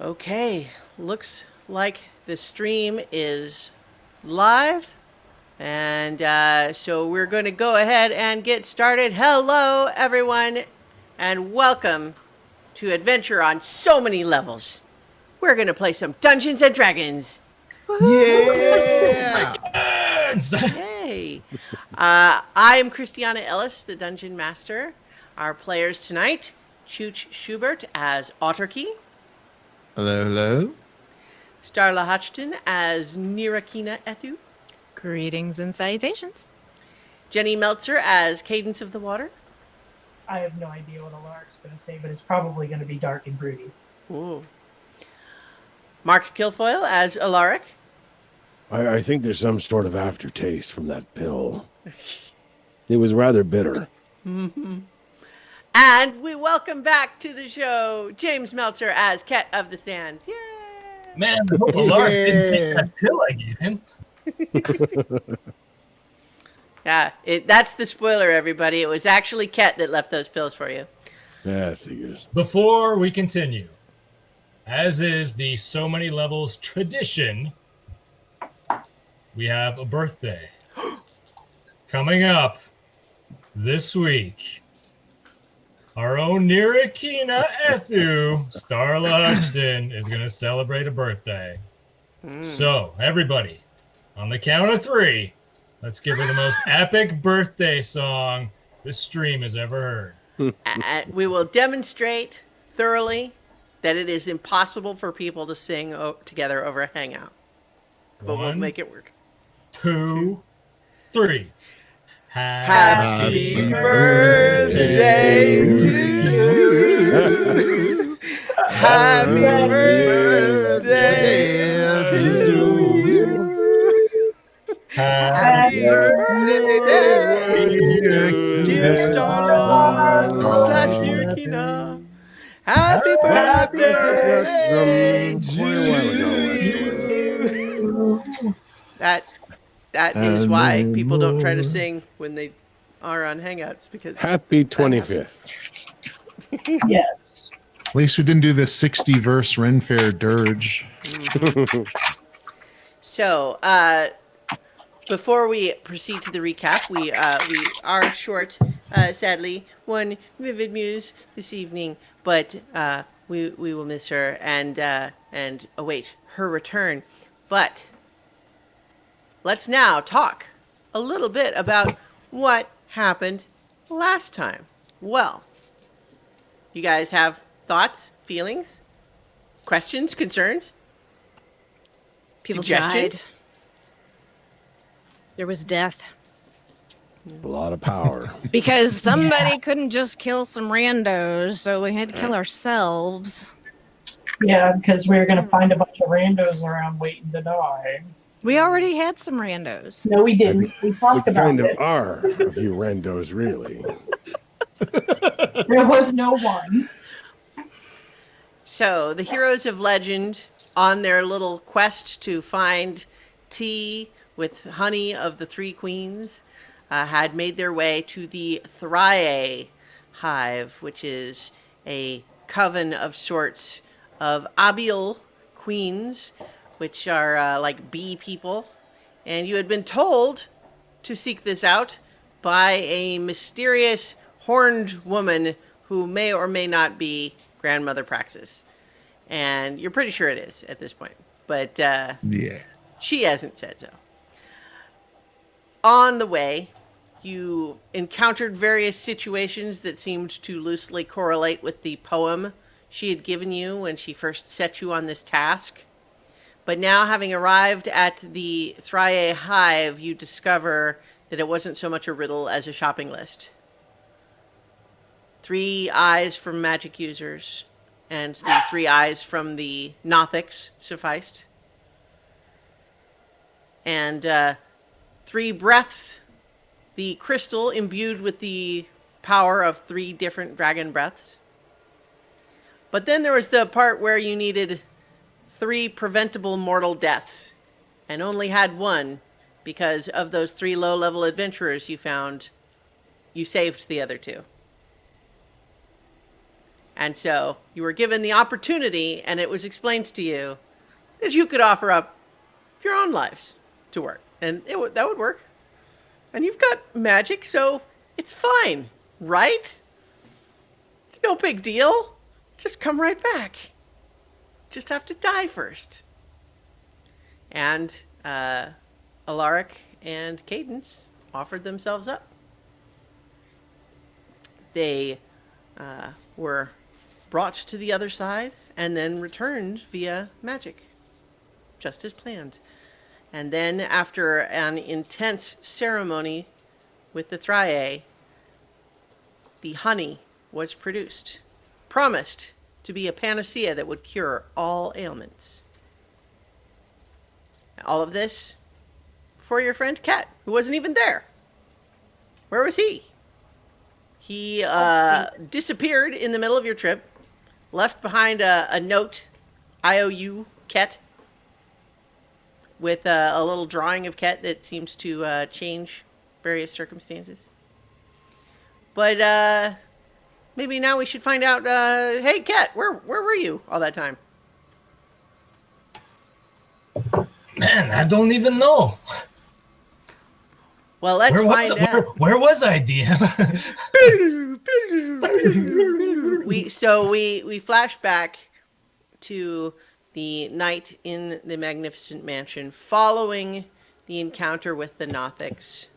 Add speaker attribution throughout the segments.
Speaker 1: Okay, looks like the stream is live. And so we're going to go ahead and get started. Hello, everyone, and welcome to Adventure on So Many Levels. We're going to play some Dungeons and Dragons.
Speaker 2: Yeah!
Speaker 1: Yay! I am Christiana Ellis, the Dungeon Master. Our players tonight, Chooch Schubert as Autarky.
Speaker 2: Hello, hello.
Speaker 1: Starla Hodgson as Nirakina Ethu.
Speaker 3: Greetings and salutations.
Speaker 1: Jenny Meltzer as Cadence of the Water.
Speaker 4: I have no idea what Alaric's going to say, but it's probably going to be dark and broody.
Speaker 1: Ooh. Mark Kilfoyle as Alaric.
Speaker 5: I think there's some sort of aftertaste from that pill. It was rather bitter.
Speaker 1: Mm-hmm. And we welcome back to the show James Meltzer as Kett of the Sands. Yay!
Speaker 6: Man, I hope Alaric didn't take that pill I gave him.
Speaker 1: Yeah, that's the spoiler, everybody. It was actually Kett that left those pills for you.
Speaker 5: Yeah, figures.
Speaker 6: Before we continue, as is the So Many Levels tradition, we have a birthday coming up this week. Our own Nirakina Ethu, Starla Hodgson, is going to celebrate a birthday. So, everybody, on the count of 3, let's give her the most epic birthday song this stream has ever heard.
Speaker 1: We will demonstrate thoroughly that it is impossible for people to sing together over a hangout. But we'll make it work.
Speaker 6: 2, 3.
Speaker 1: Happy birthday to you. Happy birthday to you. Happy birthday, dear Starla/Nirakina. Happy birthday to you. That is why people don't try to sing when they are on Hangouts, because
Speaker 5: Happy 25th.
Speaker 4: Yes.
Speaker 2: At least we didn't do the 60 verse Ren Fair dirge.
Speaker 1: So, before we proceed to the recap, we are short, sadly, one Vivid Muse this evening, but we will miss her and await her return. But let's now talk a little bit about what happened last time. Well, you guys have thoughts, feelings, questions, concerns,
Speaker 3: People
Speaker 1: suggestions?
Speaker 3: died. There was death.
Speaker 5: A lot of power.
Speaker 3: Because somebody couldn't just kill some randos, so we had to kill ourselves.
Speaker 4: Yeah, because we were going to find a bunch of randos around waiting to die.
Speaker 3: We already had some randos.
Speaker 4: No, we didn't. We
Speaker 5: We
Speaker 4: talked about
Speaker 5: kind
Speaker 4: it.
Speaker 5: of are a few randos, really.
Speaker 4: There was no one.
Speaker 1: So, the heroes of legend, on their little quest to find tea with honey of the 3 queens, had made their way to the Thriae hive, which is a coven of sorts of Abiel queens, which are like bee people. And you had been told to seek this out by a mysterious horned woman who may or may not be Grandmother Praxis. And you're pretty sure it is at this point. But
Speaker 2: Yeah.
Speaker 1: she hasn't said so. On the way, you encountered various situations that seemed to loosely correlate with the poem she had given you when she first set you on this task. But now, having arrived at the Thriae hive, you discover that it wasn't so much a riddle as a shopping list. 3 eyes from magic users, and the 3 eyes from the Nothics sufficed. And 3 breaths, the crystal imbued with the power of 3 different dragon breaths. But then there was the part where you needed 3 preventable mortal deaths, and only had 1 because of those 3 low-level adventurers you found. You saved the other 2. And so you were given the opportunity, and it was explained to you that you could offer up your own lives to work, and that would work. And you've got magic, so it's fine, right? It's no big deal. Just come right back. Just have to die first. And Alaric and Cadence offered themselves up. They were brought to the other side and then returned via magic, just as planned. And then, after an intense ceremony with the Thriae, the honey was produced, promised to be a panacea that would cure all ailments. All of this for your friend Kett, who wasn't even there. Where was he? He disappeared in the middle of your trip, left behind a note, IOU, Kett, with a little drawing of Kett that seems to change various circumstances. But maybe now we should find out, hey, Kett, where were you all that time?
Speaker 6: Man, I don't even know.
Speaker 1: Well, let's find out.
Speaker 6: Where was I, DM?
Speaker 1: we flash back to the night in the magnificent mansion following the encounter with the Nothics.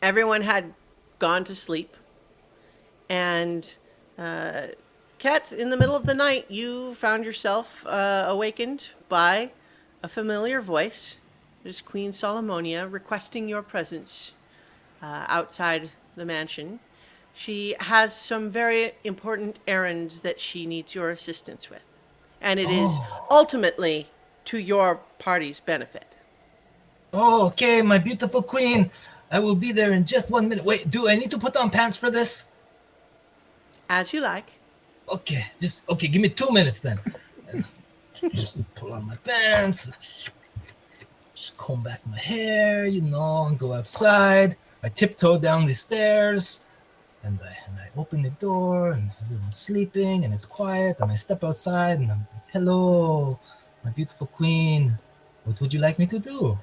Speaker 1: Everyone had gone to sleep, and Kett, in the middle of the night, you found yourself awakened by a familiar voice. It is Queen Solomonia requesting your presence outside the mansion. She has some very important errands that she needs your assistance with. And it is ultimately to your party's benefit.
Speaker 6: Oh, okay, my beautiful queen. I will be there in just 1 minute. Wait, do I need to put on pants for this?
Speaker 1: As you like.
Speaker 6: Okay, give me 2 minutes then. Just pull on my pants. Just comb back my hair, and go outside. I tiptoe down the stairs, and I open the door, and everyone's sleeping, and it's quiet, and I step outside, and I'm like, hello, my beautiful queen. What would you like me to do?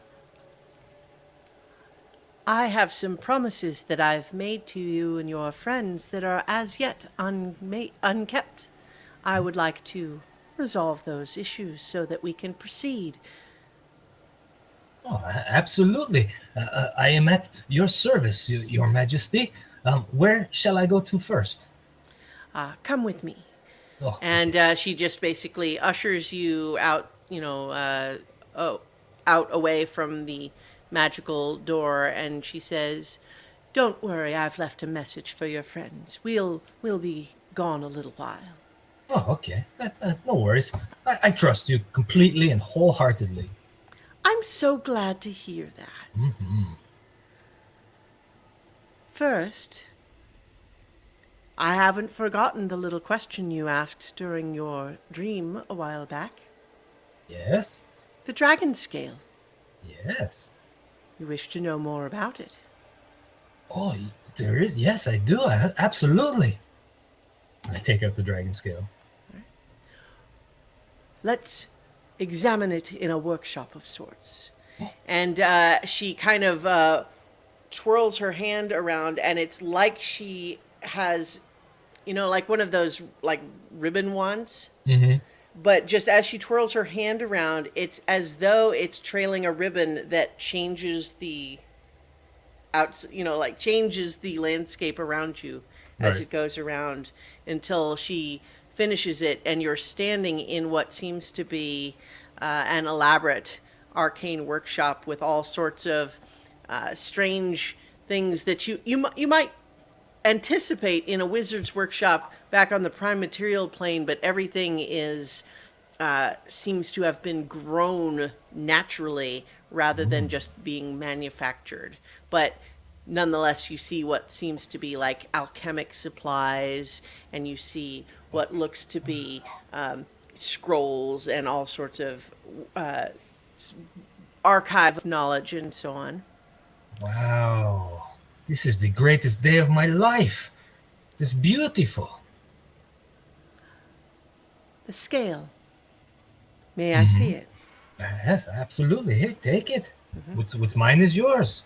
Speaker 1: I have some promises that I've made to you and your friends that are as yet unkept. I would like to resolve those issues so that we can proceed.
Speaker 6: Oh, absolutely. I am at your service, your majesty. Where shall I go to first?
Speaker 1: Come with me.
Speaker 6: Oh,
Speaker 1: And she just basically ushers you out, out away from the magical door, and she says, "Don't worry, I've left a message for your friends. We'll be gone a little while."
Speaker 6: Oh, okay. No worries. I trust you completely and wholeheartedly.
Speaker 1: I'm so glad to hear that.
Speaker 6: Mm-hmm.
Speaker 1: First, I haven't forgotten the little question you asked during your dream a while back.
Speaker 6: Yes?
Speaker 1: The dragon scale.
Speaker 6: Yes.
Speaker 1: You wish to know more about it?
Speaker 6: Oh, there is. Yes, I do. Absolutely. I take out the dragon scale.
Speaker 1: Let's examine it in a workshop of sorts. And she kind of twirls her hand around, and it's like she has, like one of those like ribbon wands.
Speaker 6: Mm-hmm.
Speaker 1: But just as she twirls her hand around, it's as though it's trailing a ribbon that changes the changes the landscape around you as
Speaker 6: Right.
Speaker 1: it goes around until she finishes it, and you're standing in what seems to be an elaborate arcane workshop with all sorts of strange things that you might anticipate in a wizard's workshop back on the prime material plane, but everything is seems to have been grown naturally rather than just being manufactured. But nonetheless, you see what seems to be like alchemic supplies, and you see what looks to be scrolls and all sorts of archive of knowledge and so on.
Speaker 6: Wow. This is the greatest day of my life. This is beautiful.
Speaker 1: the scale. May I see it?
Speaker 6: Yes, absolutely. Here, take it. What's mine is yours.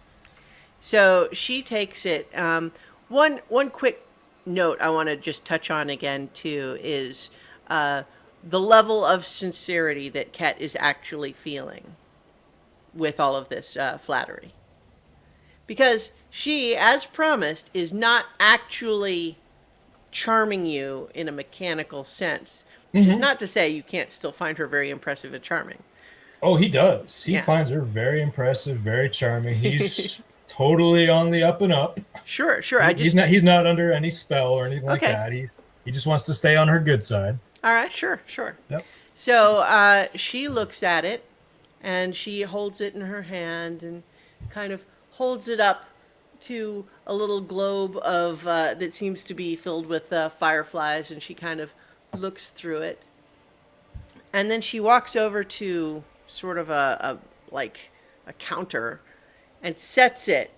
Speaker 1: So she takes it. One quick note I want to just touch on again too is the level of sincerity that Kett is actually feeling with all of this flattery, because she, as promised, is not actually charming you in a mechanical sense. Which is not to say you can't still find her very impressive and charming.
Speaker 6: Oh, he does. He
Speaker 1: Yeah.
Speaker 6: finds her very impressive, very charming. He's totally on the up and up.
Speaker 1: Sure.
Speaker 6: He's not under any spell or anything like
Speaker 1: Okay.
Speaker 6: that. He just wants to stay on her good side.
Speaker 1: All right, sure.
Speaker 6: Yep.
Speaker 1: So she looks at it, and she holds it in her hand and kind of holds it up to a little globe of that seems to be filled with fireflies, and she kind of looks through it. And then she walks over to sort of a counter and sets it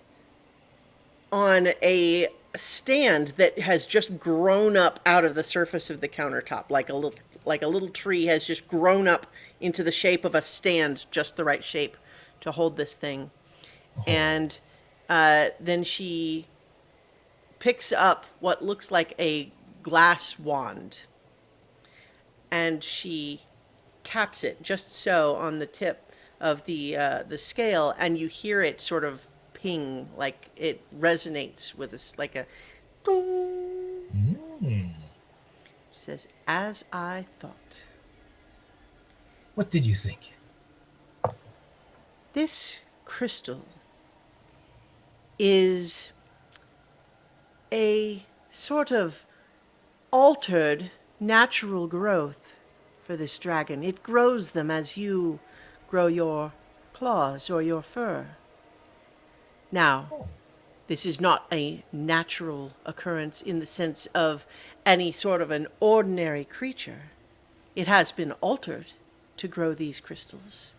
Speaker 1: on a stand that has just grown up out of the surface of the countertop, like a little tree has just grown up into the shape of a stand, just the right shape to hold this thing. And then she picks up what looks like a glass wand, and she taps it just so on the tip of the scale, and you hear it sort of ping, like it resonates with us, like a dong.
Speaker 6: Mm.
Speaker 1: She says, "As I thought,
Speaker 6: What did you think?
Speaker 1: this crystal is a sort of altered natural growth for this dragon. It grows them as you grow your claws or your fur. Now, this is not a natural occurrence in the sense of any sort of an ordinary creature. It has been altered to grow these crystals.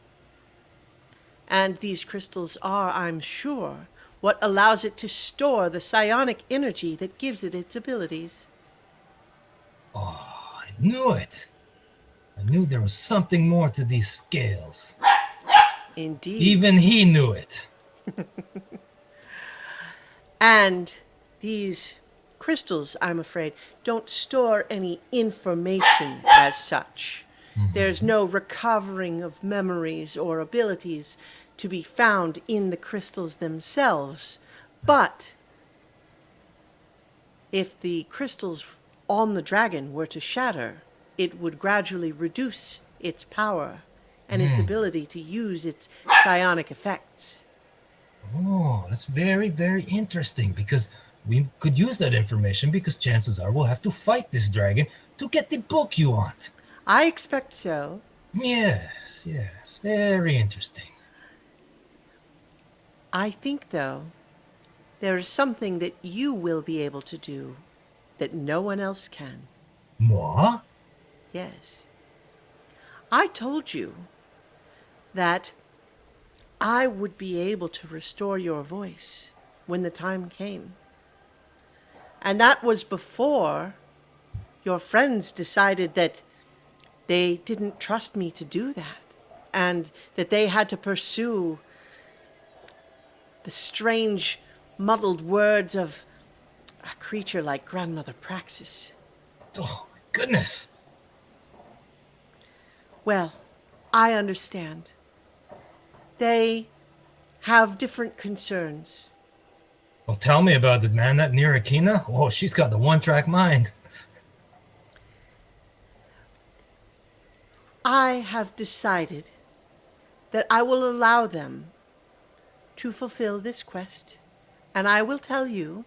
Speaker 1: And these crystals are, I'm sure, what allows it to store the psionic energy that gives it its abilities."
Speaker 6: Oh, I knew it. I knew there was something more to these scales.
Speaker 1: Indeed.
Speaker 6: Even he knew it.
Speaker 1: And these crystals, I'm afraid, don't store any information as such. There's no recovering of memories or abilities to be found in the crystals themselves. But if the crystals on the dragon were to shatter, it would gradually reduce its power and its ability to use its psionic effects.
Speaker 6: Oh, that's very, very interesting, because we could use that information, because chances are we'll have to fight this dragon to get the book you want.
Speaker 1: I expect so.
Speaker 6: Yes, very interesting.
Speaker 1: I think, though, there is something that you will be able to do that no one else can.
Speaker 6: Moi?
Speaker 1: Yes. I told you that I would be able to restore your voice when the time came. And that was before your friends decided that they didn't trust me to do that, and that they had to pursue the strange, muddled words of a creature like Grandmother Praxis.
Speaker 6: Oh, my goodness.
Speaker 1: Well, I understand. They have different concerns.
Speaker 6: Well, tell me about it, man. That Nirakina? Oh, she's got the one-track mind.
Speaker 1: I have decided that I will allow them to fulfill this quest, and I will tell you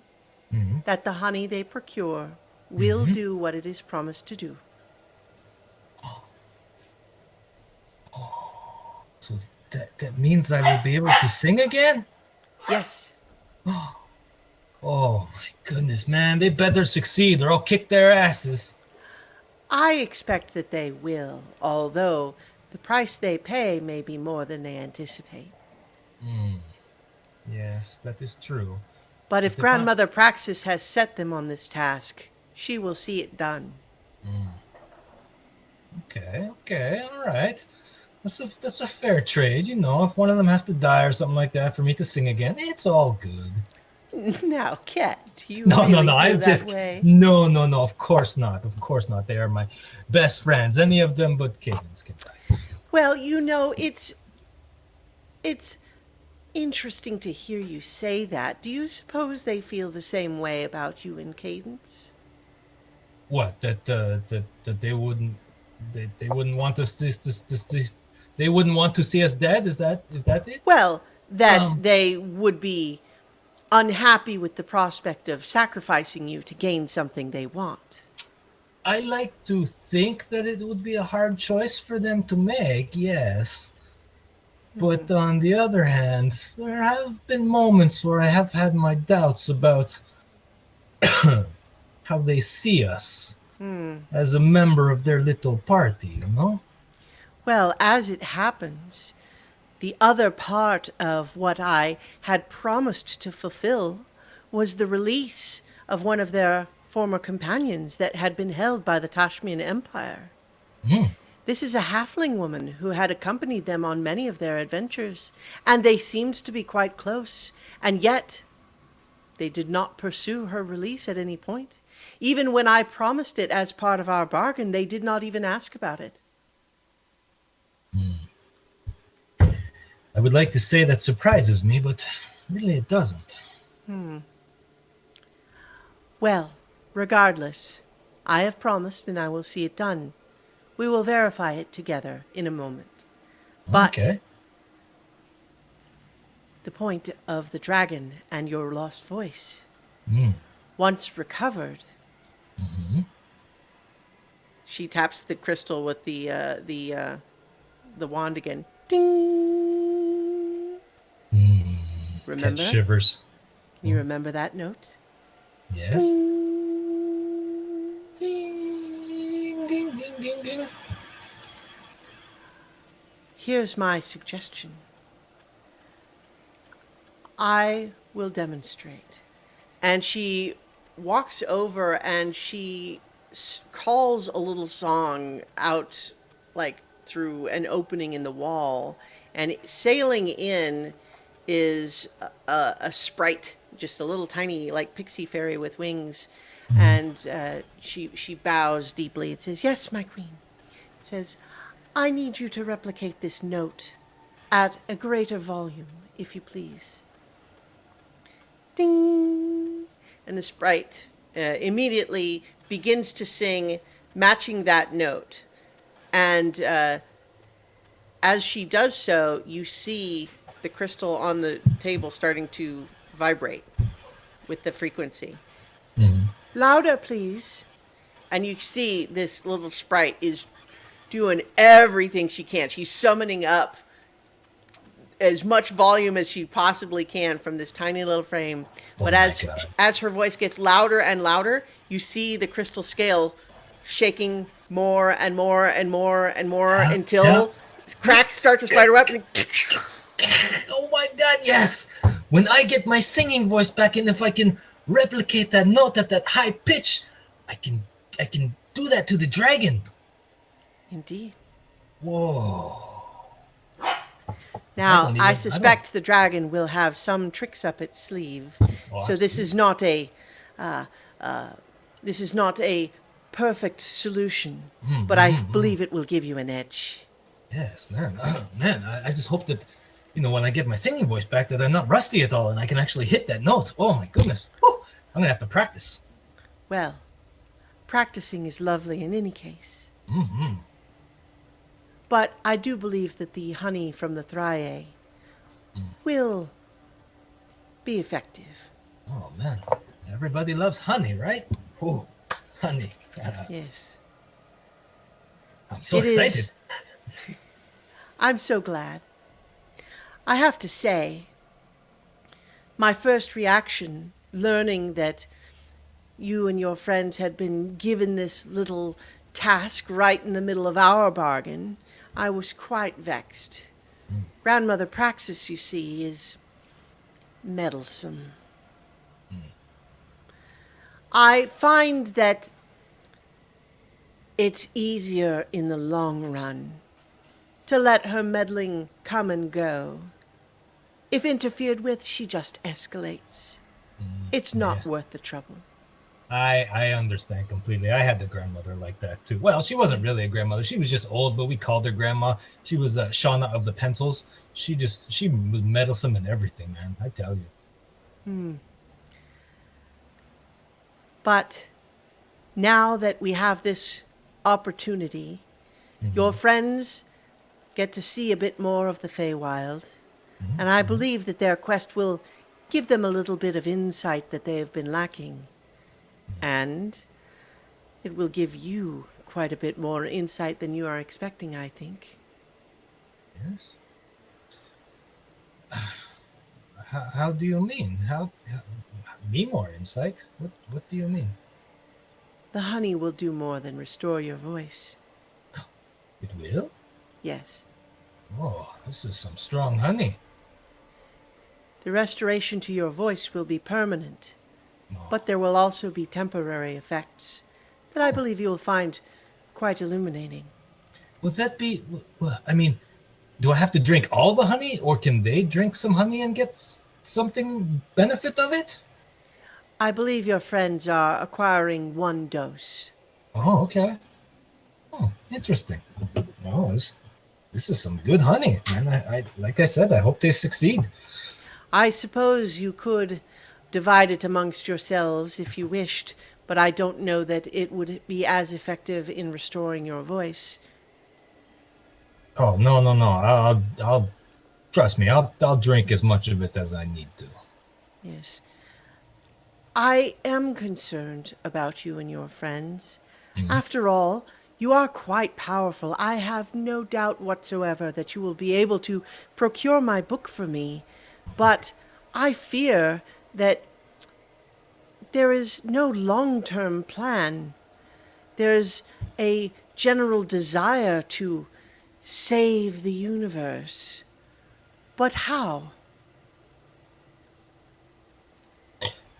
Speaker 1: that the honey they procure will do what it is promised to do.
Speaker 6: So that means I will be able to sing again?
Speaker 1: Yes,
Speaker 6: Oh, my goodness, man. They better succeed or I'll kick their asses.
Speaker 1: I expect that they will, although the price they pay may be more than they anticipate.
Speaker 6: Yes, that is true.
Speaker 1: But if
Speaker 6: If they
Speaker 1: Grandmother Praxis has set them on this task, she will see it done.
Speaker 6: Okay, all right. That's a fair trade, you know. If one of them has to die or something like that for me to sing again, it's all good.
Speaker 1: Now, Kett, do you
Speaker 6: No, no,
Speaker 1: really
Speaker 6: no.
Speaker 1: feel
Speaker 6: I'm
Speaker 1: that
Speaker 6: just
Speaker 1: way?
Speaker 6: no, no, no. Of course not. Of course not. They are my best friends. Any of them but Cadence can die.
Speaker 1: Well, it's interesting to hear you say that. Do you suppose they feel the same way about you and Cadence?
Speaker 6: What? That they wouldn't want us this they wouldn't want to see us dead? Is that it?
Speaker 1: Well, that
Speaker 6: Um,
Speaker 1: they would be unhappy with the prospect of sacrificing you to gain something they want.
Speaker 6: I like to think that it would be a hard choice for them to make, yes. But on the other hand, there have been moments where I have had my doubts about how they see us as a member of their little party, you know?
Speaker 1: Well, as it happens, the other part of what I had promised to fulfill was the release of one of their former companions that had been held by the Tashmian Empire.
Speaker 6: Hmm.
Speaker 1: This is a halfling woman who had accompanied them on many of their adventures, and they seemed to be quite close, and yet they did not pursue her release at any point. Even when I promised it as part of our bargain, they did not even ask about it.
Speaker 6: I would like to say that surprises me, but really it doesn't.
Speaker 1: Well, regardless, I have promised and I will see it done. We will verify it together in a moment. But
Speaker 6: Okay.
Speaker 1: the point of the dragon and your lost voice,
Speaker 6: Mm.
Speaker 1: once recovered, she taps the crystal with the wand again. Ding!
Speaker 6: Cat
Speaker 1: Remember?
Speaker 6: shivers.
Speaker 1: Can you remember that note?
Speaker 6: Yes.
Speaker 1: Ding!
Speaker 6: Ding, ding, ding, ding, ding.
Speaker 1: Here's my suggestion. I will demonstrate. And she walks over and she calls a little song out, like through an opening in the wall. And sailing in is a sprite, just a little tiny, like pixie fairy with wings. And she bows deeply and says, "Yes, my queen." It says, "I need you to replicate this note at a greater volume, if you please." Ding! And the sprite immediately begins to sing, matching that note. And as she does so, you see the crystal on the table starting to vibrate with the frequency. Louder, please. And you see this little sprite is doing everything she can. She's summoning up as much volume as she possibly can from this tiny little frame. But
Speaker 6: my God.
Speaker 1: as her voice gets louder and louder, you see the crystal scale shaking more and more and more and more until cracks start to spider up. And
Speaker 6: Oh my God, yes! When I get my singing voice back, and if I can replicate that note at that high pitch, I can do that to the dragon.
Speaker 1: indeed.
Speaker 6: Whoa.
Speaker 1: Now,
Speaker 6: don't
Speaker 1: I
Speaker 6: even-
Speaker 1: suspect the dragon will have some tricks up its sleeve.
Speaker 6: Oh,
Speaker 1: So this
Speaker 6: absolutely.
Speaker 1: is not a this is not a perfect solution, but I believe it will give you an edge.
Speaker 6: Yes, man. Man, I just hope that, when I get my singing voice back, that I'm not rusty at all and I can actually hit that note. Oh my goodness. Whew. I'm gonna have to practice.
Speaker 1: Well, practicing is lovely in any case. But I do believe that the honey from the Thrae will be effective.
Speaker 6: Oh man. Everybody loves honey, right? Oh, honey.
Speaker 1: Yes.
Speaker 6: I'm so
Speaker 1: It is-
Speaker 6: excited.
Speaker 1: I'm so glad. I have to say, my first reaction, learning that you and your friends had been given this little task right in the middle of our bargain, I was quite vexed. Grandmother Praxis, you see, is meddlesome. I find that It's easier in the long run to let her meddling come and go. If interfered with, she just escalates. It's not
Speaker 6: Yeah.
Speaker 1: worth the trouble.
Speaker 6: I understand completely. I had the grandmother like that too. Well, she wasn't really a grandmother. She was just old, but we called her grandma. She was Shauna of the pencils. She was meddlesome in everything, man. I tell you.
Speaker 1: But now that we have this opportunity, your friends get to see a bit more of the Feywild, and I believe that their quest will give them a little bit of insight that they have been lacking. And it will give you quite a bit more insight than you are expecting, I think.
Speaker 6: Yes. How do you mean? How me more insight? What do you mean?
Speaker 1: The honey will do more than restore your voice.
Speaker 6: It will?
Speaker 1: Yes.
Speaker 6: Oh, this is some strong honey.
Speaker 1: The restoration to your voice will be permanent,
Speaker 6: Oh.
Speaker 1: but there will also be temporary effects that I believe you will find quite illuminating.
Speaker 6: Would that be? I mean, do I have to drink all the honey, or can they drink some honey and get something benefit of it?
Speaker 1: I believe your friends are acquiring one dose.
Speaker 6: Oh, okay. Oh, interesting. Oh, this is some good honey, man. I like I said, I hope they succeed.
Speaker 1: I suppose you could divide it amongst yourselves if you wished, but I don't know that it would be as effective in restoring your voice.
Speaker 6: Oh no! I'll trust me. I'll drink as much of it as I need to.
Speaker 1: Yes. I am concerned about you and your friends. After all, you are quite powerful. I have no doubt whatsoever that you will be able to procure my book for me, but I fear that there is no long-term plan. There's a general desire to save the universe. But how?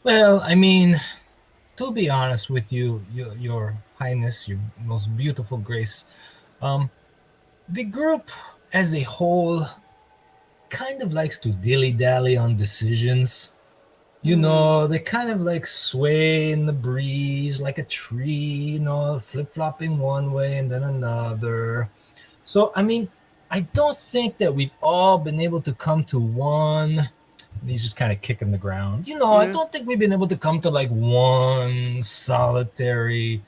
Speaker 6: Well, I mean, to be honest with you, your Highness, your most beautiful grace, the group as a whole kind of likes to dilly-dally on decisions. You know, they kind of like sway in the breeze like a tree, flip-flopping one way and then another. So, I mean, I don't think that we've all been able to come to one. And he's just kind of kicking the ground. I don't think we've been able to come to like one solitary,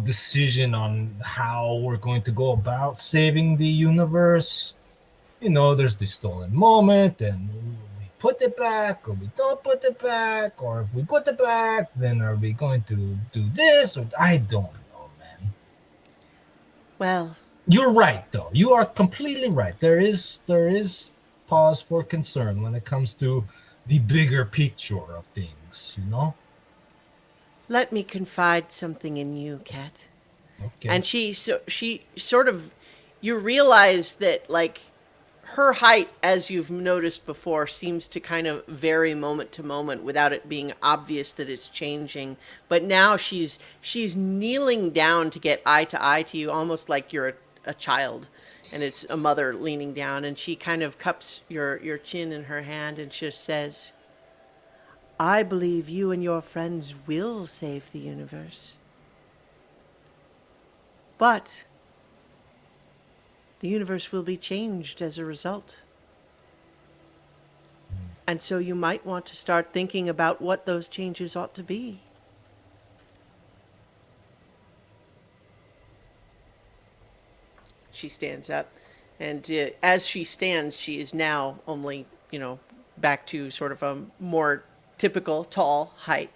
Speaker 6: decision on how we're going to go about saving the universe. There's the stolen moment, and we put it back, or we don't put it back, or if we put it back, then are we going to do this? Or I don't know, man.
Speaker 1: Well,
Speaker 6: You're right, though. You are completely right. There is pause for concern when it comes to the bigger picture of things.
Speaker 1: let me confide something in you, Kett.
Speaker 6: Okay.
Speaker 1: And she sort of, you realize that, like, her height, as you've noticed before, seems to kind of vary moment to moment without it being obvious that it's changing. But now she's kneeling down to get eye to eye to you, almost like you're a child, and it's a mother leaning down, and she kind of cups your chin in her hand and just says, I believe you and your friends will save the universe. But the universe will be changed as a result. And so you might want to start thinking about what those changes ought to be. She stands up, and as she stands, she is now only, back to sort of a more typical tall height.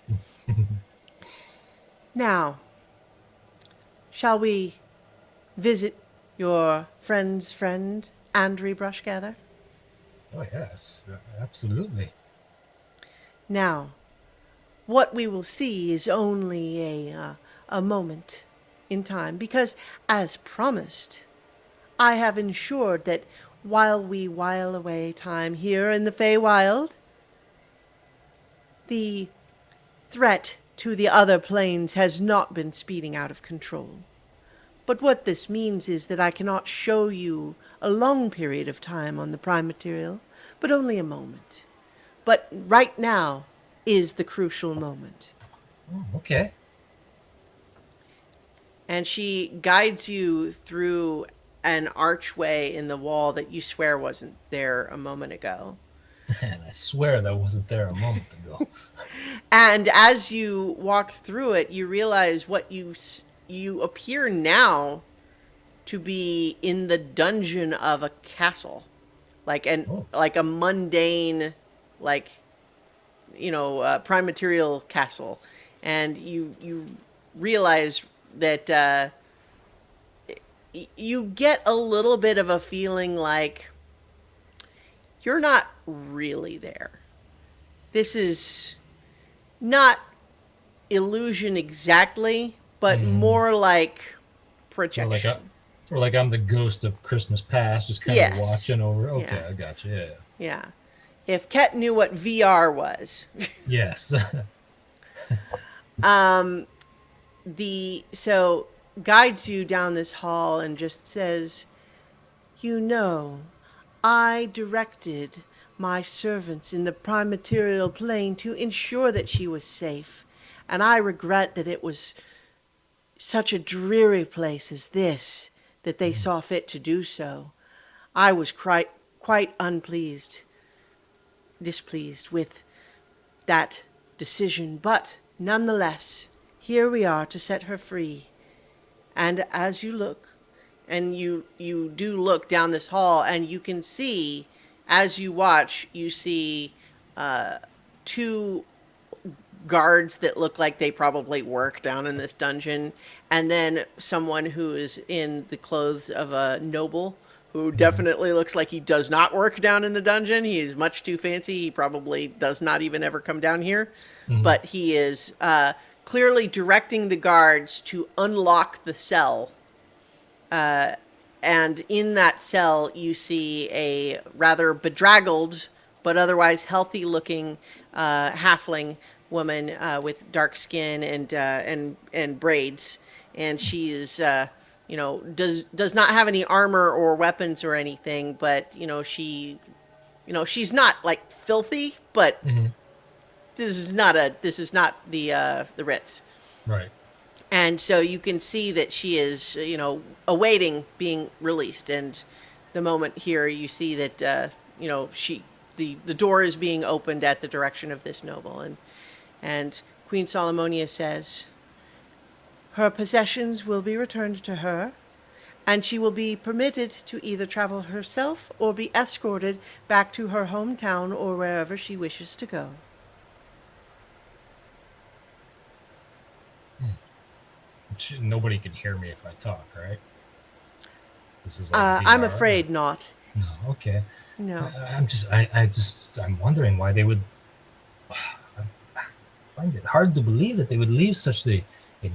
Speaker 1: Now, shall we visit your friend's friend, Andry Brushgather?
Speaker 6: Oh, yes. Absolutely.
Speaker 1: Now, what we will see is only a moment in time, because, as promised, I have ensured that while we while away time here in the Feywild, the threat to the other planes has not been speeding out of control. But what this means is that I cannot show you a long period of time on the prime material, but only a moment. But right now is the crucial moment.
Speaker 6: Oh, okay.
Speaker 1: And she guides you through an archway in the wall that you swear wasn't there a moment ago.
Speaker 6: Man, I swear that wasn't there a moment ago.
Speaker 1: And as you walk through it, you realize you appear now to be in the dungeon of a castle, like a mundane, prime material castle, and you realize that you get a little bit of a feeling like you're not really there. This is not illusion exactly, but more like projection.
Speaker 6: Or like I'm the ghost of Christmas past, just kind of watching over. Okay,
Speaker 1: Yeah.
Speaker 6: I got you. Yeah.
Speaker 1: Yeah. If Kett knew what VR was.
Speaker 6: Yes.
Speaker 1: So guides you down this hall and just says, I directed my servants in the prime material plane to ensure that she was safe, and I regret that it was such a dreary place as this that they saw fit to do so. I was quite displeased with that decision, but nonetheless, here we are to set her free. And as you look, and you do look down this hall, and you can see, as you watch, you see two guards that look like they probably work down in this dungeon, and then someone who is in the clothes of a noble who definitely looks like he does not work down in the dungeon. He is much too fancy. He probably does not even ever come down here. But he is clearly directing the guards to unlock the cell. And in that cell, you see a rather bedraggled but otherwise healthy-looking halfling woman with dark skin and braids, and she is does not have any armor or weapons or anything, but she's not like filthy, but this is not the Ritz.
Speaker 6: Right.
Speaker 1: And so you can see that she is, awaiting being released. And the moment here, you see that, the door is being opened at the direction of this noble. And Queen Solomonia says, her possessions will be returned to her, and she will be permitted to either travel herself or be escorted back to her hometown or wherever she wishes to go.
Speaker 6: Nobody can hear me if I talk, right? This is like
Speaker 1: I'm
Speaker 6: VR.
Speaker 1: afraid not.
Speaker 6: No, okay.
Speaker 1: No.
Speaker 6: I'm wondering why they would. I find it hard to believe that they would leave such a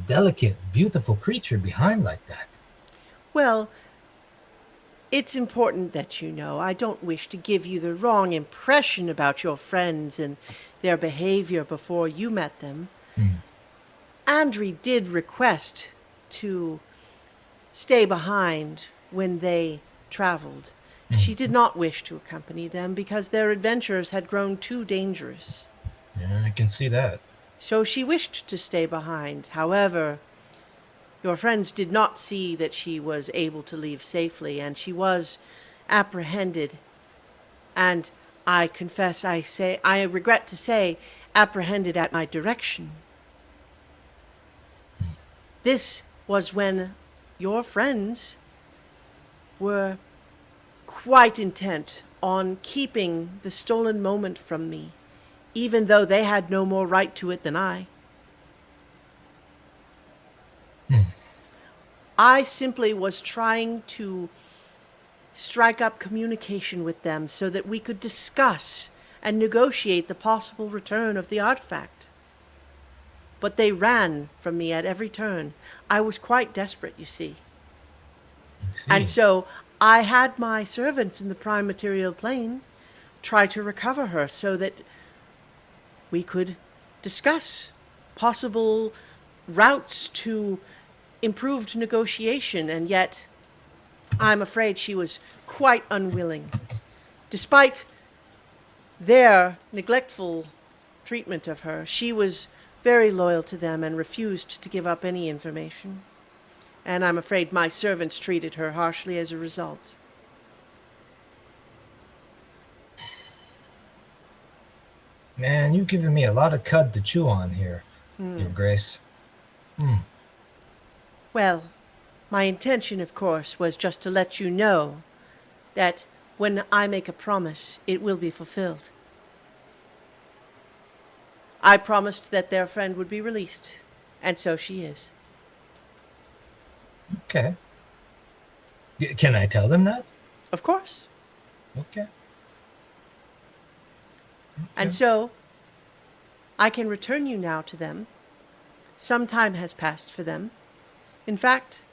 Speaker 6: delicate, beautiful creature behind like that.
Speaker 1: Well, it's important that you know. I don't wish to give you the wrong impression about your friends and their behavior before you met them. Andri did request to stay behind when they traveled. She did not wish to accompany them because their adventures had grown too dangerous.
Speaker 6: Yeah, I can see that.
Speaker 1: So she wished to stay behind. However, your friends did not see that she was able to leave safely, and she was apprehended. And I regret to say, apprehended at my direction. This was when your friends were quite intent on keeping the stolen moment from me, even though they had no more right to it than I. I simply was trying to strike up communication with them so that we could discuss and negotiate the possible return of the artifact. But they ran from me at every turn. I was quite desperate, you see. And so I had my servants in the prime material plane try to recover her so that we could discuss possible routes to improved negotiation, and yet I'm afraid she was quite unwilling. Despite their neglectful treatment of her, she was very loyal to them and refused to give up any information. And I'm afraid my servants treated her harshly as a result.
Speaker 6: Man, you've given me a lot of cud to chew on here, Your Grace.
Speaker 1: Well, my intention, of course, was just to let you know that when I make a promise, it will be fulfilled. I promised that their friend would be released, and so she is.
Speaker 6: Okay. Can I tell them that?
Speaker 1: Of course.
Speaker 6: Okay.
Speaker 1: And so, I can return you now to them. Some time has passed for them. In fact,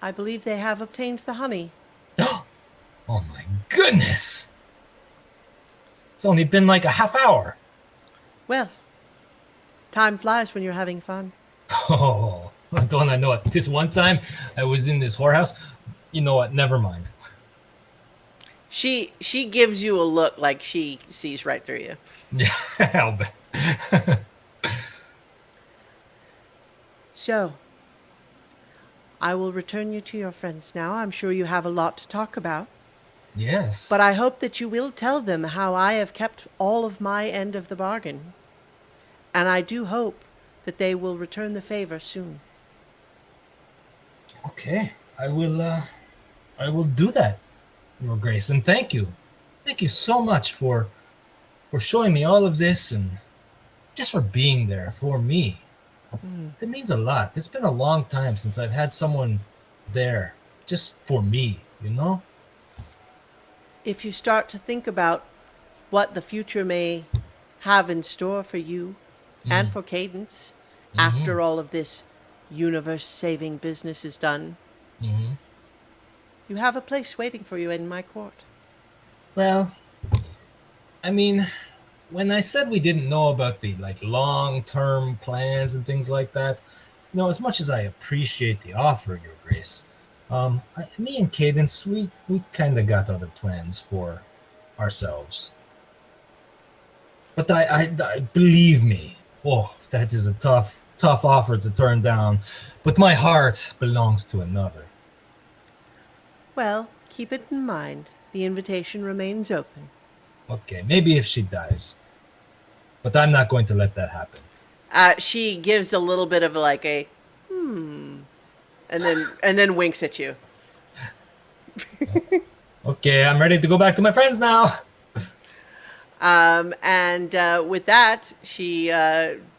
Speaker 1: I believe they have obtained the honey.
Speaker 6: Oh my goodness! It's only been like a half hour.
Speaker 1: Well, time flies when you're having fun.
Speaker 6: Oh, don't I know it? This one time I was in this whorehouse. You know what? Never mind.
Speaker 1: She gives you a look like she sees right through you.
Speaker 6: Yeah, I'll bet.
Speaker 1: So, I will return you to your friends now. I'm sure you have a lot to talk about.
Speaker 6: Yes.
Speaker 1: But I hope that you will tell them how I have kept all of my end of the bargain. And I do hope that they will return the favor soon.
Speaker 6: Okay, I will do that, Your Grace, and thank you. Thank you so much for showing me all of this and just for being there for me. That means a lot. It's been a long time since I've had someone there just for me, you know?
Speaker 1: If you start to think about what the future may have in store for you and for Cadence after all of this universe-saving business is done, you have a place waiting for you in my court.
Speaker 6: Well, I mean, when I said we didn't know about the long-term plans and things like that, you know, as much as I appreciate the offer, Your Grace, me and Cadence, we kind of got other plans for ourselves. But I believe me, that is a tough offer to turn down. But my heart belongs to another.
Speaker 1: Well, keep it in mind. The invitation remains open.
Speaker 6: Okay, maybe if she dies. But I'm not going to let that happen.
Speaker 1: She gives a little bit of and then winks at you.
Speaker 6: Okay, I'm ready to go back to my friends now.
Speaker 1: With that, she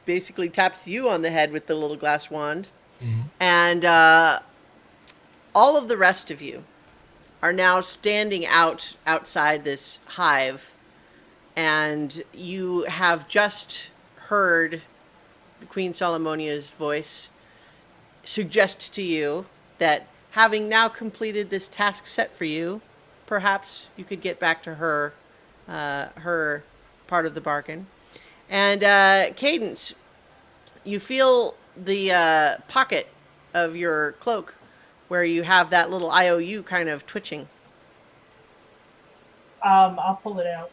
Speaker 1: basically taps you on the head with the little glass wand. And all of the rest of you are now standing outside this hive, and you have just heard the Queen Solomonia's voice suggest to you that having now completed this task set for you, perhaps you could get back to her part of the bargain. And Cadence, you feel the pocket of your cloak where you have that little IOU kind of twitching.
Speaker 4: I'll pull it out.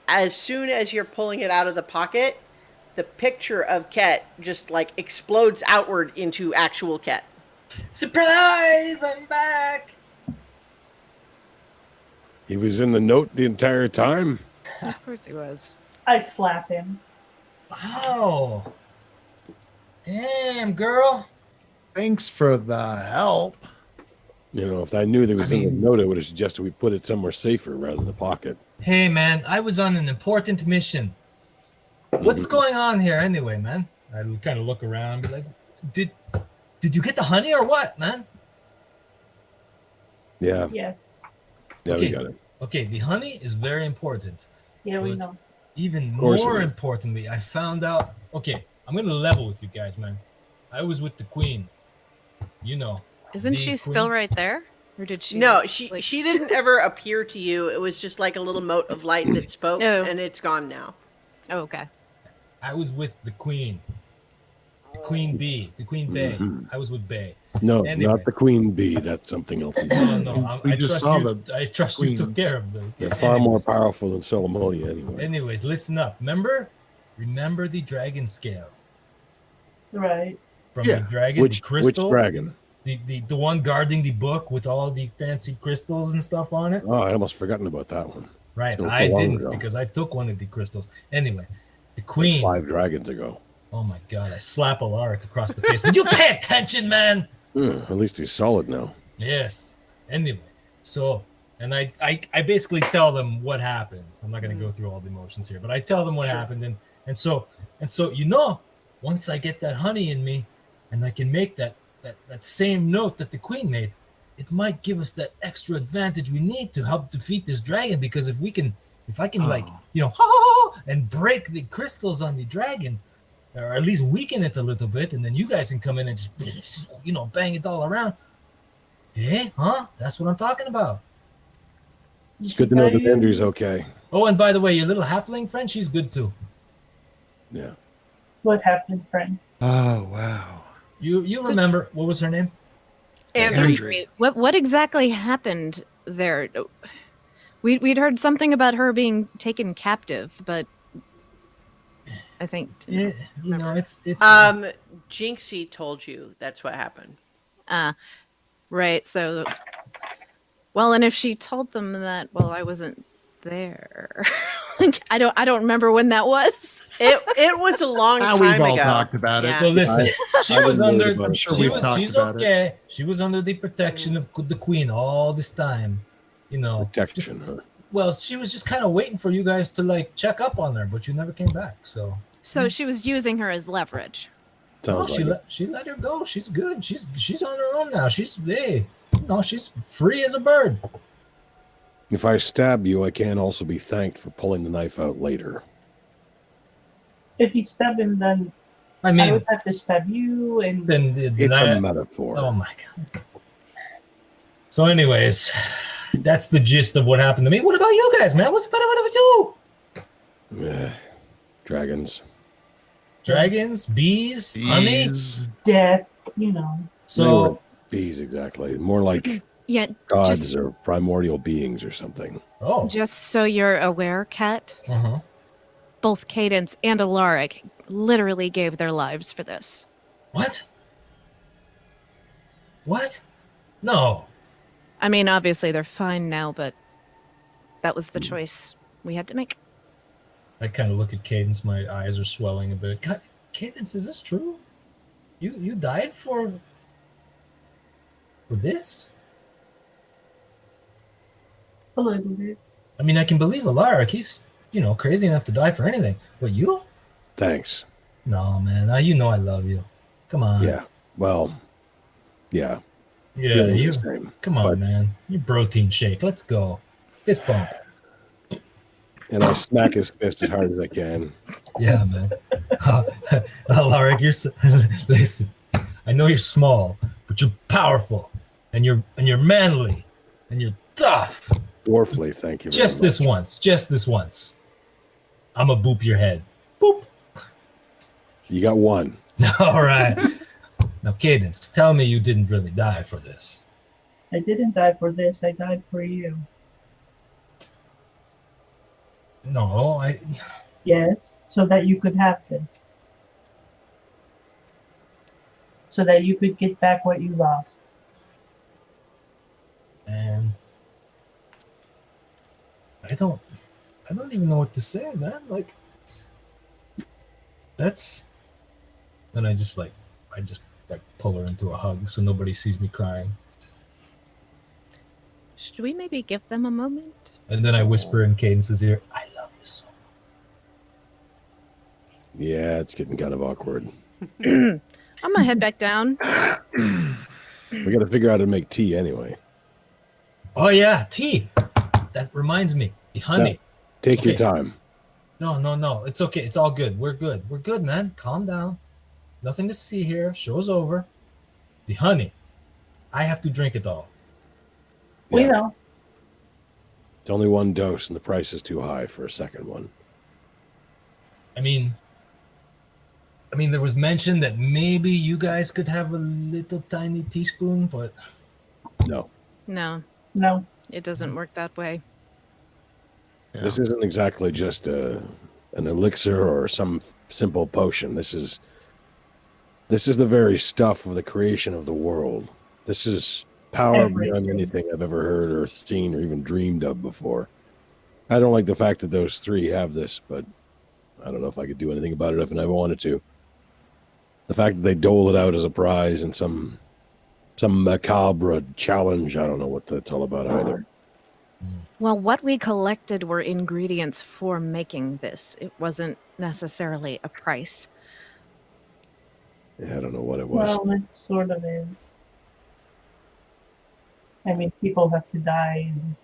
Speaker 1: As soon as you're pulling it out of the pocket, the picture of Kett just explodes outward into actual Kett.
Speaker 6: Surprise! I'm back!
Speaker 5: He was in the note the entire time.
Speaker 3: Of course he was.
Speaker 4: I slap him.
Speaker 6: Wow! Damn, girl!
Speaker 2: Thanks for the help.
Speaker 5: You know, if I knew there was in the note, I would have suggested we put it somewhere safer rather than the pocket.
Speaker 6: Hey, man, I was on an important mission. What's going on here anyway, man? I kind of look around and be like, did you get the honey or what, man?
Speaker 5: Yeah.
Speaker 4: Yes.
Speaker 5: Yeah,
Speaker 6: Okay.
Speaker 5: we got it.
Speaker 6: Okay, the honey is very important.
Speaker 4: Yeah, we
Speaker 6: But
Speaker 4: know.
Speaker 6: even
Speaker 5: course it
Speaker 6: more
Speaker 5: is.
Speaker 6: importantly, I found out. Okay, I'm gonna level with you guys, man. I was with the queen. You know.
Speaker 3: Isn't
Speaker 6: the
Speaker 3: she
Speaker 6: queen.
Speaker 3: still right there? Or did she?
Speaker 1: No, she didn't ever appear to you. It was just like a little mote of light that spoke,
Speaker 3: Oh.
Speaker 1: and it's gone now.
Speaker 3: Oh, okay.
Speaker 6: I was with the queen. The queen bee. The queen bay. I was with Bay.
Speaker 5: No,
Speaker 6: Anyway.
Speaker 5: not the queen bee. That's something else.
Speaker 6: No.
Speaker 2: We
Speaker 6: I
Speaker 2: just
Speaker 6: trust
Speaker 2: saw
Speaker 6: you.
Speaker 2: the
Speaker 6: I trust you took
Speaker 2: queens.
Speaker 6: care of the.
Speaker 5: They're far more
Speaker 6: anyways.
Speaker 5: powerful than Solomonia anyway.
Speaker 6: Anyways, listen up. Remember the dragon scale
Speaker 4: Right.
Speaker 6: from
Speaker 2: Yeah.
Speaker 6: the dragon,
Speaker 5: Which
Speaker 6: the crystal,
Speaker 5: dragon?
Speaker 6: the one guarding the book with all the fancy crystals and stuff on it.
Speaker 5: Oh, I almost forgotten about that one.
Speaker 6: Right,
Speaker 5: been so
Speaker 6: I
Speaker 5: long
Speaker 6: didn't
Speaker 5: ago.
Speaker 6: because I took one of the crystals. Anyway, the
Speaker 5: Like
Speaker 6: queen.
Speaker 5: 5 dragons ago.
Speaker 6: Oh my god! I slap Alaric across the face. Would you pay attention, man?
Speaker 5: At least he's solid now.
Speaker 6: Yes. Anyway, so and I basically tell them what happened. I'm not going to go through all the emotions here, but I tell them what happened, and so once I get that honey in me, and I can make that same note that the queen made, it might give us that extra advantage we need to help defeat this dragon. Because if I can like and break the crystals on the dragon, or at least weaken it a little bit, and then you guys can come in and just bang it all around. That's what I'm talking about.
Speaker 5: It's good to know that Andrew's okay.
Speaker 6: Oh, and by the way, your little halfling friend, she's good too.
Speaker 5: Yeah.
Speaker 4: What happened, friend?
Speaker 2: Oh wow.
Speaker 6: You remember what was her name?
Speaker 1: Andrew.
Speaker 3: What exactly happened there? We'd heard something about her being taken captive, but I think
Speaker 6: Yeah, it's
Speaker 1: Jinxie told you that's what happened.
Speaker 3: right. So, well, and if she told them that, well, I wasn't there. Like, I don't remember when that was.
Speaker 1: It was a long
Speaker 2: Ah,
Speaker 1: time
Speaker 2: we've all
Speaker 1: ago.
Speaker 2: talked about it.
Speaker 1: Yeah.
Speaker 6: so listen. She
Speaker 5: I
Speaker 6: was
Speaker 5: didn't
Speaker 6: under.
Speaker 5: worry about it.
Speaker 2: sure we've talked
Speaker 6: She's
Speaker 2: about it.
Speaker 6: okay. She was under the protection of the queen all this time.
Speaker 5: Protection, huh?
Speaker 6: Well, she was just kind of waiting for you guys to like check up on her, but you never came back. So
Speaker 3: So she was using her as leverage.
Speaker 6: no,
Speaker 5: Sounds like it.
Speaker 6: she let her go. She's good. She's on her own now. She's she's free as a bird.
Speaker 5: If I stab you, I can also be thanked for pulling the knife out later.
Speaker 4: If you stab him, then
Speaker 6: I
Speaker 4: I
Speaker 6: mean,
Speaker 4: would have to stab you, and
Speaker 6: then
Speaker 5: It's a metaphor.
Speaker 6: oh my god. So, anyways, that's the gist of what happened to me. What about you guys, man? What about you?
Speaker 5: Dragons.
Speaker 6: Dragons, bees, honey.
Speaker 2: Bees.
Speaker 4: death,
Speaker 5: They
Speaker 6: So
Speaker 5: weren't bees exactly. More like
Speaker 3: Yeah,
Speaker 5: gods
Speaker 3: just
Speaker 5: or primordial beings or something.
Speaker 3: just so you're aware, Kett,
Speaker 6: uh-huh.
Speaker 3: both Cadence and Alaric literally gave their lives for this.
Speaker 6: What? No.
Speaker 3: I mean, obviously they're fine now, but that was the choice we had to make.
Speaker 6: I kind of look at Cadence. My eyes are swelling a bit. God, Cadence, is this true? You died for this?
Speaker 4: a little bit.
Speaker 6: I mean, I can believe Alaric. He's crazy enough to die for anything. But you?
Speaker 5: Thanks.
Speaker 6: No, man. I love you. Come on.
Speaker 5: Yeah. Well, yeah.
Speaker 6: Yeah.
Speaker 5: Feeling
Speaker 6: You.
Speaker 5: the same.
Speaker 6: Come on,
Speaker 5: But-
Speaker 6: man. You protein shake. Let's go. Fist bump.
Speaker 5: And I smack his fist as hard as I can.
Speaker 6: Yeah, man. Alaric, listen. I know you're small, but you're powerful, and you're manly, and you're tough.
Speaker 5: Dwarfly, thank you.
Speaker 6: Just this once. Just this once. I'ma boop your head. Boop.
Speaker 5: You got one.
Speaker 6: All right. Now, Cadence, tell me you didn't really die for this.
Speaker 4: I didn't die for this. I died for you.
Speaker 6: No,
Speaker 4: Yes, so that you could have this. So that you could get back what you lost.
Speaker 6: man. I don't even know what to say, man. Like, that's. And I just pull her into a hug so nobody sees me crying.
Speaker 3: Should we maybe give them a moment?
Speaker 6: And then I whisper in Cadence's ear, I love you so much.
Speaker 5: Yeah, it's getting kind of awkward.
Speaker 3: I'm gonna head back down.
Speaker 5: We got to figure out how to make tea anyway.
Speaker 6: Oh, yeah, tea. That reminds me. The honey.
Speaker 5: Take your
Speaker 6: Okay.
Speaker 5: time.
Speaker 6: No. It's okay. It's all good. We're good. We're good, man. Calm down. Nothing to see here. Show's over. The honey. I have to drink it all.
Speaker 4: We
Speaker 5: Yeah.
Speaker 4: know.
Speaker 5: It's only one dose, and the price is too high for a second one.
Speaker 6: I mean, I mean, there was mention that maybe you guys could have a little tiny teaspoon, but
Speaker 5: No,
Speaker 3: No,
Speaker 4: No.
Speaker 3: it doesn't work that way.
Speaker 2: Yeah.
Speaker 5: this isn't exactly just an elixir or some simple potion. This is the very stuff of the creation of the world. This is power beyond
Speaker 4: Everything.
Speaker 5: anything I've ever heard or seen or even dreamed of before. I don't like the fact that those three have this, but I don't know if I could do anything about it if I ever wanted to. The fact that they dole it out as a prize and some macabre challenge, I don't know what that's all about either.
Speaker 3: Well, what we collected were ingredients for making this. It wasn't necessarily a price.
Speaker 5: Yeah, I don't know what it was.
Speaker 4: Well, it sort of is. I mean, people have to die and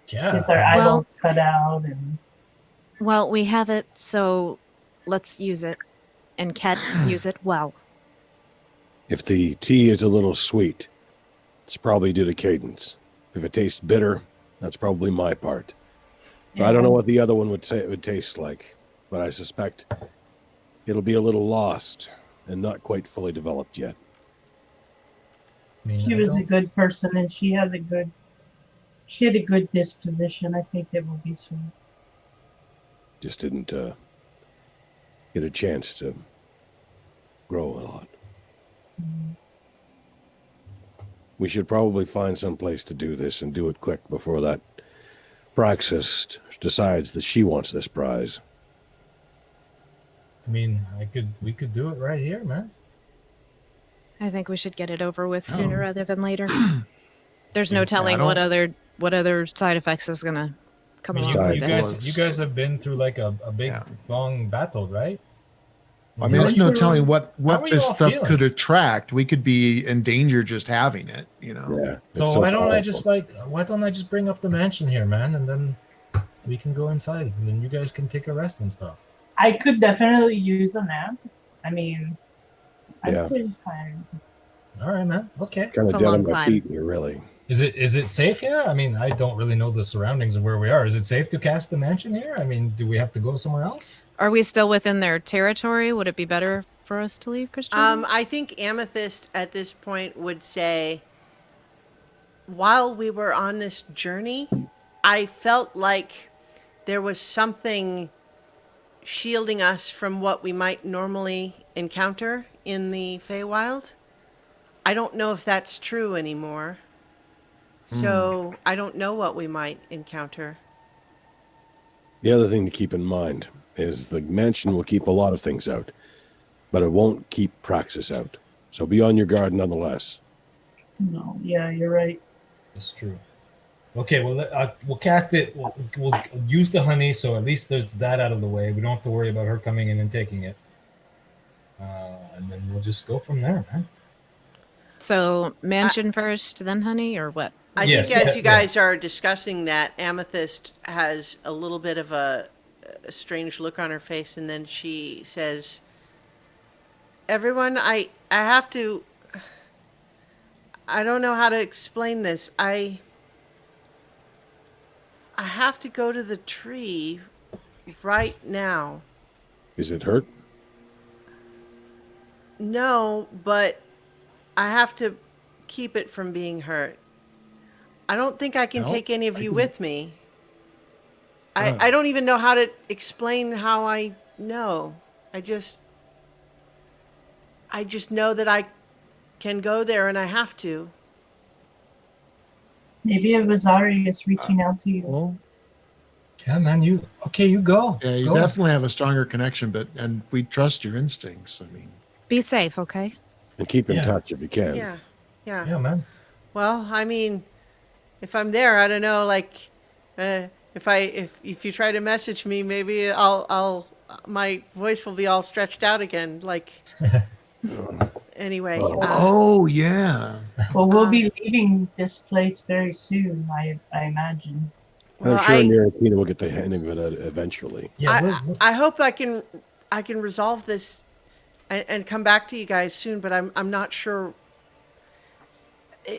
Speaker 4: get their
Speaker 6: yeah.
Speaker 3: Well-
Speaker 4: eyeballs cut out, and
Speaker 3: Well, we have it, so let's use it. And Kett, use it well.
Speaker 5: If the tea is a little sweet, it's probably due to cadence. If it tastes bitter, that's probably my part. But I don't know what the other one would say it would taste like, but I suspect it'll be a little lost and not quite fully developed yet.
Speaker 6: I mean,
Speaker 4: she
Speaker 6: I
Speaker 4: was a
Speaker 6: don't-
Speaker 4: good person, and she had a good disposition. I think it will be sweet.
Speaker 5: Just didn't get a chance to grow a lot. We should probably find some place to do this and do it quick before that Praxis decides that she wants this prize.
Speaker 6: I mean, we could do it right here, man.
Speaker 3: I think we should get it over with
Speaker 2: Oh.
Speaker 3: sooner rather than later. There's no
Speaker 2: Yeah,
Speaker 3: telling
Speaker 2: I
Speaker 3: what
Speaker 2: don't-
Speaker 3: other side effects is gonna come
Speaker 6: I mean,
Speaker 3: along
Speaker 5: you
Speaker 3: with
Speaker 6: you
Speaker 3: this.
Speaker 6: guys, you guys have been through like a big,
Speaker 2: Yeah.
Speaker 6: long battle, right?
Speaker 2: I mean,
Speaker 6: How
Speaker 2: there's
Speaker 6: are
Speaker 2: no
Speaker 6: you-
Speaker 2: telling what
Speaker 6: how are you
Speaker 2: this
Speaker 6: all
Speaker 2: stuff
Speaker 6: feeling?
Speaker 2: could attract. We could be in danger just having it, you know.
Speaker 5: Yeah. it's
Speaker 6: So why don't I
Speaker 5: powerful.
Speaker 6: just why don't I just bring up the mansion here, man, and then we can go inside, and then you guys can take a rest and stuff.
Speaker 4: I could definitely use a nap. I mean, I'm
Speaker 5: Yeah.
Speaker 4: pretty tired.
Speaker 6: All right, man. Okay.
Speaker 5: kind
Speaker 3: It's
Speaker 5: of
Speaker 3: a
Speaker 5: dead on
Speaker 3: long
Speaker 5: my
Speaker 3: climb.
Speaker 5: feet here, really.
Speaker 6: Is it safe here? I mean, I don't really know the surroundings of where we are. Is it safe to cast the mansion here? I mean, do we have to go somewhere else?
Speaker 3: Are we still within their territory? Would it be better for us to leave, Christian?
Speaker 1: I think Amethyst at this point would say, while we were on this journey, I felt like there was something shielding us from what we might normally encounter in the Feywild. I don't know if that's true anymore. So I don't know what we might encounter.
Speaker 5: The other thing to keep in mind is the mansion will keep a lot of things out, but it won't keep Praxis out. So be on your guard nonetheless.
Speaker 4: No, yeah, you're right.
Speaker 6: That's true. Okay, well, we'll cast it. We'll use the honey, so at least there's that out of the way. We don't have to worry about her coming in and taking it. And then we'll just go from there, man.
Speaker 3: So mansion first, then honey, or what?
Speaker 1: I
Speaker 6: Yes,
Speaker 1: think as
Speaker 6: yeah,
Speaker 1: you guys are discussing that, Amethyst has a little bit of a strange look on her face, and then she says, "Everyone, I have to. I don't know how to explain this. I have to go to the tree right now.
Speaker 5: Is it hurt?
Speaker 1: No, but I have to keep it from being hurt. I don't think I can
Speaker 2: No,
Speaker 1: take any of
Speaker 2: I
Speaker 1: you
Speaker 2: can-
Speaker 1: with me.
Speaker 2: Uh.
Speaker 1: I don't even know how to explain how I know. I just know that I can go there and I have to.
Speaker 4: Maybe it was Arius reaching out to you.
Speaker 2: Well,
Speaker 6: Yeah, man. You go.
Speaker 2: yeah, you
Speaker 6: Go.
Speaker 2: definitely have a stronger connection, and we trust your instincts. I mean,
Speaker 3: Be safe, okay?
Speaker 5: And keep in
Speaker 6: Yeah.
Speaker 5: touch if you can.
Speaker 1: Yeah. Yeah.
Speaker 6: Yeah, man.
Speaker 1: Well, I mean, if I'm there, I don't know, like if you try to message me, maybe I'll my voice will be all stretched out again, like anyway.
Speaker 2: oh yeah,
Speaker 4: Well, we'll be leaving this place very soon, I imagine.
Speaker 5: And
Speaker 1: Well,
Speaker 5: I'm sure
Speaker 1: I-
Speaker 5: Niratina will get the hang of it eventually.
Speaker 6: Yeah.
Speaker 1: I hope I can resolve this and come back to you guys soon, but I'm not sure.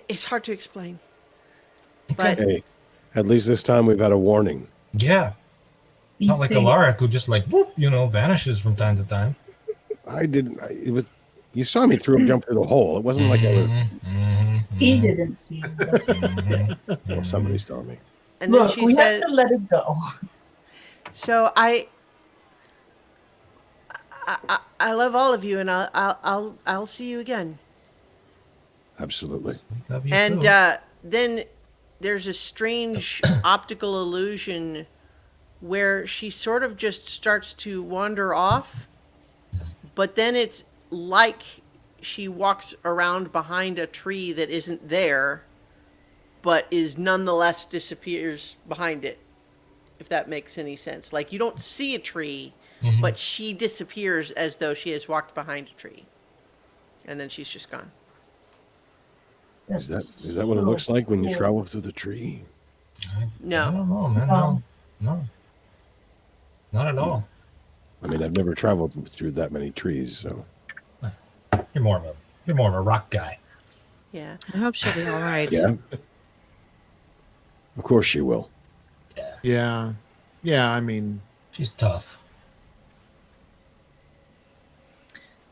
Speaker 1: It's hard to explain. But
Speaker 5: Hey, at least this time we've had a warning.
Speaker 6: yeah.
Speaker 4: Be
Speaker 6: Not like
Speaker 4: safe.
Speaker 6: Alaric, who just like whoop, vanishes from time to time.
Speaker 5: I didn't. It was. You saw me jump through the hole. It wasn't like I was.
Speaker 4: He didn't see you.
Speaker 5: Well, somebody saw me.
Speaker 1: And then
Speaker 4: Look,
Speaker 1: she
Speaker 4: we
Speaker 1: said,
Speaker 4: have to let it go.
Speaker 1: "So I love all of you, and I'll see you again."
Speaker 5: Absolutely.
Speaker 6: Love you
Speaker 1: And
Speaker 6: too.
Speaker 1: then there's a strange optical illusion where she sort of just starts to wander off, but then it's like she walks around behind a tree that isn't there, but is nonetheless disappears behind it, if that makes any sense. Like you don't see a tree,
Speaker 6: Mhm.
Speaker 1: but she disappears as though she has walked behind a tree. And then she's just gone.
Speaker 5: Is that what it looks like when you travel through the tree?
Speaker 6: I
Speaker 1: No.
Speaker 6: don't know, man. No. Not at all.
Speaker 5: I mean, I've never traveled through that many trees, so
Speaker 6: You're more of a rock guy.
Speaker 1: Yeah.
Speaker 3: I hope she'll be all right.
Speaker 5: yeah. Of course she will.
Speaker 2: Yeah. Yeah, I mean,
Speaker 6: She's tough.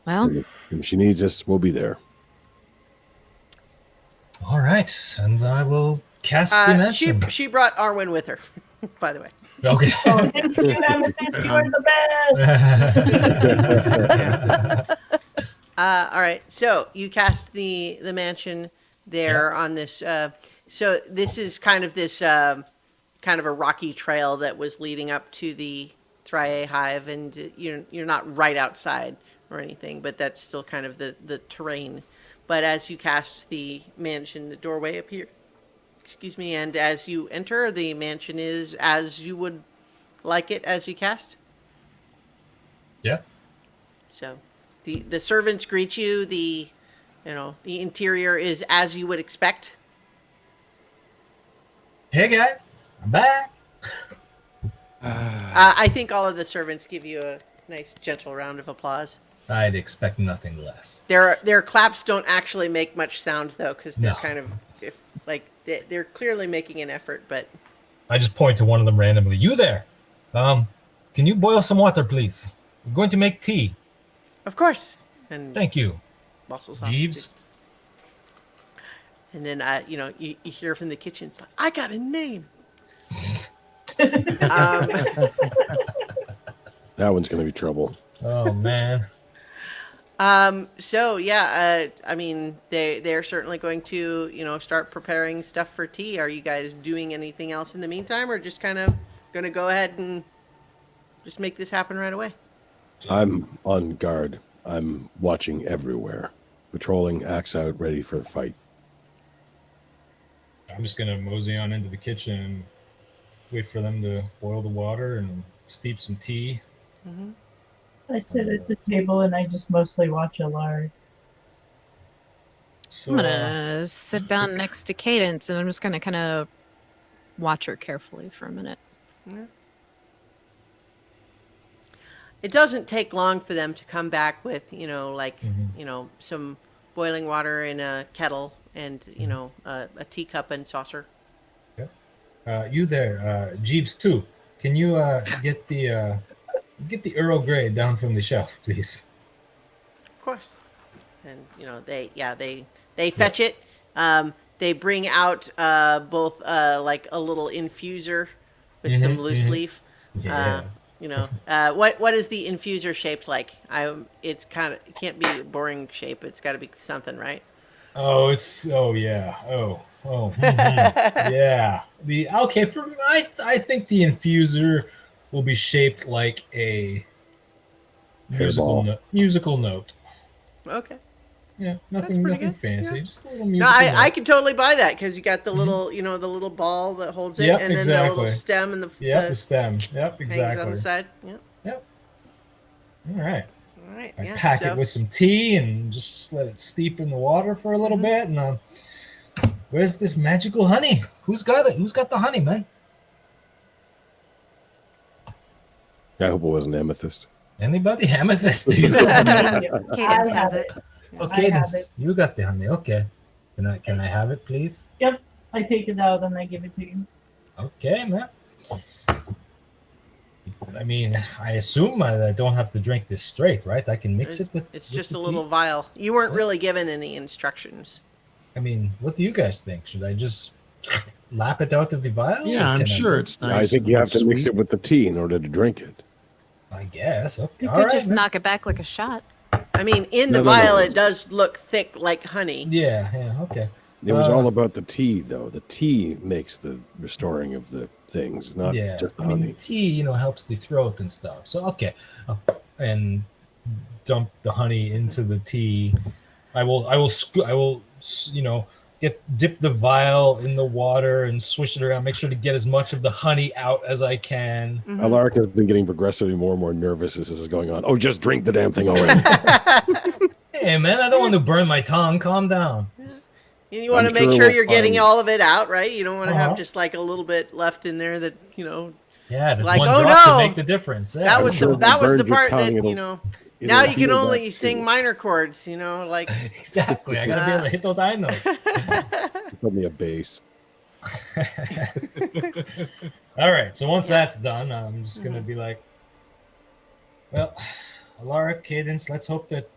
Speaker 3: Well,
Speaker 5: If she needs us, we'll be there.
Speaker 6: All right, and I will cast dimension.
Speaker 1: She brought Arwen with her, by the way.
Speaker 6: Okay.
Speaker 4: Oh, thank you, Amethyst. You are the best.
Speaker 1: All right. So you cast the mansion there on this. So this is kind of this kind of a rocky trail that was leading up to the Thriae hive, and you're not right outside or anything, but that's still kind of the terrain. But as you cast the mansion, the doorway appears. Excuse me, and as you enter, the mansion is as you would like it as you cast.
Speaker 6: Yeah.
Speaker 1: So, the servants greet you. The interior is as you would expect.
Speaker 6: Hey guys, I'm back.
Speaker 1: I think all of the servants give you a nice, gentle round of applause.
Speaker 6: I'd expect nothing less.
Speaker 1: Their claps don't actually make much sound though, because they're
Speaker 6: No.
Speaker 1: kind of they're clearly making an effort. But
Speaker 6: I just point to one of them randomly. You there? Can you boil some water, please? We're going to make tea.
Speaker 1: of course, and
Speaker 6: Thank you,
Speaker 1: bustles off.
Speaker 6: Jeeves.
Speaker 1: And then you hear from the kitchen, I got a name.
Speaker 5: That one's going to be trouble.
Speaker 6: Oh man.
Speaker 1: So yeah, I mean they're certainly going to start preparing stuff for tea. Are you guys doing anything else in the meantime, or just kind of going to go ahead and just make this happen right away?
Speaker 5: I'm on guard. I'm watching everywhere, patrolling, axe out, ready for the fight.
Speaker 6: I'm just gonna mosey on into the kitchen and wait for them to boil the water and steep some tea.
Speaker 4: I sit at the table and I just mostly watch Alari.
Speaker 6: So
Speaker 3: I'm gonna sit down next to Cadence, and I'm just gonna kind of watch her carefully for a minute.
Speaker 1: It doesn't take long for them to come back with
Speaker 6: Mhm.
Speaker 1: some boiling water in a kettle and a teacup and saucer.
Speaker 6: you there, Jeeves too. Can you get the Earl Grey down from the shelf, please?
Speaker 1: Of course. And they fetch it. They bring out both like a little infuser with some loose leaf.
Speaker 6: Yeah.
Speaker 1: What is the infuser shaped like? It can't be a boring shape. It's got to be something, right?
Speaker 6: Oh yeah. Yeah. I think the infuser will be shaped like a
Speaker 5: Hairball.
Speaker 6: musical note.
Speaker 1: Okay.
Speaker 6: Yeah,
Speaker 1: That's
Speaker 6: nothing
Speaker 1: pretty good,
Speaker 6: fancy.
Speaker 1: yeah.
Speaker 6: Just a little
Speaker 1: No,
Speaker 6: musical note.
Speaker 1: I can totally buy that because you got the little the little ball that holds it,
Speaker 6: Yep,
Speaker 1: and then the little
Speaker 6: exactly.
Speaker 1: stem and
Speaker 6: Yep, the
Speaker 1: the
Speaker 6: stem. Yep,
Speaker 1: hangs
Speaker 6: exactly.
Speaker 1: on the side. Yep.
Speaker 6: Yep. All right.
Speaker 1: All right.
Speaker 6: I
Speaker 1: Yeah.
Speaker 6: pack
Speaker 1: so,
Speaker 6: it with some tea and just let it steep in the water for a little bit. And where's this magical honey? Who's got it? Who's got the honey, man?
Speaker 5: I hope it wasn't amethyst.
Speaker 6: Anybody? Amethyst? Do you?
Speaker 3: Cadence has it.
Speaker 6: Okay,
Speaker 4: I have
Speaker 6: then you got the honey. Okay. Can I have it, please?
Speaker 4: Yep, I take it out and I give it to you.
Speaker 6: Okay, man. I mean, I assume I don't have to drink this straight, right? I can mix it with.
Speaker 1: It's
Speaker 6: with
Speaker 1: just
Speaker 6: the
Speaker 1: a
Speaker 6: tea?
Speaker 1: little vial. You weren't really given any instructions.
Speaker 6: I mean, what do you guys think? Should I just lap it out of the vial?
Speaker 2: Yeah,
Speaker 6: or
Speaker 2: I'm
Speaker 6: can
Speaker 2: sure
Speaker 6: I,
Speaker 2: it's
Speaker 5: I
Speaker 2: nice.
Speaker 5: think you
Speaker 2: and
Speaker 5: have to mix
Speaker 2: sweet.
Speaker 5: it with the tea in order to drink it.
Speaker 6: I guess. Okay.
Speaker 3: You
Speaker 6: All
Speaker 3: could
Speaker 6: right,
Speaker 3: just
Speaker 6: man.
Speaker 3: knock it back like a shot.
Speaker 1: I mean, in the
Speaker 5: No, no,
Speaker 1: vial,
Speaker 5: no.
Speaker 1: it does look thick like honey.
Speaker 6: Yeah. Yeah. Okay.
Speaker 5: It was all about the tea, though. The tea makes the restoring of the things, not
Speaker 6: Yeah.
Speaker 5: just the
Speaker 6: I mean,
Speaker 5: honey.
Speaker 6: the tea, helps the throat and stuff. So okay, and dump the honey into the tea. I will, dip the vial in the water and swish it around. Make sure to get as much of the honey out as I can.
Speaker 5: Alaric has been getting progressively more and more nervous as this is going on. Oh, just drink the damn thing already.
Speaker 6: Hey, man, I don't want to burn my tongue. Calm down.
Speaker 1: And you want to
Speaker 5: I'm
Speaker 1: make
Speaker 5: sure
Speaker 1: sure
Speaker 5: we'll
Speaker 1: you're getting
Speaker 5: find-
Speaker 1: all of it out, right? You don't want to have
Speaker 6: Uh-huh.
Speaker 1: just like a little bit left in there that,
Speaker 6: Yeah, that
Speaker 1: Like,
Speaker 6: one
Speaker 1: oh,
Speaker 6: drop
Speaker 1: no.
Speaker 6: can make the difference. Yeah,
Speaker 1: that was
Speaker 5: sure
Speaker 1: the,
Speaker 5: if it
Speaker 1: that was the
Speaker 5: burns your
Speaker 1: part
Speaker 5: tongue,
Speaker 1: that,
Speaker 5: it'll
Speaker 1: now you can
Speaker 5: heal
Speaker 1: only
Speaker 5: back
Speaker 1: sing
Speaker 5: too.
Speaker 1: minor chords, like,
Speaker 6: exactly. I gotta be able to hit those high notes.
Speaker 5: Suddenly a bass.
Speaker 6: All right. So once that's done, I'm just gonna be like, well, Alaric, Cadence, let's hope that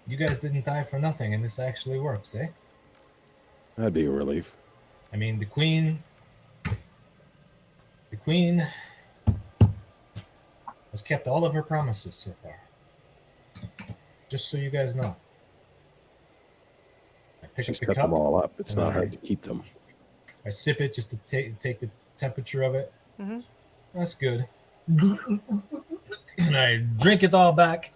Speaker 6: you guys didn't die for nothing and this actually works, eh?
Speaker 5: That'd be a relief.
Speaker 6: I mean, the queen has kept all of her promises so far. Just so you guys know. I pick
Speaker 5: She
Speaker 6: up the
Speaker 5: set
Speaker 6: cup.
Speaker 5: them all up. It's
Speaker 6: and
Speaker 5: not
Speaker 6: I-
Speaker 5: hard to keep them.
Speaker 6: I sip it just to take the temperature of it.
Speaker 1: Mhm.
Speaker 6: That's good. And I drink it all back.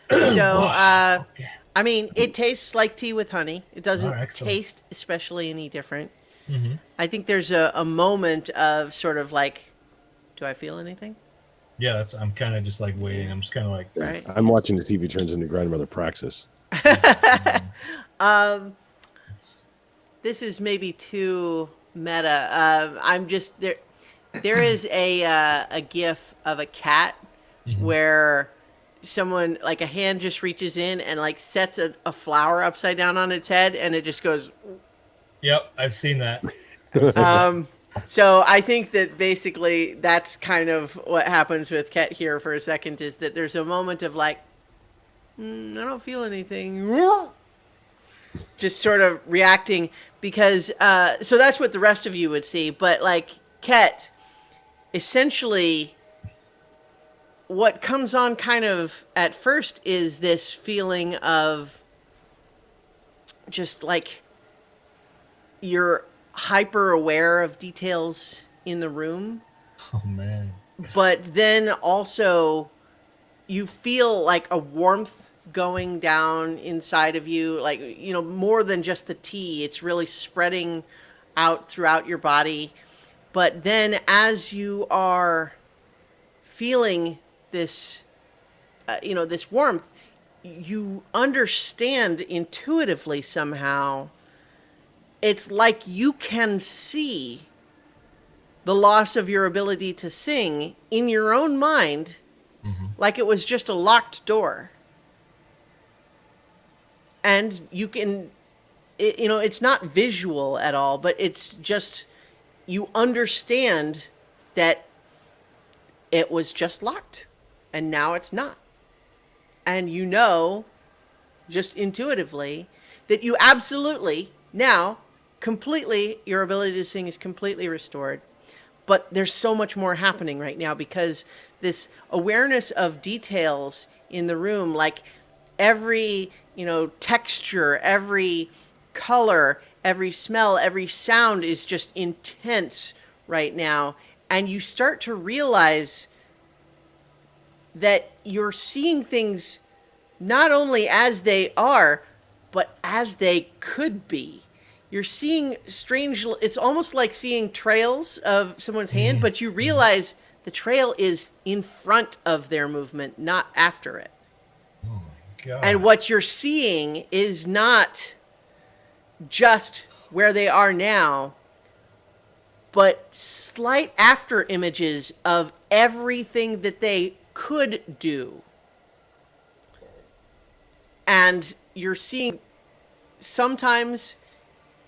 Speaker 1: So, I mean, it tastes like tea with honey. It doesn't
Speaker 6: Oh, excellent.
Speaker 1: taste especially any different.
Speaker 6: Mm-hmm.
Speaker 1: I think there's a moment of sort of like, do I feel anything?
Speaker 6: Yeah, I'm kind of just like waiting. I'm just kind of like,
Speaker 1: Right.
Speaker 5: I'm watching the TV turns into Grandmother Praxis.
Speaker 1: This is maybe too meta. I'm just there. There is a gif of a cat where someone, like, a hand just reaches in and like sets a flower upside down on its head, and it just goes.
Speaker 6: yep, I've seen that.
Speaker 1: So I think that basically that's kind of what happens with Kett here for a second, is that there's a moment of like, I don't feel anything. Just sort of reacting because, so that's what the rest of you would see. But like Kett, essentially what comes on kind of at first is this feeling of just like you're hyper aware of details in the room,
Speaker 6: Oh man.
Speaker 1: but then also you feel like a warmth going down inside of you, like, more than just the tea. It's really spreading out throughout your body. But then as you are feeling this, this warmth, you understand intuitively somehow. It's like you can see the loss of your ability to sing in your own mind, like it was just a locked door. And you can, it's not visual at all, but it's just, you understand that it was just locked and now it's not. And just intuitively, that you absolutely now completely, your ability to sing is completely restored. But there's so much more happening right now because this awareness of details in the room, like every, texture, every color, every smell, every sound is just intense right now. And you start to realize that you're seeing things not only as they are, but as they could be. You're seeing it's almost like seeing trails of someone's hand, but you realize the trail is in front of their movement, not after it.
Speaker 6: Oh my god.
Speaker 1: And what you're seeing is not just where they are now, but slight after images of everything that they could do. And you're seeing sometimes,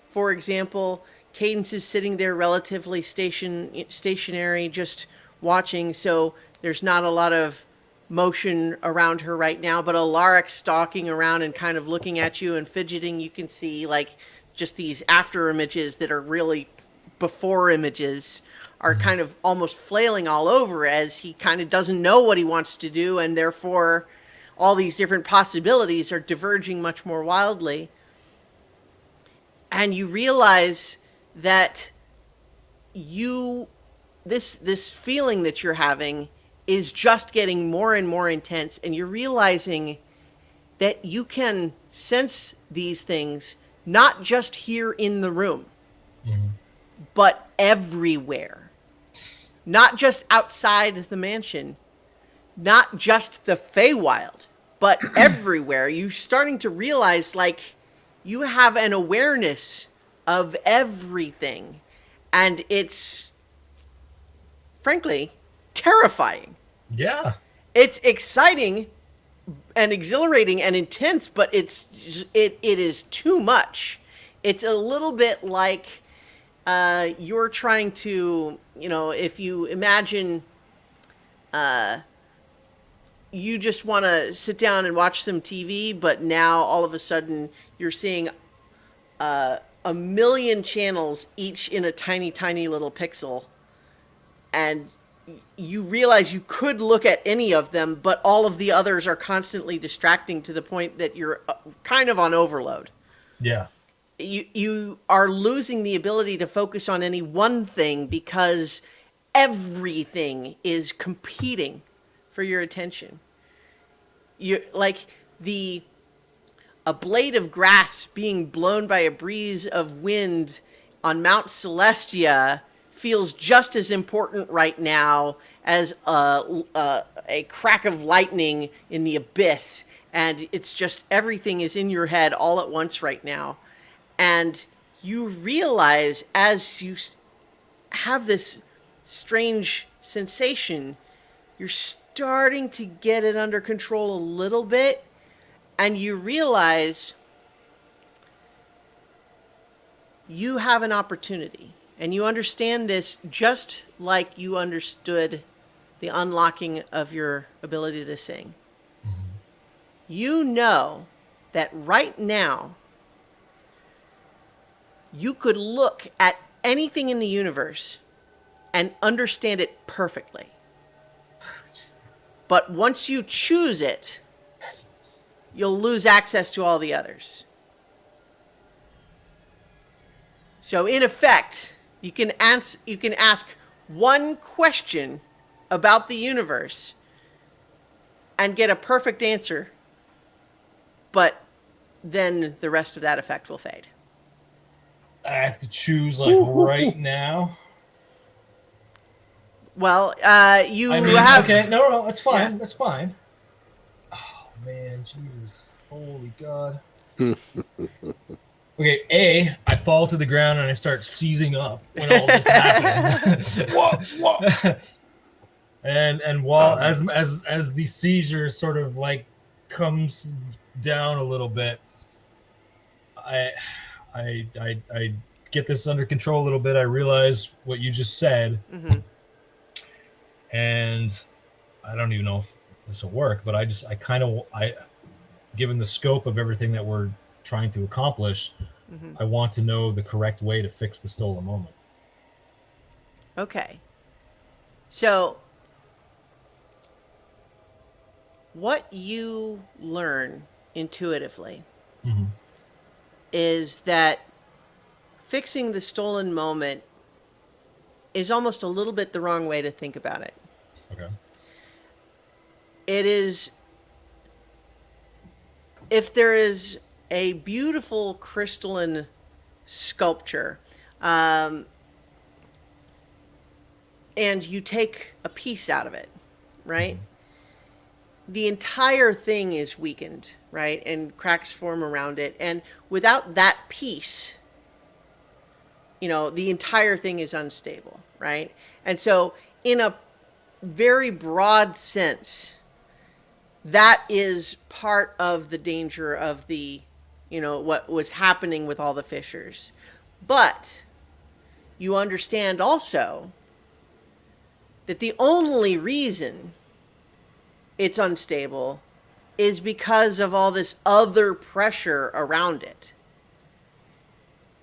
Speaker 1: for example, Cadence is sitting there relatively stationary, just watching, so there's not a lot of motion around her right now, but Alaric stalking around and kind of looking at you and fidgeting. You can see like just these after images that are really before images are kind of almost flailing all over as he kind of doesn't know what he wants to do, and therefore all these different possibilities are diverging much more wildly. And you realize that this feeling that you're having is just getting more and more intense, and you're realizing that you can sense these things not just here in the room, but everywhere. Not just outside the mansion, not just the Feywild, but everywhere. You're starting to realize, like, you have an awareness of everything, and it's, frankly, terrifying.
Speaker 6: Yeah.
Speaker 1: It's exciting and exhilarating and intense, but it is too much. It's a little bit like you're trying to, if you imagine you just want to sit down and watch some TV, but now all of a sudden you're seeing a million channels, each in a tiny, tiny little pixel, and you realize you could look at any of them, but all of the others are constantly distracting to the point that you're kind of on overload.
Speaker 6: Yeah.
Speaker 1: You are losing the ability to focus on any one thing because everything is competing for your attention. You're like a blade of grass being blown by a breeze of wind on Mount Celestia feels just as important right now as a crack of lightning in the abyss. And it's just everything is in your head all at once right now. And you realize as you have this strange sensation, you're starting to get it under control a little bit. And you realize you have an opportunity. And you understand this just like you understood the unlocking of your ability to sing. You know that right now, you could look at anything in the universe and understand it perfectly. But once you choose it, you'll lose access to all the others. So in effect, you can ask one question about the universe and get a perfect answer, but then the rest of that effect will fade.
Speaker 6: I have to choose like right now.
Speaker 1: Well, you
Speaker 6: I mean,
Speaker 1: have...
Speaker 6: okay, no, it's fine.
Speaker 1: Yeah.
Speaker 6: That's fine. Oh man, Jesus, holy God. Okay, I fall to the ground and I start seizing up when all this happens.
Speaker 5: Whoa.
Speaker 6: and while as the seizure sort of like comes down a little bit, I get this under control a little bit. I realize what you just said, and I don't even know if this will work, but I given the scope of everything that we're trying to accomplish, I want to know the correct way to fix the stolen moment.
Speaker 1: Okay. So, what you learn intuitively is that fixing the stolen moment is almost a little bit the wrong way to think about it.
Speaker 6: Okay.
Speaker 1: It is, if there is a beautiful crystalline sculpture, and you take a piece out of it, right? The entire thing is weakened, right? And cracks form around it. And without that piece, the entire thing is unstable, right? And so in a very broad sense, that is part of the danger of the, what was happening with all the fissures. But you understand also that the only reason it's unstable is because of all this other pressure around it.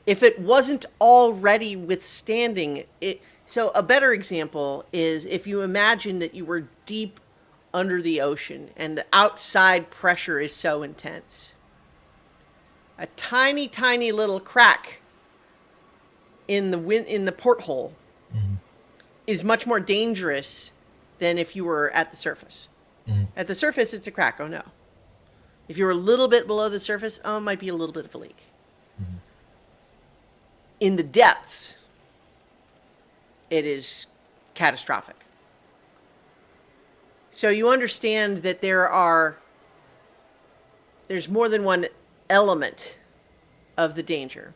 Speaker 1: If it wasn't already withstanding it, so a better example is if you imagine that you were deep under the ocean and the outside pressure is so intense. A tiny, tiny little crack in the porthole is much more dangerous than if you were at the surface. At the surface, it's a crack. Oh no. If you're a little bit below the surface, oh, it might be a little bit of a leak. In the depths, it is catastrophic. So you understand that there's more than one element of the danger.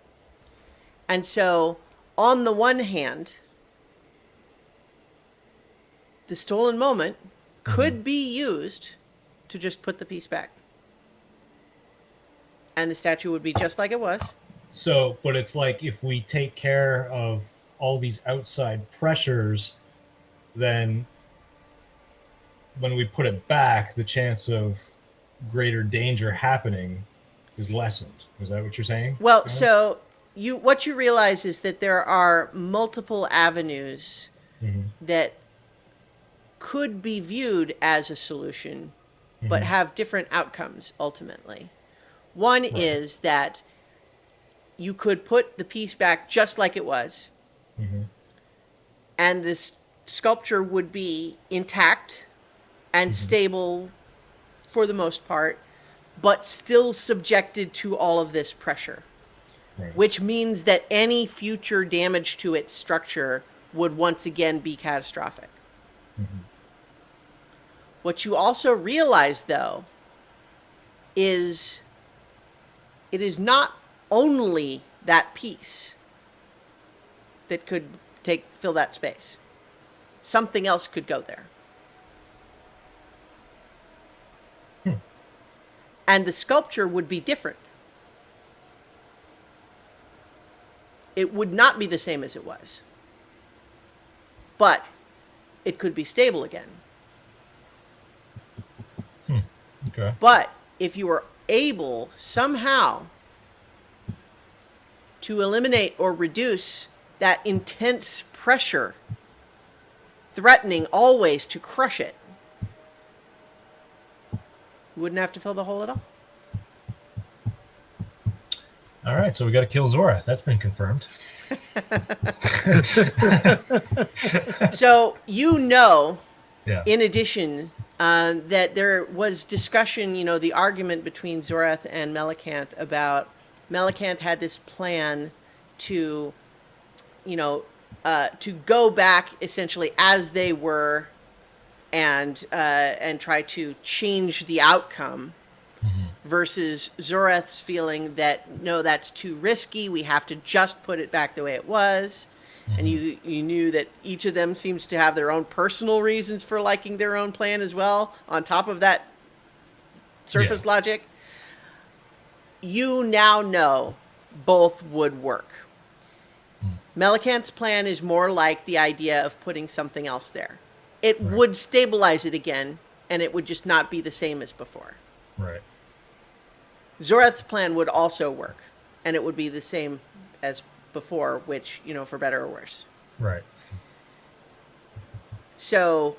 Speaker 1: And so, on the one hand, the stolen moment could be used to just put the piece back. And the statue would be just like it was.
Speaker 6: So, but it's like if we take care of all these outside pressures, then when we put it back, the chance of greater danger happening is lessened. Is that what you're saying?
Speaker 1: Well, so what you realize is that there are multiple avenues that could be viewed as a solution, but have different outcomes ultimately. One is that you could put the piece back just like it was, and this sculpture would be intact and stable for the most part, but still subjected to all of this pressure, which means that any future damage to its structure would once again be catastrophic. What you also realize, though, is it is not only that piece that could fill that space. Something else could go there. And the sculpture would be different. It would not be the same as it was. But it could be stable again.
Speaker 6: Okay.
Speaker 1: But if you were able somehow to eliminate or reduce that intense pressure threatening always to crush it, you wouldn't have to fill the hole at all.
Speaker 6: All right, so we got to kill Zora. That's been confirmed.
Speaker 1: So
Speaker 6: Yeah.
Speaker 1: in addition, that there was discussion, the argument between Zorath and Melicanth about Melicanth had this plan to, to go back essentially as they were and try to change the outcome, versus Zorath's feeling that, no, that's too risky. We have to just put it back the way it was. And you knew that each of them seems to have their own personal reasons for liking their own plan as well, on top of that surface logic. You now know both would work. Melicanth's plan is more like the idea of putting something else there. It would stabilize it again, and it would just not be the same as before.
Speaker 6: Right.
Speaker 1: Zorath's plan would also work, and it would be the same as before, which, for better or worse.
Speaker 6: Right.
Speaker 1: So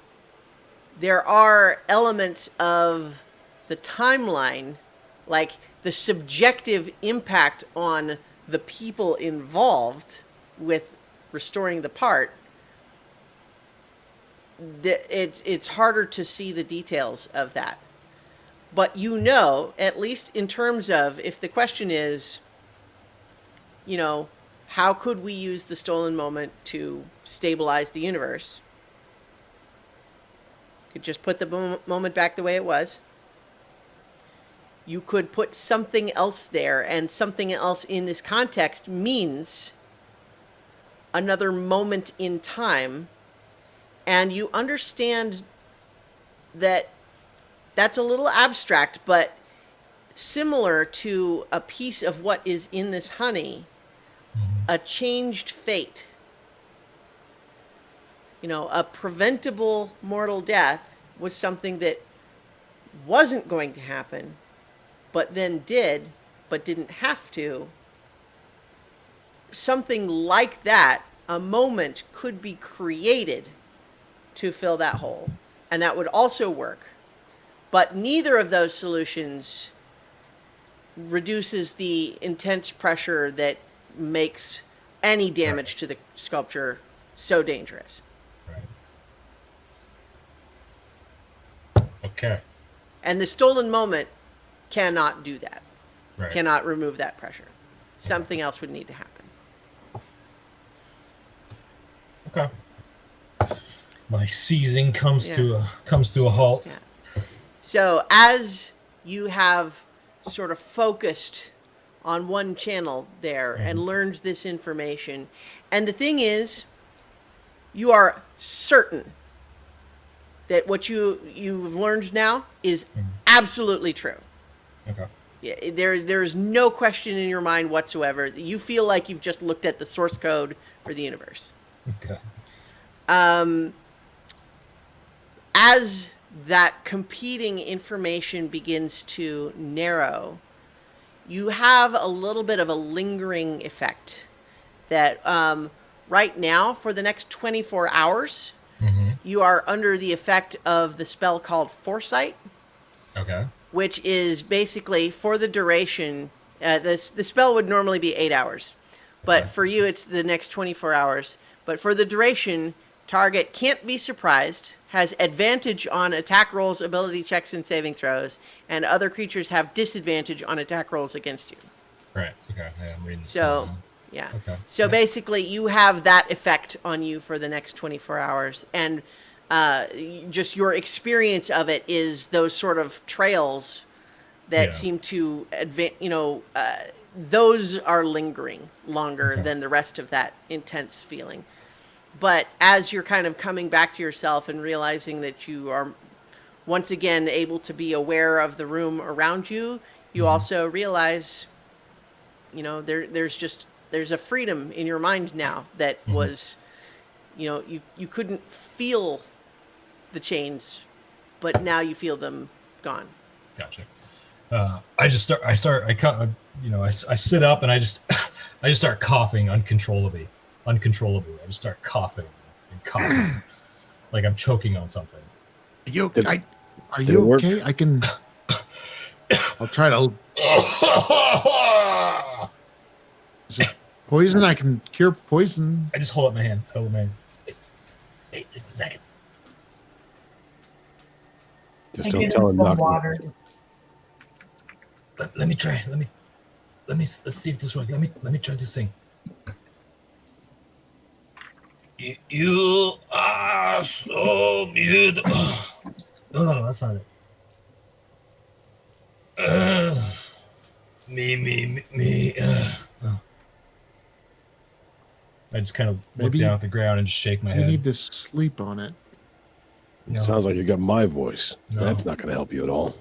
Speaker 1: there are elements of the timeline, like the subjective impact on the people involved with restoring the part. It's harder to see the details of that. But at least in terms of, if the question is, how could we use the stolen moment to stabilize the universe? You could just put the moment back the way it was. You could put something else there, and something else in this context means another moment in time. And you understand that that's a little abstract, but similar to a piece of what is in this honey, a changed fate a preventable mortal death was something that wasn't going to happen, but then did, but didn't have to, something like that, a moment could be created to fill that hole. And that would also work. But neither of those solutions reduces the intense pressure that makes any damage to the sculpture so dangerous.
Speaker 6: Right. Okay.
Speaker 1: And the stolen moment cannot do that.
Speaker 6: Right.
Speaker 1: Cannot remove that pressure. Something else would need to happen.
Speaker 6: Okay. My seizing comes to a halt.
Speaker 1: Yeah. So as you have sort of focused on one channel there and learned this information, and the thing is, you are certain that what you've learned now is absolutely true.
Speaker 6: Okay.
Speaker 1: Yeah, there's no question in your mind whatsoever. You feel like you've just looked at the source code for the universe.
Speaker 6: Okay.
Speaker 1: As that competing information begins to narrow, you have a little bit of a lingering effect that right now, for the next 24 hours, you are under the effect of the spell called Foresight.
Speaker 6: Okay.
Speaker 1: Which is basically for the duration. The spell would normally be 8 hours, but for you it's the next 24 hours. But for the duration, target can't be surprised, has advantage on attack rolls, ability checks, and saving throws, and other creatures have disadvantage on attack rolls against you.
Speaker 6: Right. Okay. Yeah, I'm reading.
Speaker 1: So, yeah.
Speaker 6: Okay.
Speaker 1: So basically, you have that effect on you for the next 24 hours, and just your experience of it is those sort of trails that seem to advance. Those are lingering longer than the rest of that intense feeling. But as you're kind of coming back to yourself and realizing that you are once again able to be aware of the room around you, you also realize, there's a freedom in your mind now that was, you couldn't feel the chains, but now you feel them gone.
Speaker 6: Gotcha. I sit up and I just start coughing uncontrollably. I just start coughing and coughing like I'm choking on something.
Speaker 2: Are you
Speaker 5: Did
Speaker 2: okay?
Speaker 5: it
Speaker 2: I can. I'll try to. Is it poison? I can cure poison.
Speaker 6: I just hold up my hand. Hey, just a second.
Speaker 5: Just
Speaker 4: I
Speaker 5: don't
Speaker 4: get
Speaker 5: tell
Speaker 4: him
Speaker 5: him
Speaker 4: some
Speaker 5: not.
Speaker 4: water.
Speaker 6: Let me try. Let's see if this works. Let me try to sing. You are so beautiful. No, that's not it. Me. Oh. I just kind of look
Speaker 2: Maybe-
Speaker 6: down at the ground and just shake my
Speaker 2: You
Speaker 6: head.
Speaker 2: need to sleep on it.
Speaker 6: No.
Speaker 5: Sounds like you got my voice.
Speaker 6: No.
Speaker 5: That's not going to help you at all.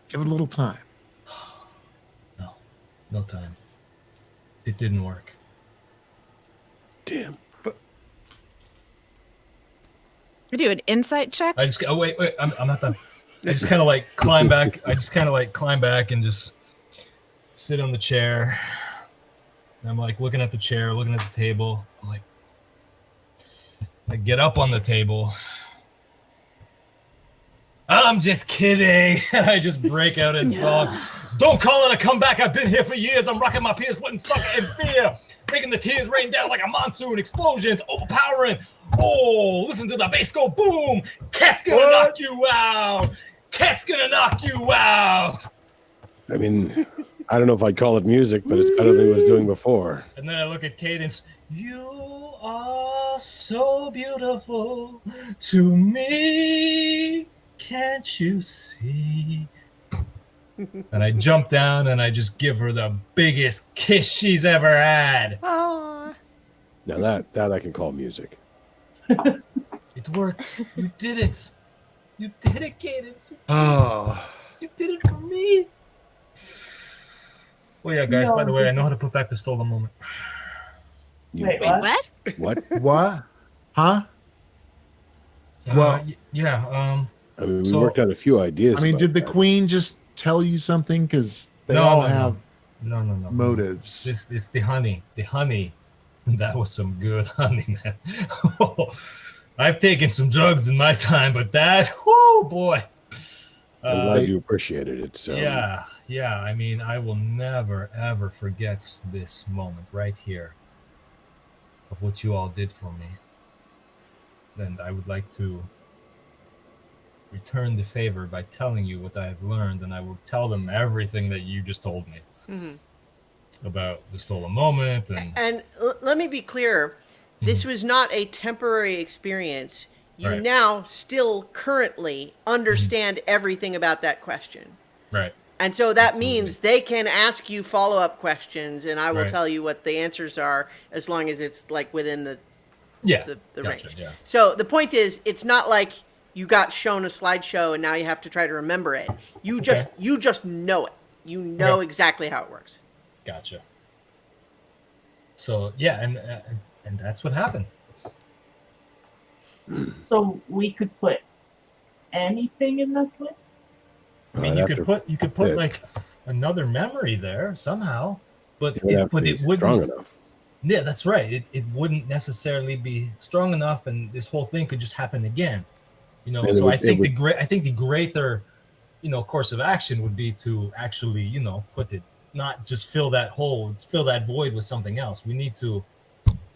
Speaker 2: Give it a little time.
Speaker 6: No time. It didn't work.
Speaker 5: Damn.
Speaker 3: We do an insight check.
Speaker 6: I just wait. I'm not done. I just kind of like climb back. And just sit on the chair. And I'm like looking at the chair, looking at the table. I'm like, I get up on the table. I'm just kidding. And I just break out in song. Don't call it a comeback. I've been here for years. I'm rocking my peers, putting sucker in fear. Making the tears rain down like a monsoon. Explosions, overpowering. Oh, listen to the bass go boom. Kett's gonna knock you out. Kett's gonna knock you out.
Speaker 5: I mean, I don't know if I'd call it music, but it's better than it was doing before.
Speaker 6: And then I look at Cadence. You are so beautiful to me. Can't you see? And I jump down and I just give her the biggest kiss she's ever had.
Speaker 1: Aww.
Speaker 5: Now that I can call music.
Speaker 6: It worked. You did it. You did it, Cadence.
Speaker 2: Oh,
Speaker 6: You did it for me. Oh yeah, guys, by the way, I know how to put back the stolen moment.
Speaker 5: You-
Speaker 4: Wait,
Speaker 3: Wait,
Speaker 4: what?
Speaker 3: what?
Speaker 5: What?
Speaker 2: what? Huh? Well,
Speaker 6: yeah.
Speaker 5: I mean, we
Speaker 6: So-
Speaker 5: worked out a few ideas.
Speaker 2: I mean,
Speaker 5: about
Speaker 2: did the
Speaker 5: that.
Speaker 2: queen just tell you something? Because they
Speaker 6: No,
Speaker 2: all
Speaker 6: no,
Speaker 2: have
Speaker 6: no, no, no.
Speaker 2: motives.
Speaker 6: This the honey. The honey. That was some good honey, man. I've taken some drugs in my time, but that, oh boy.
Speaker 5: I'm glad you appreciated it. So
Speaker 6: Yeah, yeah. I mean, I will never ever forget this moment right here of what you all did for me. And I would like to return the favor by telling you what I have learned, and I will tell them everything that you just told me about the stolen moment.
Speaker 1: And let me be clear, this was not a temporary experience. You
Speaker 6: Right.
Speaker 1: now still currently understand everything about that question.
Speaker 6: Right.
Speaker 1: And so that
Speaker 6: Absolutely.
Speaker 1: means they can ask you follow-up questions, and I will
Speaker 6: Right.
Speaker 1: tell you what the answers are, as long as it's like within the
Speaker 6: Yeah.
Speaker 1: range.
Speaker 6: Gotcha, yeah.
Speaker 1: So the point is, it's not like you got shown a slideshow and now you have to try to remember it. You just know it. You know
Speaker 6: Okay.
Speaker 1: exactly how it works.
Speaker 6: Gotcha. So yeah, and that's what happened.
Speaker 4: So we could put anything in that place?
Speaker 6: I mean,
Speaker 5: I'd
Speaker 6: you
Speaker 5: have
Speaker 6: could
Speaker 5: to
Speaker 6: put
Speaker 5: fit.
Speaker 6: like another memory there somehow, but
Speaker 5: It would have to be
Speaker 6: it wouldn't.
Speaker 5: strong enough.
Speaker 6: Yeah, that's right. It wouldn't necessarily be strong enough, and this whole thing could just happen again. You know,
Speaker 5: And
Speaker 6: so I
Speaker 5: it
Speaker 6: think
Speaker 5: would-
Speaker 6: I think the greater, course of action would be to actually, put it, not just fill that hole, fill that void with something else. We need to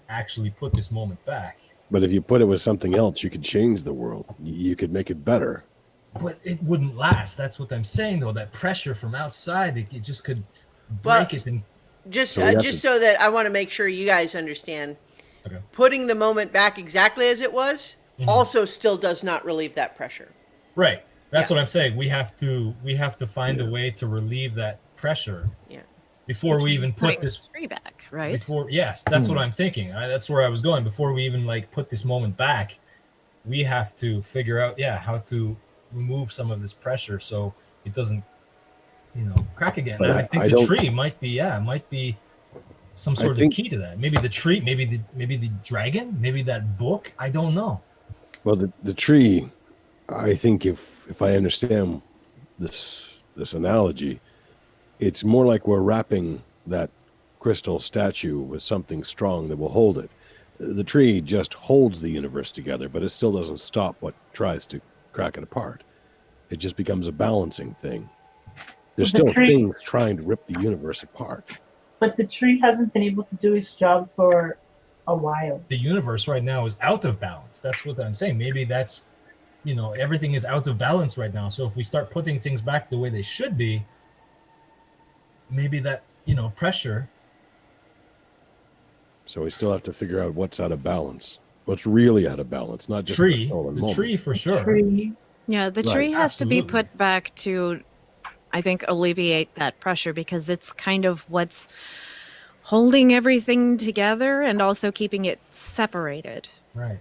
Speaker 6: actually put this moment back.
Speaker 5: But if you put it with something else, you could change the world. You could make it better.
Speaker 6: But it wouldn't last. That's what I'm saying, though. That pressure from outside, it just could
Speaker 1: Well,
Speaker 6: break it. And
Speaker 1: Just
Speaker 5: So we have
Speaker 1: just
Speaker 5: to-
Speaker 1: so that I want to make sure you guys understand,
Speaker 6: okay.
Speaker 1: putting the moment back exactly as it was also still does not relieve that pressure.
Speaker 6: Right. That's
Speaker 1: Yeah.
Speaker 6: what I'm saying. We have to find a way to relieve that pressure
Speaker 1: Yeah.
Speaker 6: before we even
Speaker 3: Bring
Speaker 6: put this.
Speaker 3: the tree back, right?
Speaker 6: Before, yes, that's what I'm thinking. That's where I was going. Before we even put this moment back, we have to figure out, how to remove some of this pressure so it doesn't, crack again.
Speaker 5: But
Speaker 6: And I think
Speaker 5: I
Speaker 6: the
Speaker 5: don't-
Speaker 6: tree might be some sort of
Speaker 5: think-
Speaker 6: key to that. Maybe the tree, maybe the dragon, maybe that book. I don't know.
Speaker 5: Well, the tree, I think if I understand this analogy, it's more like we're wrapping that crystal statue with something strong that will hold it. The tree just holds the universe together, but it still doesn't stop what tries to crack it apart. It just becomes a balancing thing. There's
Speaker 4: The
Speaker 5: still
Speaker 4: tree-
Speaker 5: things trying to rip the universe apart.
Speaker 4: But the tree hasn't been able to do its job for a while.
Speaker 6: The universe right now is out of balance. That's what I'm saying. Maybe that's, everything is out of balance right now. So if we start putting things back the way they should be, maybe that, pressure.
Speaker 5: So we still have to figure out what's out of balance. What's really out of balance, not just
Speaker 6: Tree,
Speaker 5: the stolen
Speaker 6: the
Speaker 5: moment.
Speaker 6: tree for sure.
Speaker 4: Tree.
Speaker 3: Yeah, the
Speaker 5: Right,
Speaker 3: tree has to be
Speaker 6: absolutely.
Speaker 3: put back to, I think, alleviate that pressure because it's kind of what's holding everything together and also keeping it separated.
Speaker 6: Right.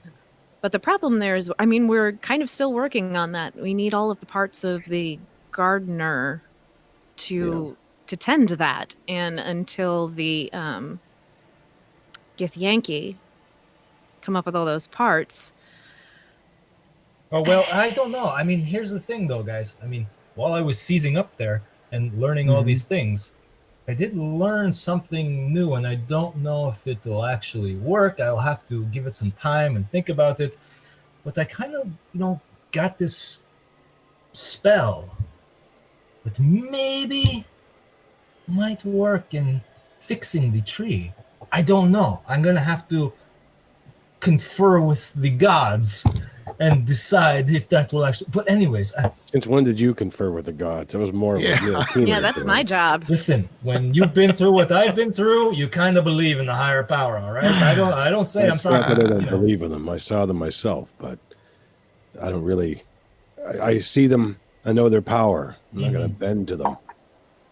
Speaker 3: But the problem there is, I mean, we're kind of still working on that. We need all of the parts of the gardener to tend to that, and until the Githyanki come up with all those parts.
Speaker 6: Oh, well, I don't know. I mean, here's the thing, though, guys. I mean, while I was seizing up there and learning all these things, I did learn something new, and I don't know if it'll actually work. I'll have to give it some time and think about it. But I kind of, got this spell that maybe might work in fixing the tree. I don't know. I'm going to have to confer with the gods and decide if that will actually. But anyways,
Speaker 5: Since when did you confer with the gods? It was more of a
Speaker 2: Yeah.
Speaker 5: European
Speaker 3: Yeah, that's
Speaker 5: thing.
Speaker 3: my job.
Speaker 6: listen. When you've been through what I've been through, you kind of believe in the higher power. All right. I don't say I'm
Speaker 5: It's not
Speaker 6: talking.
Speaker 5: that I don't believe in them. I saw them myself, but I don't really. I see them. I know their power. I'm not going to bend to them.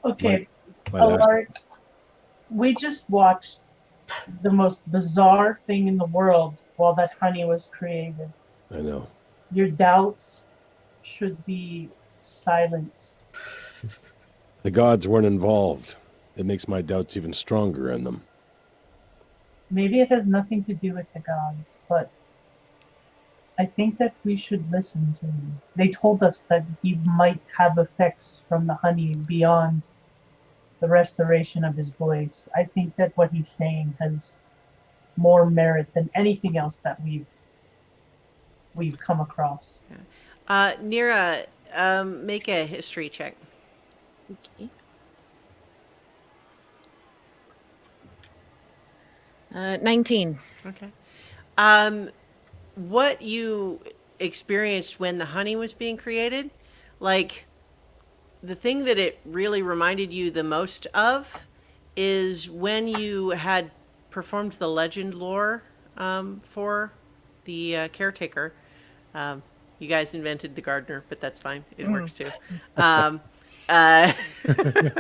Speaker 4: Okay,
Speaker 5: Might ask-
Speaker 4: Alaric, we just watched the most bizarre thing in the world while that honey was created.
Speaker 5: I know.
Speaker 4: Your doubts should be silenced.
Speaker 5: The gods weren't involved. It makes my doubts even stronger in them.
Speaker 4: Maybe it has nothing to do with the gods, but I think that we should listen to him. They told us that he might have effects from the honey beyond the restoration of his voice. I think that what he's saying has more merit than anything else that we've come across.
Speaker 1: Nira, make a history check.
Speaker 3: Okay. 19.
Speaker 1: Okay. What you experienced when the honey was being created, like the thing that it really reminded you the most of is when you had performed the legend lore for the caretaker. You guys invented the gardener, but that's fine. It works too. Uh,
Speaker 3: It's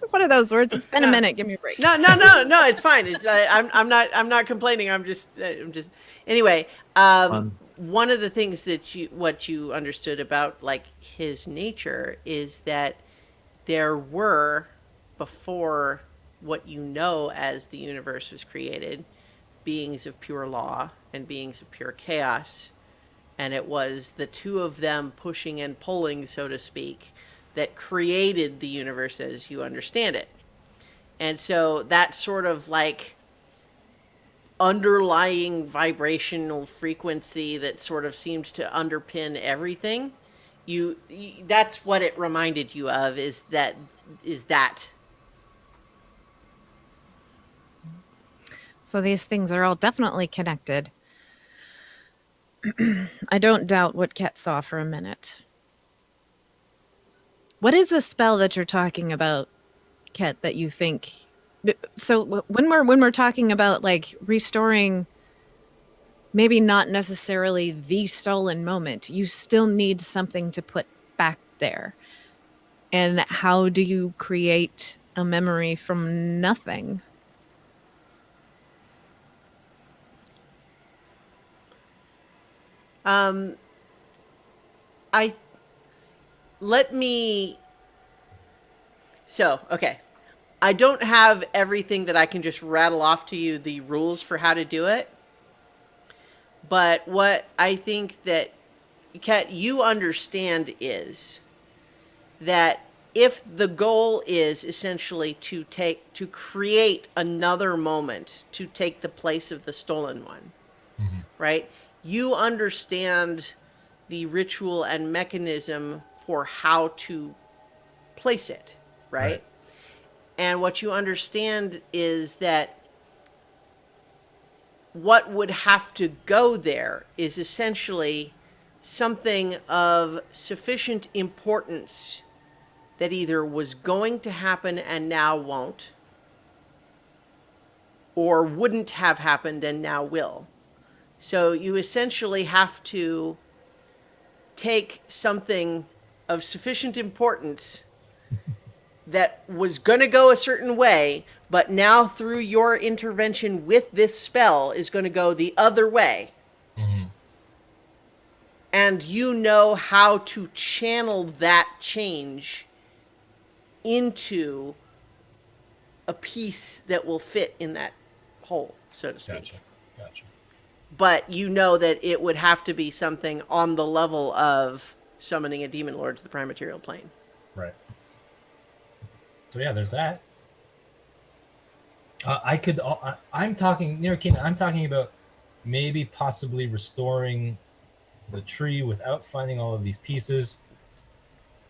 Speaker 3: one of those words. It's been a minute. Give me a break.
Speaker 1: no, it's fine. It's I'm not complaining. I'm just anyway. One of the things that what you understood about like his nature is that there were, before what you know as the universe was created, beings of pure law and beings of pure chaos, and it was the two of them pushing and pulling, so to speak, that created the universe as you understand it. And so that sort of like underlying vibrational frequency that sort of seemed to underpin everything, that's what it reminded you of, is that
Speaker 3: So these things are all definitely connected. I don't doubt what Kett saw for a minute. What is the spell that you're talking about, Kett, that you think? So when we're talking about like restoring, maybe not necessarily the stolen moment, you still need something to put back there. And how do you create a memory from nothing?
Speaker 1: Okay. I don't have everything that I can just rattle off to you the rules for how to do it. But what I think that, Kett, you understand is that if the goal is essentially to create another moment to take the place of the stolen one, right? You understand the ritual and mechanism for how to place it, right? And what you understand is that what would have to go there is essentially something of sufficient importance that either was going to happen and now won't, or wouldn't have happened and now will. So you essentially have to take something of sufficient importance that was going to go a certain way, but now through your intervention with this spell is going to go the other way. And you know how to channel that change into a piece that will fit in that hole, so to speak.
Speaker 6: Gotcha.
Speaker 1: But you know that it would have to be something on the level of summoning a demon lord to the prime material plane.
Speaker 6: Right. So yeah, there's that. I'm talking, Nirkin, I'm talking about maybe possibly restoring the tree without finding all of these pieces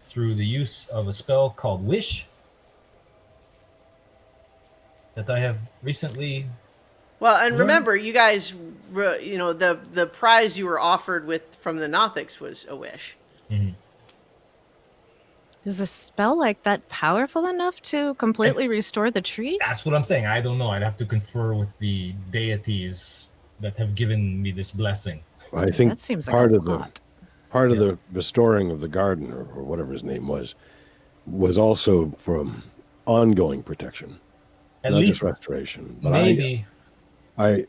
Speaker 6: through the use of a spell called Wish that I have recently.
Speaker 1: Well, and remember, you guys, the prize you were offered from the Nothics was a wish.
Speaker 3: Is a spell like that powerful enough to completely restore the tree?
Speaker 6: That's what I'm saying. I don't know. I'd have to confer with the deities that have given me this blessing.
Speaker 5: I think
Speaker 3: That seems like
Speaker 5: part
Speaker 3: a
Speaker 5: of
Speaker 3: lot.
Speaker 5: the restoring of the garden, or whatever his name was also from ongoing protection,
Speaker 6: At
Speaker 5: not
Speaker 6: least
Speaker 5: just restoration. But
Speaker 6: maybe.
Speaker 5: I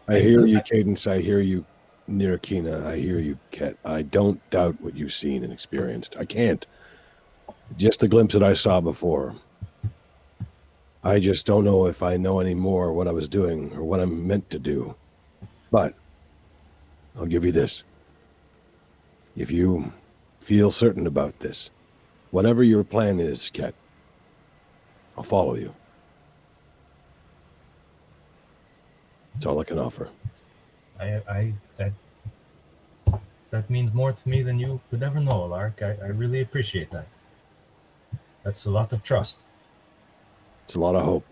Speaker 5: hear you, Cadence. I hear you, Nirkina. I hear you, Kett. I don't doubt what you've seen and experienced. I can't. Just the glimpse that I saw before. I just don't know if I know any more what I was doing or what I'm meant to do. But I'll give you this. If you feel certain about this, whatever your plan is, Kett, I'll follow you. That's all I can offer.
Speaker 6: That means more to me than you could ever know, Alaric. I really appreciate that. That's a lot of trust.
Speaker 5: It's a lot of hope.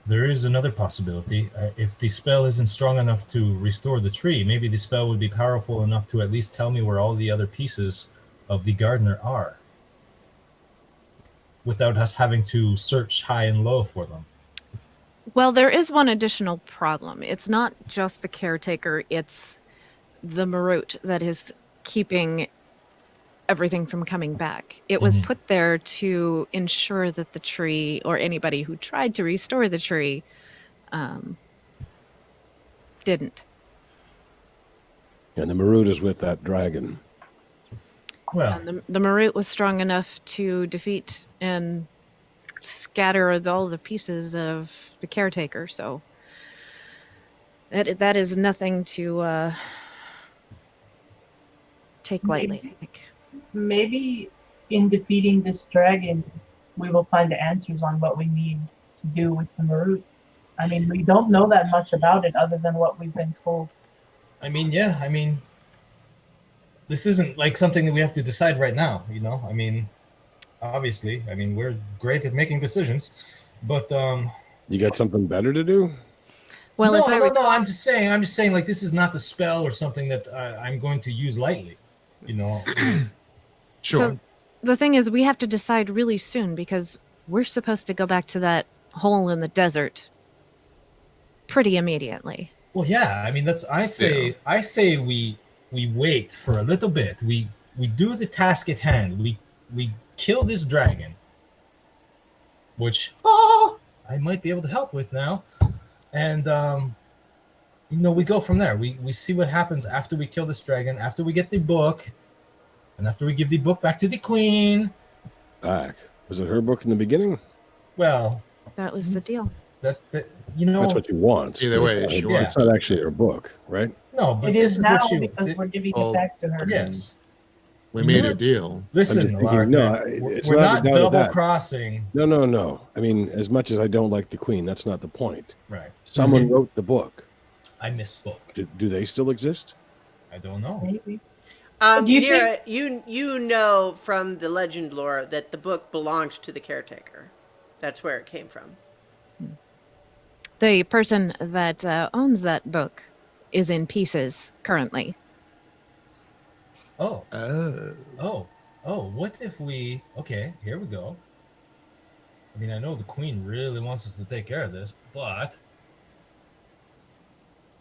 Speaker 6: There is another possibility. If the spell isn't strong enough to restore the tree, maybe the spell would be powerful enough to at least tell me where all the other pieces of the gardener are, without us having to search high and low for them.
Speaker 3: Well, there is one additional problem. It's not just the caretaker, it's the Marut that is keeping everything from coming back. It was put there to ensure that the tree, or anybody who tried to restore the tree, didn't.
Speaker 5: And the Marut is with that dragon.
Speaker 6: Well,
Speaker 3: And the Marut was strong enough to defeat and scatter all the pieces of the caretaker, so that is nothing to take lightly, I think.
Speaker 4: Maybe in defeating this dragon, we will find the answers on what we need to do with the Marut. I mean, we don't know that much about it other than what we've been told.
Speaker 6: This isn't like something that we have to decide right now, obviously, we're great at making decisions, but
Speaker 5: You got something better to do?
Speaker 3: Well,
Speaker 6: no,
Speaker 3: if I
Speaker 6: no,
Speaker 3: were-
Speaker 6: no, I'm just saying, like, this is not the spell or something that I'm going to use lightly,
Speaker 2: Sure.
Speaker 3: So the thing is, we have to decide really soon because we're supposed to go back to that hole in the desert pretty immediately.
Speaker 6: Well, yeah, I say we wait for a little bit. We do the task at hand. We kill this dragon, which I might be able to help with now, and we go from there. We see what happens after we kill this dragon, after we get the book, and after we give the book back to the queen.
Speaker 5: Back. Was it her book in the beginning?
Speaker 6: Well,
Speaker 3: That was the deal.
Speaker 6: that
Speaker 5: That's what you want.
Speaker 2: Either way,
Speaker 5: It's
Speaker 2: she
Speaker 5: not-
Speaker 2: wants
Speaker 5: It's not actually her book, right?
Speaker 6: no, but
Speaker 4: It
Speaker 6: this
Speaker 4: is
Speaker 6: is
Speaker 4: now
Speaker 6: what you.
Speaker 4: because we're giving
Speaker 2: Oh,
Speaker 4: it back to her.
Speaker 6: Yes.
Speaker 2: we made a deal.
Speaker 6: Listen,
Speaker 5: I'm just thinking,
Speaker 6: Lark,
Speaker 5: no,
Speaker 6: we're
Speaker 5: it's
Speaker 6: we're
Speaker 5: not
Speaker 6: not
Speaker 5: a doubt of that.
Speaker 6: double crossing.
Speaker 5: No. I mean, as much as I don't like the queen, that's not the point.
Speaker 6: Right.
Speaker 5: Someone wrote the book.
Speaker 6: I misspoke.
Speaker 5: Do they still exist?
Speaker 6: I don't know.
Speaker 4: Maybe. Do you
Speaker 1: Nira, you know from the legend lore that the book belonged to the caretaker. That's where it came from.
Speaker 3: The person that owns that book is in pieces currently.
Speaker 6: Oh,
Speaker 2: Oh.
Speaker 6: what if we... Okay, here we go. I know the queen really wants us to take care of this, but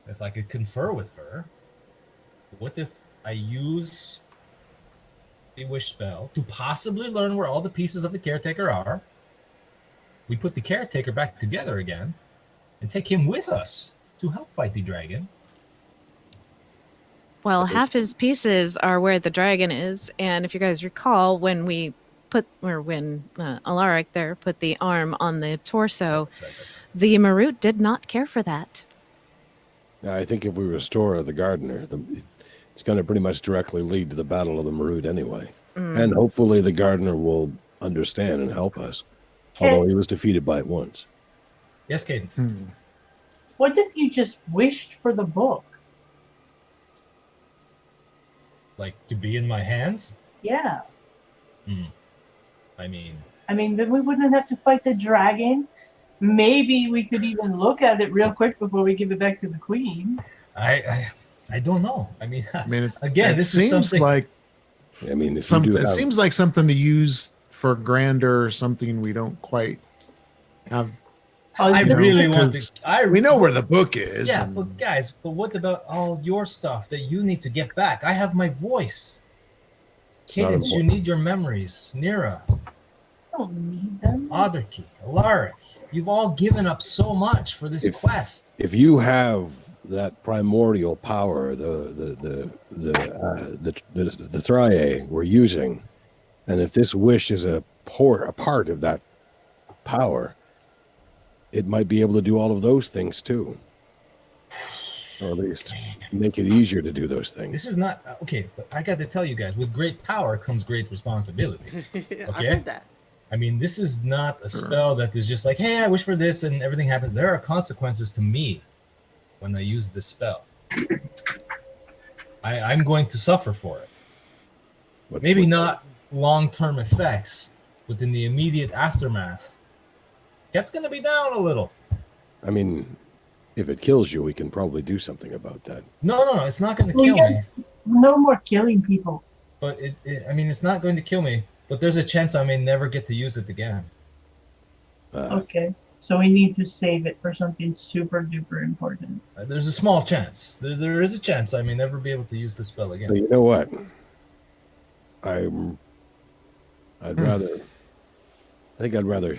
Speaker 6: if I could confer with her, what if I use the wish spell to possibly learn where all the pieces of the caretaker are? We put the caretaker back together again and take him with us to help fight the dragon.
Speaker 3: Well, half his pieces are where the dragon is, and if you guys recall, when Alaric there put the arm on the torso, the Marut did not care for that.
Speaker 5: I think if we restore the gardener, it's going to pretty much directly lead to the Battle of the Marut anyway. And hopefully the gardener will understand and help us, although he was defeated by it once.
Speaker 6: Yes, Caden.
Speaker 4: What if you just wished for the book?
Speaker 6: Like, to be in my hands?
Speaker 4: Yeah.
Speaker 6: I mean,
Speaker 4: Then we wouldn't have to fight the dragon. Maybe we could even look at it real quick before we give it back to the queen.
Speaker 6: I don't know.
Speaker 2: It
Speaker 6: this is
Speaker 2: seems
Speaker 6: something.
Speaker 2: like
Speaker 5: I mean, if
Speaker 2: something.
Speaker 5: you do
Speaker 2: It
Speaker 5: have,
Speaker 2: seems like something to use for grandeur, or something we don't quite have.
Speaker 6: I
Speaker 4: is it-
Speaker 6: really want
Speaker 2: because
Speaker 6: to.
Speaker 2: We know where the book is.
Speaker 6: Yeah,
Speaker 2: and-
Speaker 6: but guys, what about all your stuff that you need to get back? I have my voice.
Speaker 5: not
Speaker 6: Cadence, you
Speaker 5: important.
Speaker 6: need your memories. Nira,
Speaker 4: I don't need them.
Speaker 6: Audrey, Alaric, you've all given up so much for this quest.
Speaker 5: if you have that primordial power, the Thrae we're using, and if this wish is a part of that power, it might be able to do all of those things too. Or at least make it easier to do those things.
Speaker 6: This is not okay, but I got to tell you guys, with great power comes great responsibility.
Speaker 1: I've
Speaker 6: Okay?
Speaker 1: heard that.
Speaker 6: I mean, this is not a spell that is just like, hey, I wish for this and everything happens. There are consequences to me when I use this spell. I'm going to suffer for it.
Speaker 5: But
Speaker 6: Maybe not long-term effects, but in the immediate aftermath, Kett's going to be down a little.
Speaker 5: I mean, if it kills you, we can probably do something about that.
Speaker 6: No, it's not going to
Speaker 4: Well,
Speaker 6: kill
Speaker 4: yeah.
Speaker 6: me.
Speaker 4: No more killing people.
Speaker 6: But I mean, it's not going to kill me. But there's a chance I may never get to use it again.
Speaker 4: Okay. So we need to save it for something super duper important.
Speaker 6: There's a small chance. There is a chance I may never be able to use the spell
Speaker 5: So
Speaker 6: again.
Speaker 5: you know what? I'd rather. I think I'd rather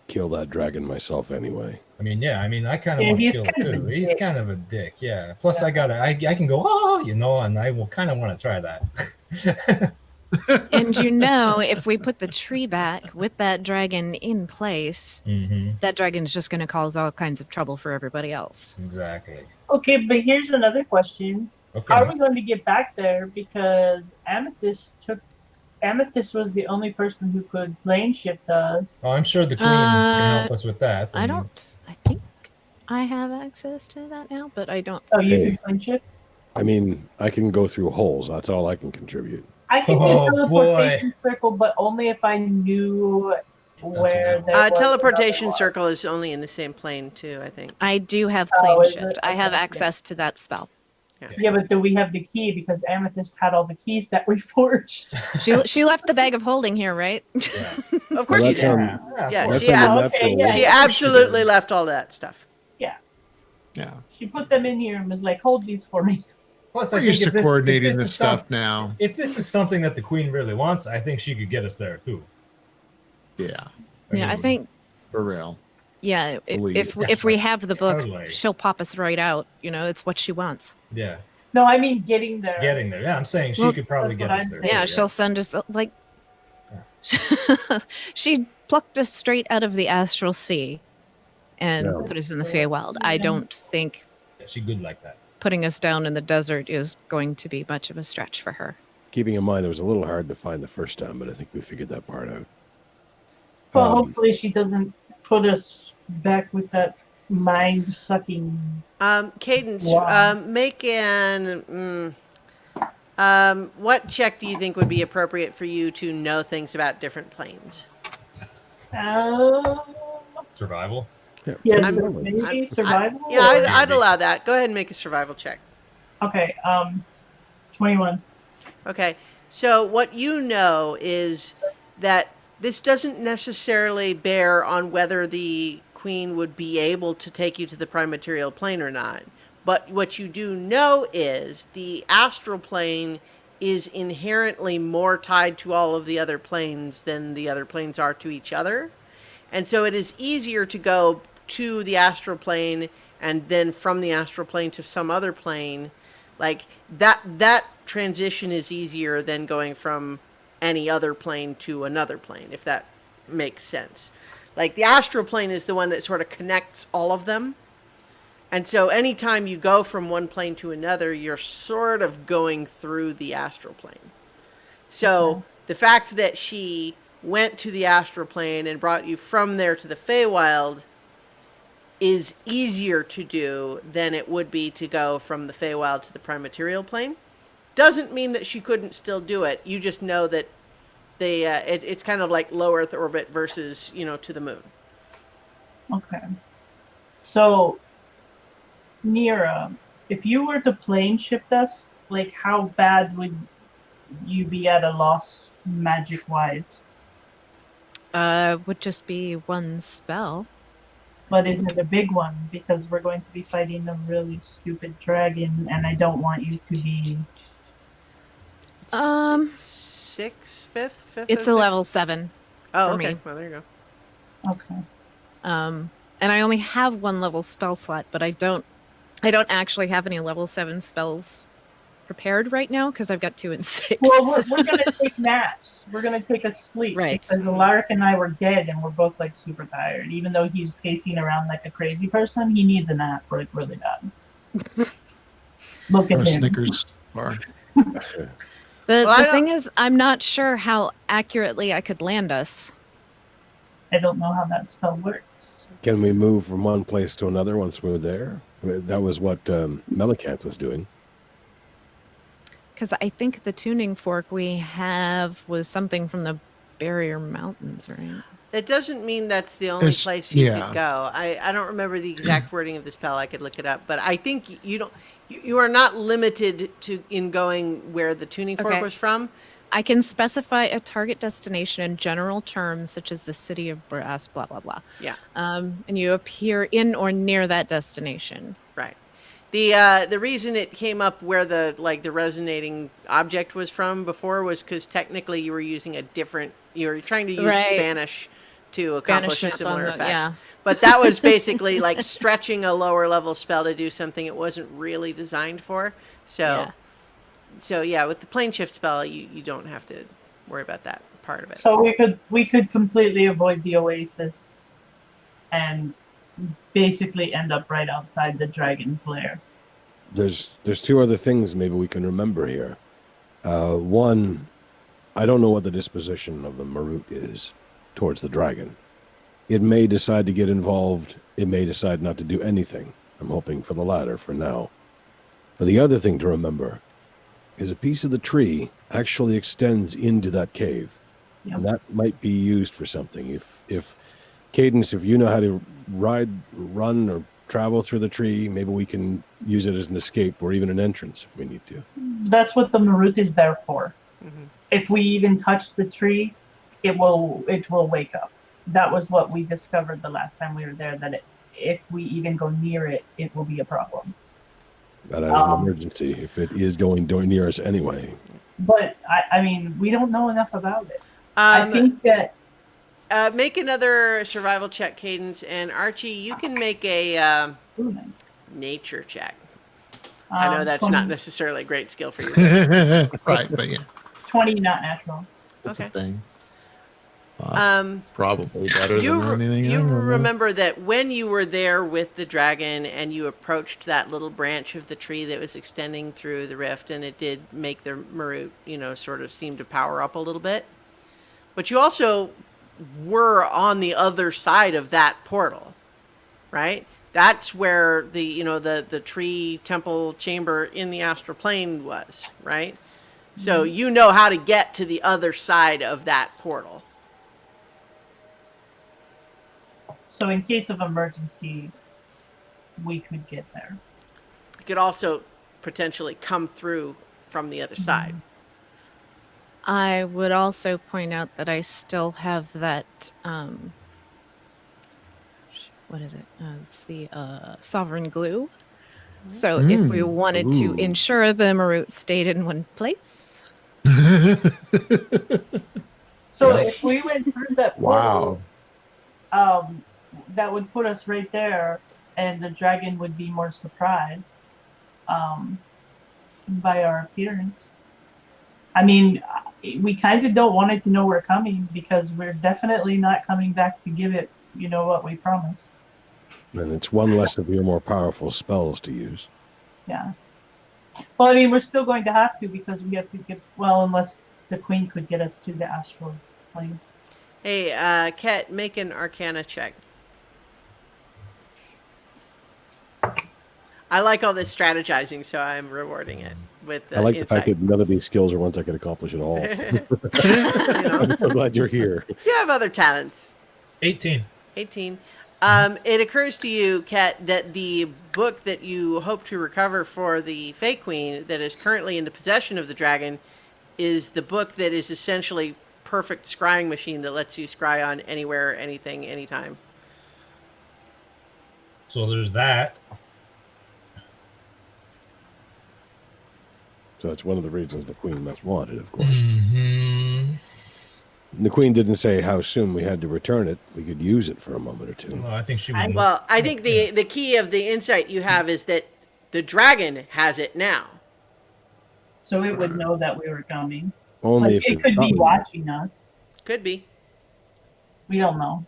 Speaker 5: kill that dragon myself anyway.
Speaker 6: I mean, yeah. I mean, I kind of
Speaker 4: Yeah,
Speaker 6: want to
Speaker 4: he's
Speaker 6: kill
Speaker 4: kind
Speaker 6: it
Speaker 4: of a
Speaker 6: too. He's
Speaker 4: dick.
Speaker 6: kind of a dick. Yeah. Plus, I can go, oh, and I will kind of want to try that.
Speaker 3: And you know, if we put the tree back with that dragon in place,
Speaker 6: Mm-hmm.
Speaker 3: that dragon's just going to cause all kinds of trouble for everybody else.
Speaker 6: Exactly.
Speaker 4: Okay, but here's another question.
Speaker 6: Okay.
Speaker 4: How are we going to get back there? Because Amethyst was the only person who could plane shift us.
Speaker 6: Oh, I'm sure the queen can help us with that.
Speaker 3: I think I have access to that now, but I don't.
Speaker 4: Oh, you
Speaker 5: Hey.
Speaker 4: can plane shift?
Speaker 5: I mean, I can go through holes. That's all I can contribute.
Speaker 4: I can
Speaker 6: Oh,
Speaker 4: do teleportation circle, but only if I knew where there was
Speaker 1: Teleportation
Speaker 4: another one.
Speaker 1: circle is only in the same plane too, I think.
Speaker 3: I do have
Speaker 4: Oh,
Speaker 3: plane
Speaker 4: is it?
Speaker 3: shift. I have
Speaker 4: Okay.
Speaker 3: access to that spell.
Speaker 4: Yeah, but do we have the key? Because Amethyst had all the keys that we forged.
Speaker 3: She left the bag of holding here, right?
Speaker 6: Yeah.
Speaker 1: Of course you
Speaker 5: that's
Speaker 1: did.
Speaker 6: Yeah,
Speaker 5: That's
Speaker 1: she
Speaker 5: on the
Speaker 1: ab-
Speaker 5: natural.
Speaker 4: yeah,
Speaker 1: She
Speaker 4: yeah.
Speaker 1: absolutely left all that stuff.
Speaker 2: Yeah.
Speaker 4: She put them in here and was like, hold these for me.
Speaker 6: Plus,
Speaker 2: We're
Speaker 6: I think
Speaker 2: used to
Speaker 6: if this
Speaker 2: coordinating
Speaker 6: is
Speaker 2: this stuff now.
Speaker 6: If this is something that the queen really wants, I think she could get us there too.
Speaker 2: Yeah.
Speaker 3: Yeah, I think.
Speaker 2: For real.
Speaker 3: Yeah,
Speaker 2: Believe
Speaker 3: if we have the book,
Speaker 6: Totally.
Speaker 3: she'll pop us right out. You know, it's what she wants.
Speaker 6: Yeah,
Speaker 4: No, I mean getting there.
Speaker 6: getting there. Yeah, I'm saying she
Speaker 3: Well,
Speaker 6: could probably
Speaker 4: that's
Speaker 6: get
Speaker 4: what
Speaker 6: us
Speaker 4: I'm
Speaker 6: there.
Speaker 4: saying.
Speaker 3: Yeah,
Speaker 6: too,
Speaker 3: she'll send us like. She plucked us straight out of the astral sea, and
Speaker 5: Yeah.
Speaker 3: put us in the Feywild. I don't think
Speaker 6: Yeah, she good like that.
Speaker 3: putting us down in the desert is going to be much of a stretch for her.
Speaker 5: Keeping in mind, it was a little hard to find the first time, but I think we figured that part out.
Speaker 4: Well,
Speaker 5: Um,
Speaker 4: hopefully she doesn't put us back with that mind-sucking.
Speaker 1: Cadence,
Speaker 4: Wow.
Speaker 1: make an. What check do you think would be appropriate for you to know things about different planes?
Speaker 6: Survival.
Speaker 4: Yes,
Speaker 5: I'm-
Speaker 4: maybe survival.
Speaker 1: Yeah,
Speaker 4: or-
Speaker 1: I'd allow that. Go ahead and make a survival check.
Speaker 4: Okay. 21.
Speaker 1: Okay, so what you know is that this doesn't necessarily bear on whether the queen would be able to take you to the prime material plane or not. But what you do know is the astral plane is inherently more tied to all of the other planes than the other planes are to each other. And so it is easier to go to the astral plane and then from the astral plane to some other plane. Like that transition is easier than going from any other plane to another plane, if that makes sense. Like the astral plane is the one that sort of connects all of them. And so anytime you go from one plane to another, you're sort of going through the astral plane. So
Speaker 4: Okay.
Speaker 1: the fact that she went to the astral plane and brought you from there to the Feywild is easier to do than it would be to go from the Feywild to the prime material plane. Doesn't mean that she couldn't still do it. You just know that it's kind of like low Earth orbit versus, to the moon.
Speaker 4: Okay. So, Nira, if you were to plane shift us, like how bad would you be at a loss magic wise?
Speaker 3: Would just be one spell.
Speaker 4: But is it a big one? Because we're going to be fighting a really stupid dragon, and I don't want you to be.
Speaker 1: Fifth.
Speaker 3: It's a level 7.
Speaker 1: Oh,
Speaker 3: for
Speaker 1: okay.
Speaker 3: me.
Speaker 1: Well, there you go.
Speaker 4: Okay.
Speaker 3: And I only have one level spell slot, but I don't actually have any level 7 spells prepared right now because I've got 2 and 6.
Speaker 4: Well, we're going to take naps. We're going to take a sleep.
Speaker 3: Right.
Speaker 4: Because Alaric and I were dead, and we're both like super tired. Even though he's pacing around like a crazy person, he needs a nap like really bad. Look
Speaker 2: Or
Speaker 4: at
Speaker 2: a
Speaker 4: him.
Speaker 2: Snickers bar.
Speaker 3: The
Speaker 1: Well, I
Speaker 3: the
Speaker 1: don't-
Speaker 3: thing is, I'm not sure how accurately I could land us.
Speaker 4: I don't know how that spell works.
Speaker 5: Can we move from one place to another once we're there? That was what Melicanth was doing.
Speaker 3: Because I think the tuning fork we have was something from the Barrier Mountains, right?
Speaker 1: It doesn't mean that's the only
Speaker 2: It's-
Speaker 1: place you
Speaker 2: yeah.
Speaker 1: could go. I don't remember the exact wording of the spell. I could look it up, but I think you don't. You are not limited to in going where the tuning fork
Speaker 3: Okay.
Speaker 1: was from.
Speaker 3: I can specify a target destination in general terms, such as the city of Brass, blah, blah, blah.
Speaker 1: Yeah,
Speaker 3: And you appear in or near that destination.
Speaker 1: right. The reason it came up where the resonating object was from before was because technically you were using a different. You were trying to use
Speaker 3: Right.
Speaker 1: banish to accomplish a
Speaker 3: Banishment on
Speaker 1: similar
Speaker 3: the-
Speaker 1: effect.
Speaker 3: yeah.
Speaker 1: But that was basically like stretching a lower level spell to do something it wasn't really designed for. So.
Speaker 3: Yeah.
Speaker 1: Yeah, with the plane shift spell, you don't have to worry about that part of it.
Speaker 4: So we could completely avoid the oasis and basically end up right outside the dragon's lair.
Speaker 5: There's two other things maybe we can remember here. One, I don't know what the disposition of the Marut is towards the dragon. It may decide to get involved. It may decide not to do anything. I'm hoping for the latter for now. But the other thing to remember is a piece of the tree actually extends into that cave.
Speaker 4: Yep.
Speaker 5: And that might be used for something. If Cadence, if you know how to run or travel through the tree, maybe we can use it as an escape or even an entrance if we need to.
Speaker 4: That's what the Marut is there for.
Speaker 1: Mhm.
Speaker 4: If we even touch the tree, it will wake up. That was what we discovered the last time we were there, that if we even go near it, it will be a problem.
Speaker 5: That as an emergency, if it is going near us anyway.
Speaker 4: But I mean, we don't know enough about it. I think that
Speaker 1: Make another survival check, Cadence, and Archie, you can make a
Speaker 4: ooh, nice.
Speaker 1: nature check. I know that's
Speaker 4: 20,
Speaker 1: not necessarily a great skill for you.
Speaker 2: Right, but yeah,
Speaker 4: 20, not natural.
Speaker 2: that's
Speaker 1: Okay.
Speaker 2: the thing. Well, that's probably better
Speaker 1: You
Speaker 2: than anything. I don't know.
Speaker 1: remember that when you were there with the dragon and you approached that little branch of the tree that was extending through the rift, and it did make the Marut, sort of seem to power up a little bit. But you also were on the other side of that portal, right? That's where the tree temple chamber in the astral plane was, right? So you know how to get to the other side of that portal.
Speaker 4: So in case of emergency, we could get there.
Speaker 1: You could also potentially come through from the other side.
Speaker 3: I would also point out that I still have that. What is it? It's the sovereign glue. So if we wanted to
Speaker 2: Ooh.
Speaker 3: ensure the Marut stayed in one place,
Speaker 4: So
Speaker 2: Yeah.
Speaker 4: if we went through that
Speaker 2: Wow.
Speaker 4: portal, that would put us right there, and the dragon would be more surprised by our appearance. I mean, we kind of don't want it to know we're coming, because we're definitely not coming back to give it, what we promised.
Speaker 5: And it's one less of your more powerful spells to use.
Speaker 4: Yeah. Well, I mean, we're still going to have to, because we have to get, well, unless the queen could get us to the astral plane.
Speaker 1: Hey, Kett, make an Arcana check. I like all this strategizing, so I'm rewarding it with
Speaker 5: I like the
Speaker 1: insight.
Speaker 5: fact that none of these skills are ones I could accomplish at all. I'm so glad you're here.
Speaker 1: You have other talents.
Speaker 6: 18.
Speaker 1: 18. It occurs to you, Kett, that the book that you hope to recover for the Fey Queen that is currently in the possession of the dragon is the book that is essentially perfect scrying machine that lets you scry on anywhere, anything, anytime.
Speaker 6: So there's that.
Speaker 5: So that's one of the reasons the queen must want it, of course.
Speaker 6: Mm-hmm.
Speaker 5: The queen didn't say how soon we had to return it. We could use it for a moment or two.
Speaker 6: Well, I think she would.
Speaker 1: Well, I think the key of the insight you have is that the dragon has it now.
Speaker 4: So it would know that we were coming.
Speaker 5: Only
Speaker 4: Like,
Speaker 5: if
Speaker 4: it could be watching us.
Speaker 1: Could be.
Speaker 4: We don't know.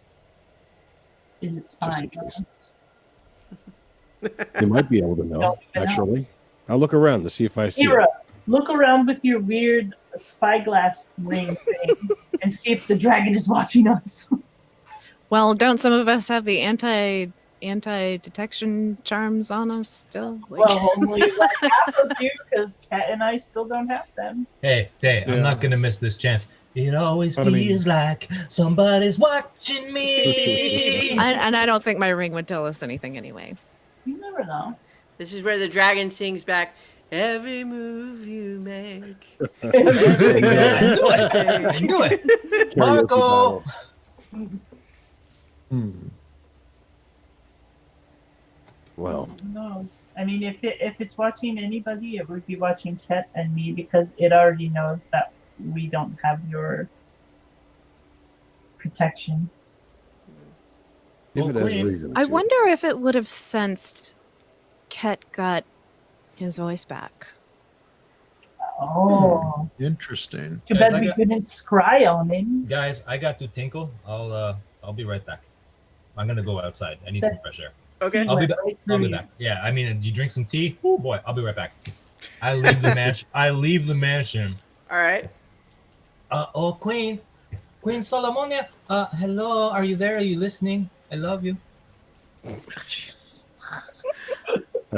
Speaker 4: Is it
Speaker 5: Just in
Speaker 4: spying on
Speaker 5: case.
Speaker 4: us?
Speaker 5: They might be able to know,
Speaker 4: Don't even know.
Speaker 5: actually. I'll look around to see if I see
Speaker 4: Ira,
Speaker 5: it.
Speaker 4: look around with your weird spyglass ring thing and see if the dragon is watching us.
Speaker 3: Well, don't some of us have the anti-detection charms on us still? Like,
Speaker 4: Well, only like half of you, because Kat and I still don't have them.
Speaker 6: Hey, I'm
Speaker 2: Yeah.
Speaker 6: not gonna miss this chance. It always
Speaker 2: But I mean-
Speaker 6: feels like somebody's watching me.
Speaker 3: and I don't think my ring would tell us anything anyway.
Speaker 4: You never know.
Speaker 1: This is where the dragon sings back, every move you make.
Speaker 6: I knew it. I knew it.
Speaker 5: Karaoke
Speaker 6: Marco.
Speaker 5: battle. Well,
Speaker 4: Who knows? I mean, if it's watching anybody, it would be watching Ket and me because it already knows that we don't have your protection.
Speaker 5: if it has
Speaker 6: Queen.
Speaker 5: reason.
Speaker 3: I
Speaker 5: to.
Speaker 3: wonder if it would have sensed Kett got his voice back.
Speaker 4: Oh,
Speaker 2: Interesting.
Speaker 4: too
Speaker 6: Guys,
Speaker 4: bad
Speaker 6: I
Speaker 4: we
Speaker 6: got-
Speaker 4: couldn't scry on him.
Speaker 6: Guys, I got to tinkle. I'll be right back. I'm gonna go outside. I need some fresh air.
Speaker 1: Okay.
Speaker 6: I'll be
Speaker 4: Went
Speaker 6: back.
Speaker 4: right
Speaker 6: I'll
Speaker 4: through
Speaker 6: be
Speaker 4: you.
Speaker 6: back. Yeah, I mean, you drink some tea. Oh boy, I'll be right back. I leave the mansion. I leave the mansion.
Speaker 1: All right.
Speaker 6: Oh, Queen Solomonia. Hello. Are you there? Are you listening? I love you.
Speaker 4: Jesus.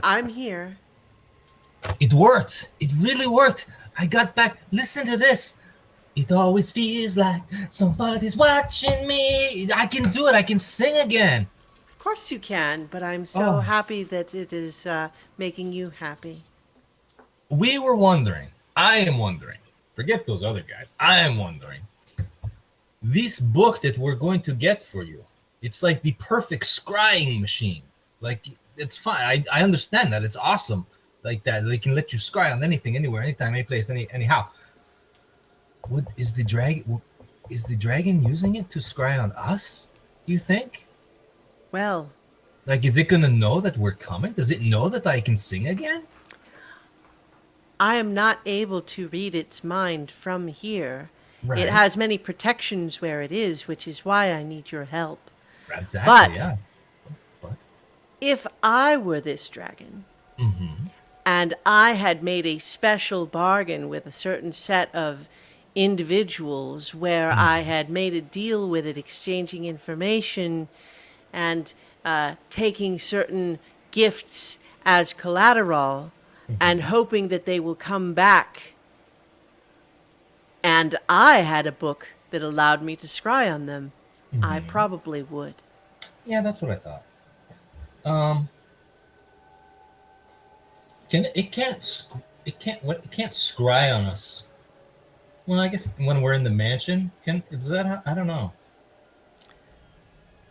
Speaker 1: I'm here.
Speaker 6: It worked. It really worked. I got back. Listen to this. It always feels like somebody's watching me. I can do it. I can sing again.
Speaker 1: Of course you can, but I'm so
Speaker 6: Oh.
Speaker 1: happy that it is making you happy.
Speaker 6: We were wondering. I am wondering. Forget those other guys. I am wondering. This book that we're going to get for you, it's like the perfect scrying machine. Like, it's fine. I understand that. It's awesome. Like that. They can let you scry on anything, anywhere, anytime, any place, anyhow. Is the dragon using it to scry on us? Do you think?
Speaker 1: Well,
Speaker 6: Like, is it gonna know that we're coming? Does it know that I can sing again?
Speaker 1: I am not able to read its mind from here.
Speaker 6: Right.
Speaker 1: It has many protections where it is, which is why I need your help.
Speaker 6: Exactly.
Speaker 1: but-
Speaker 6: Yeah.
Speaker 1: If I were this dragon,
Speaker 6: Mm-hmm.
Speaker 1: and I had made a special bargain with a certain set of individuals where I had made a deal with it, exchanging information and taking certain gifts as collateral and hoping that they will come back, and I had a book that allowed me to scry on them, I probably would.
Speaker 6: Yeah, that's what I thought. It can't scry on us. Well, I guess when we're in the mansion, I don't know.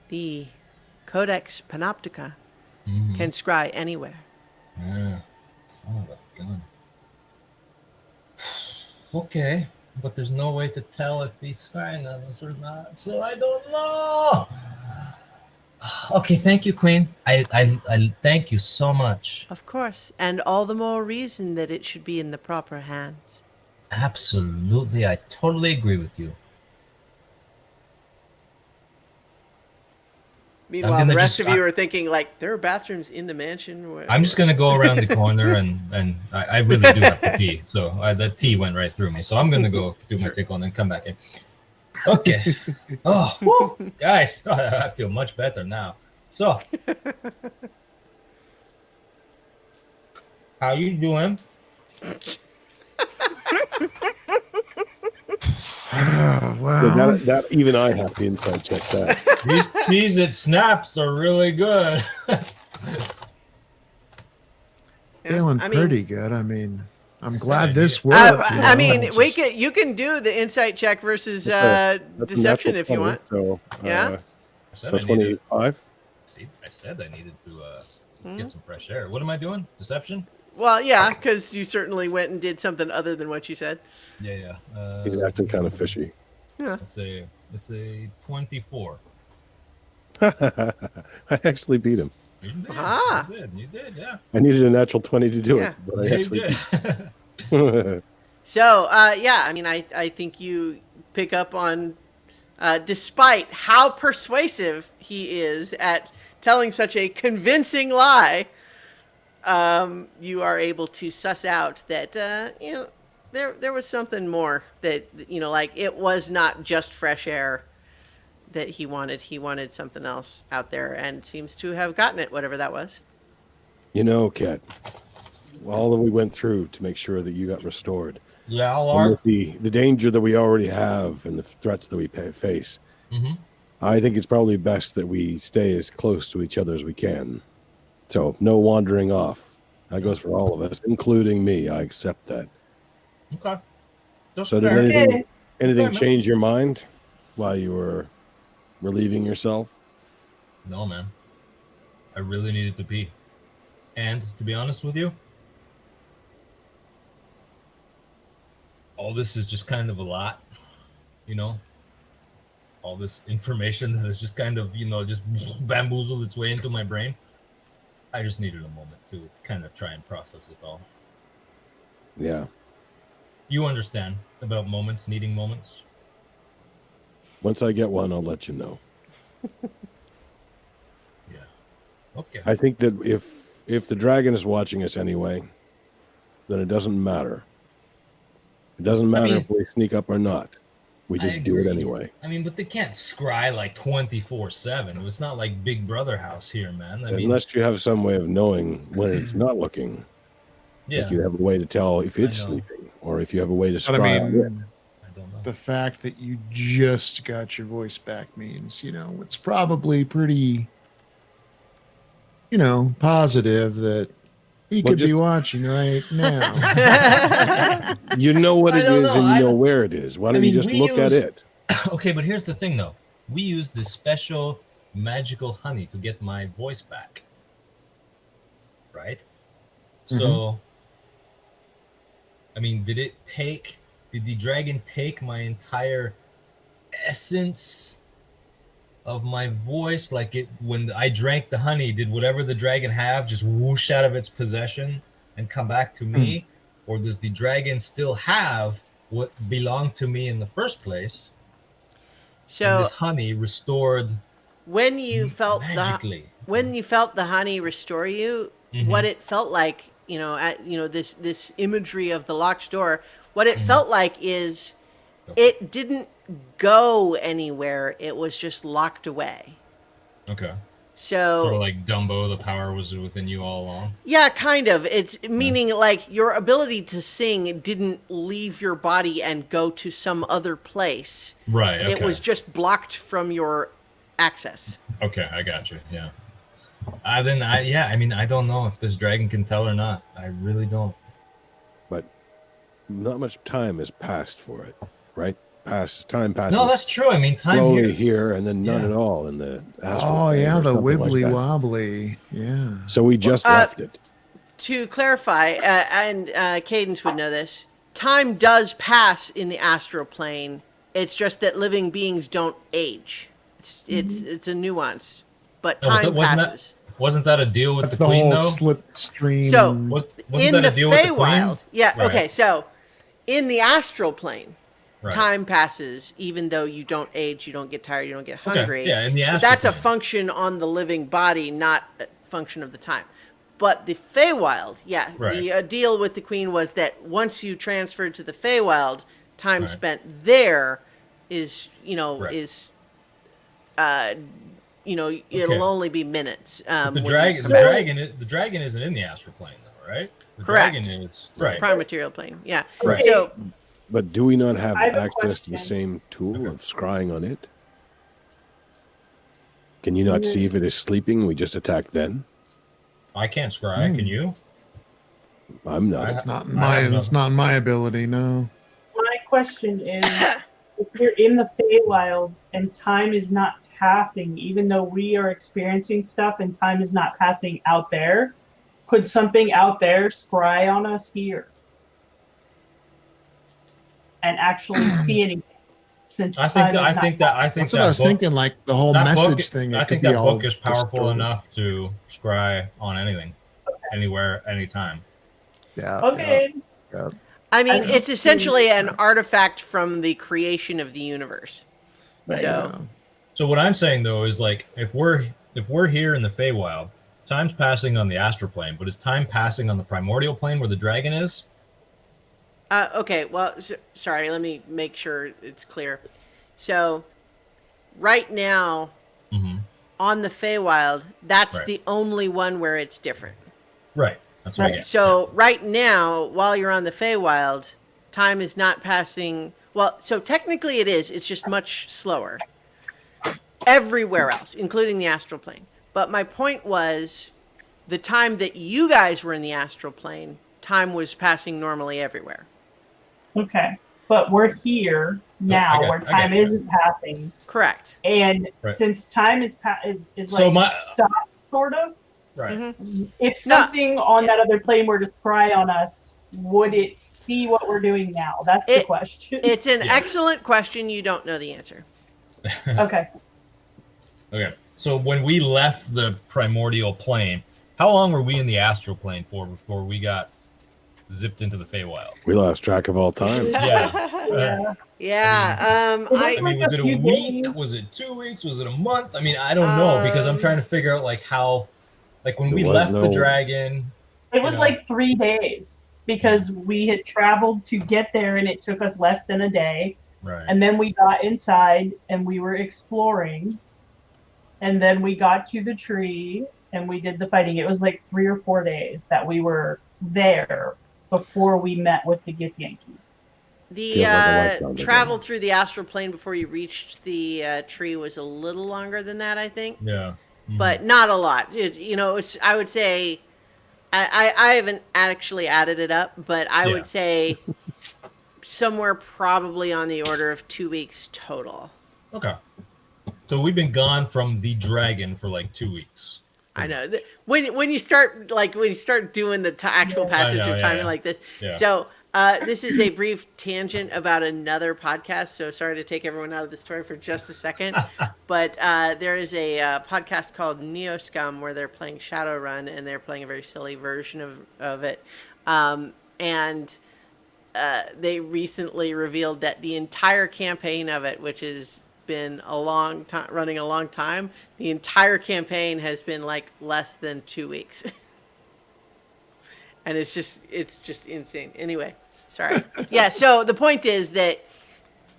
Speaker 1: The Codex Panoptica
Speaker 6: Mhm.
Speaker 1: can scry anywhere.
Speaker 6: Yeah, son of a gun. Okay, but there's no way to tell if he's scrying on us or not, so I don't know. Okay, thank you, Queen. I thank you so much.
Speaker 1: Of course, and all the more reason that it should be in the proper hands.
Speaker 6: Absolutely, I totally agree with you.
Speaker 1: Meanwhile,
Speaker 6: gonna
Speaker 1: the rest
Speaker 6: just-
Speaker 1: of you are thinking, like, there are bathrooms in the mansion. Where,
Speaker 6: I'm just gonna go around the corner and I really do have to pee. So the tea went right through me. So I'm gonna go do my tickle and then come back in. Okay. Oh, whew. Guys, I feel much better now. So, how you doing?
Speaker 2: Well,
Speaker 5: That even I have to inside check that.
Speaker 6: These Cheez-It snaps are really good.
Speaker 2: feeling
Speaker 1: I mean,
Speaker 2: pretty good. I mean, I'm
Speaker 6: It's
Speaker 2: glad
Speaker 6: not
Speaker 2: this
Speaker 6: idea.
Speaker 2: worked. you
Speaker 1: I
Speaker 2: know?
Speaker 1: mean,
Speaker 6: Just-
Speaker 1: we can. You can do the insight check versus
Speaker 5: That's a
Speaker 1: deception
Speaker 5: natural
Speaker 1: if you
Speaker 5: 20,
Speaker 1: want.
Speaker 5: So,
Speaker 1: Yeah?
Speaker 5: so 25.
Speaker 6: See, I said I needed to get some fresh air. What am I doing? Deception?
Speaker 1: Well, yeah, because you certainly went and did something other than what you said.
Speaker 6: Yeah.
Speaker 5: He's acting kind of fishy.
Speaker 1: Yeah.
Speaker 6: It's a 24.
Speaker 5: I actually beat him.
Speaker 6: You did.
Speaker 1: Ah.
Speaker 6: You did, yeah.
Speaker 5: I needed a natural 20 to do
Speaker 1: Yeah.
Speaker 5: it, but I
Speaker 6: Yeah, you
Speaker 5: actually
Speaker 6: did.
Speaker 1: So, yeah, I mean, I think you pick up on, despite how persuasive he is at telling such a convincing lie, you are able to suss out that there was something more that like it was not just fresh air that he wanted. He wanted something else out there, and seems to have gotten it, whatever that was.
Speaker 5: You know, Kett, all that we went through to make sure that you got restored,
Speaker 6: Yeah,
Speaker 5: and
Speaker 6: Lord.
Speaker 5: with the danger that we already have and the threats that we face,
Speaker 6: Mm-hmm.
Speaker 5: I think it's probably best that we stay as close to each other as we can. So no wandering off. That goes for all of us, including me. I accept that.
Speaker 6: Okay. Just
Speaker 5: So did
Speaker 6: fair.
Speaker 5: anything
Speaker 6: man.
Speaker 5: change your mind while you were relieving yourself?
Speaker 6: No, man. I really needed to pee. And to be honest with you, all this is just kind of a lot, you know? All this information that is just kind of, just bamboozled its way into my brain. I just needed a moment to kind of try and process it all.
Speaker 5: Yeah.
Speaker 6: You understand about moments, needing moments?
Speaker 5: Once I get one, I'll let you know.
Speaker 6: Yeah. Okay.
Speaker 5: I think that if the dragon is watching us anyway, then it doesn't matter. It doesn't matter if we sneak up or not. We just do it anyway.
Speaker 6: I mean, but they can't scry like 24/7. It's not like Big Brother house here, man.
Speaker 5: Unless you have some way of knowing when it's not looking.
Speaker 6: Yeah.
Speaker 5: Like you have a way to tell if it's sleeping, or if you have a way to
Speaker 2: But
Speaker 5: scry
Speaker 2: I
Speaker 5: on it.
Speaker 2: mean,
Speaker 6: I don't know.
Speaker 2: the fact that you just got your voice back means, it's probably pretty, positive that he could be watching right now.
Speaker 5: You know what
Speaker 6: I
Speaker 5: it
Speaker 6: don't
Speaker 5: is
Speaker 6: know.
Speaker 5: and you know where it is. Why don't you just look at it?
Speaker 6: Okay, but here's the thing, though. We use this special magical honey to get my voice back. Right? So, I mean, did the dragon take my entire essence of my voice? Like when I drank the honey, did whatever the dragon have just whoosh out of its possession and come back to me? Or does the dragon still have what belonged to me in the first place? And
Speaker 1: So
Speaker 6: this honey restored
Speaker 1: when you felt
Speaker 6: magically.
Speaker 1: when you felt the honey restore you, what it felt like, this imagery of the locked door, what it felt like is it didn't go anywhere. It was just locked away.
Speaker 6: Okay.
Speaker 1: So
Speaker 6: Sort of like Dumbo, the power was within you all along.
Speaker 1: yeah, kind of. It's meaning like your ability to sing didn't leave your body and go to some other place.
Speaker 6: Right. Okay.
Speaker 1: It was just blocked from your access.
Speaker 6: Okay, I got you. Yeah. I mean, I don't know if this dragon can tell or not. I really don't.
Speaker 5: But not much time has passed for it, right? Time passes.
Speaker 6: No, that's true. I mean, time
Speaker 5: slowly
Speaker 6: here.
Speaker 5: here and then none at all in the astral
Speaker 2: Oh,
Speaker 5: plane
Speaker 2: yeah,
Speaker 5: or
Speaker 2: the
Speaker 5: something like
Speaker 2: wibbly
Speaker 5: that.
Speaker 2: wobbly. Yeah.
Speaker 5: So we just left it.
Speaker 1: To clarify, and Cadence would know this, time does pass in the astral plane. It's just that living beings don't age. It's a nuance, but
Speaker 6: No, but
Speaker 1: time passes.
Speaker 6: Wasn't that a deal with
Speaker 2: That's
Speaker 6: the
Speaker 2: the
Speaker 6: queen,
Speaker 2: whole
Speaker 6: though?
Speaker 2: slipstream.
Speaker 1: So
Speaker 6: Wasn't
Speaker 1: in
Speaker 6: that
Speaker 1: the
Speaker 6: a deal with the queen?
Speaker 1: Feywild, yeah,
Speaker 6: Right.
Speaker 1: okay. So in the astral plane,
Speaker 6: Right.
Speaker 1: time passes, even though you don't age, you don't get tired, you don't get
Speaker 6: Okay,
Speaker 1: hungry.
Speaker 6: yeah, in the
Speaker 1: But
Speaker 6: astral
Speaker 1: that's a
Speaker 6: plane.
Speaker 1: function on the living body, not a function of the time. But the Feywild, yeah,
Speaker 6: Right.
Speaker 1: the deal with the queen was that once you transferred to the Feywild, time
Speaker 6: Right.
Speaker 1: spent there is,
Speaker 6: Right.
Speaker 1: it'll only be minutes.
Speaker 6: The
Speaker 1: when
Speaker 6: dragon,
Speaker 1: you
Speaker 6: the
Speaker 1: come back.
Speaker 6: dragon isn't in the astral plane, though, right? The
Speaker 1: Correct.
Speaker 6: dragon is right.
Speaker 1: Prime material plane, yeah.
Speaker 6: Right.
Speaker 1: So
Speaker 5: But do we not have
Speaker 4: I have a
Speaker 5: access to the
Speaker 4: question.
Speaker 5: same tool of scrying on it? Can you not see if it is sleeping? We just attack then?
Speaker 6: I can't scry. Can you?
Speaker 5: I'm not.
Speaker 2: It's not in
Speaker 6: I
Speaker 2: my
Speaker 6: have
Speaker 2: it's not in my ability, no.
Speaker 4: My question is, if you're in the Feywild and time is not passing, even though we are experiencing stuff and time is not passing out there, could something out there scry on us here and actually see anything? Since
Speaker 6: I think
Speaker 4: time is not
Speaker 2: That's what
Speaker 6: that
Speaker 2: I was
Speaker 6: book,
Speaker 2: thinking, like the whole
Speaker 6: that
Speaker 2: message
Speaker 6: book,
Speaker 2: thing.
Speaker 6: I
Speaker 2: it
Speaker 6: think
Speaker 2: could be
Speaker 6: that
Speaker 2: all
Speaker 6: book is powerful
Speaker 2: distorted.
Speaker 6: enough to scry on anything, anywhere, anytime.
Speaker 2: Yeah.
Speaker 4: Okay.
Speaker 2: Yeah.
Speaker 1: I mean,
Speaker 4: I-
Speaker 1: it's essentially an artifact from the creation of the universe.
Speaker 4: Right.
Speaker 1: So
Speaker 6: So what I'm saying though is like if we're here in the Feywild Time's passing on the astral plane, but is time passing on the primordial plane where the dragon is?
Speaker 1: Okay, well, sorry, let me make sure it's clear. So, right now,
Speaker 6: Mm-hmm.
Speaker 1: on the Feywild, that's
Speaker 6: Right.
Speaker 1: the only one where it's different.
Speaker 6: Right. That's what I
Speaker 4: Right.
Speaker 6: get.
Speaker 1: So, right now, while you're on the Feywild, time is not passing. Well, so technically it is, it's just much slower. Everywhere else, including the astral plane. But my point was the time that you guys were in the astral plane, time was passing normally everywhere.
Speaker 4: Okay. But we're here now where
Speaker 6: I
Speaker 4: time
Speaker 6: got you.
Speaker 4: isn't passing.
Speaker 1: Correct.
Speaker 4: And
Speaker 6: Right.
Speaker 4: since time is
Speaker 6: So
Speaker 4: like stopped, sort of,
Speaker 6: Right.
Speaker 1: Mm-hmm.
Speaker 4: if
Speaker 1: No.
Speaker 4: something on that other plane were to spry on us, would it see what we're doing now? That's the question.
Speaker 1: It's an
Speaker 6: Yeah.
Speaker 1: excellent question. You don't know the answer.
Speaker 4: Okay.
Speaker 6: Okay. So when we left the primordial plane, how long were we in the astral plane for before we got zipped into the Feywild?
Speaker 5: We lost track of all time.
Speaker 6: Yeah.
Speaker 4: Yeah.
Speaker 1: Yeah.
Speaker 4: It was
Speaker 6: I mean,
Speaker 4: like
Speaker 6: was
Speaker 4: a
Speaker 6: it a
Speaker 4: few
Speaker 6: week?
Speaker 4: days.
Speaker 6: Was it 2 weeks? Was it a month? I mean, I don't know because I'm trying to figure out like how, like when
Speaker 5: There
Speaker 6: we
Speaker 5: was
Speaker 6: left the
Speaker 5: no-
Speaker 6: dragon.
Speaker 4: It was
Speaker 6: know.
Speaker 4: like 3 days because we had traveled to get there and it took us less than a day.
Speaker 6: Right.
Speaker 4: And then we got inside and we were exploring. And then we got to the tree and we did the fighting. It was like 3 or 4 days that we were there before we met with the Githyanki.
Speaker 1: The
Speaker 5: Feels like a lifetime ago.
Speaker 1: travel through the astral plane before you reached the tree was a little longer than that, I think,
Speaker 6: Yeah. Mhm.
Speaker 1: but not a lot. It's. I would say, I haven't actually added it up, but I
Speaker 6: Yeah.
Speaker 1: would say somewhere probably on the order of 2 weeks total.
Speaker 6: Okay. So we've been gone from the dragon for like 2 weeks.
Speaker 1: I know when you start doing the actual passage
Speaker 6: I know,
Speaker 1: of time
Speaker 6: yeah.
Speaker 1: like this.
Speaker 6: Yeah.
Speaker 1: So this is a brief tangent about another podcast. So sorry to take everyone out of the story for just a second, but there is a podcast called Neo Scum where they're playing Shadowrun and they're playing a very silly version of it, and they recently revealed that the entire campaign of it, which has been a long time running a long time, the entire campaign has been like less than 2 weeks. And it's just insane. Anyway, sorry. Yeah, so the point is that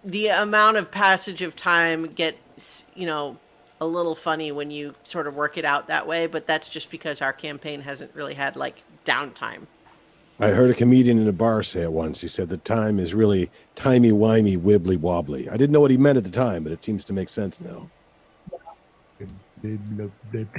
Speaker 1: the amount of passage of time gets, a little funny when you sort of work it out that way, but that's just because our campaign hasn't really had like downtime.
Speaker 5: I heard a comedian in a bar say it once. He said that time is really timey-wimey, wibbly-wobbly. I didn't know what he meant at the time, but it seems to make sense now.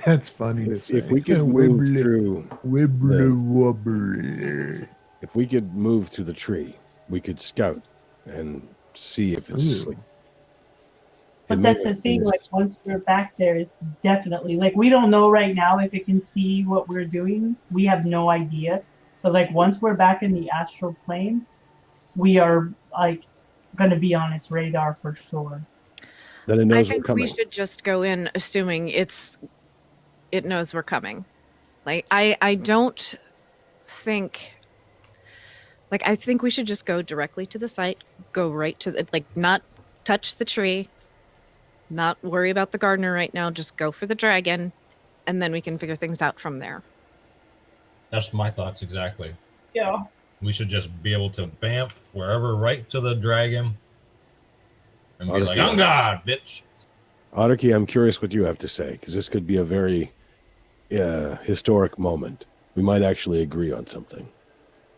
Speaker 2: That's funny to say.
Speaker 5: If we could move
Speaker 2: Wibbly-
Speaker 5: through,
Speaker 2: wibbly wobbly.
Speaker 5: if we could move through the tree, we could scout and see if it's
Speaker 2: Ooh.
Speaker 5: asleep.
Speaker 4: But
Speaker 5: It
Speaker 4: that's
Speaker 5: may
Speaker 4: the
Speaker 5: make
Speaker 4: thing,
Speaker 5: things-
Speaker 4: like once we're back there, it's definitely like we don't know right now if it can see what we're doing. We have no idea. But like once we're back in the astral plane, we are like gonna be on its radar for sure.
Speaker 5: Then it
Speaker 3: I
Speaker 5: knows we're
Speaker 3: think
Speaker 5: coming.
Speaker 3: we should just go in assuming it knows we're coming. Like I don't think I think we should just go directly to the site, go right to the, not touch the tree, not worry about the gardener right now, just go for the dragon, and then we can figure things out from there.
Speaker 6: That's my thoughts exactly.
Speaker 4: Yeah.
Speaker 6: We should just be able to bamf wherever right to the dragon and be like,
Speaker 5: Okay.
Speaker 6: on God, bitch.
Speaker 5: Otterkey, I'm curious what you have to say, because this could be a very historic moment. We might actually agree on something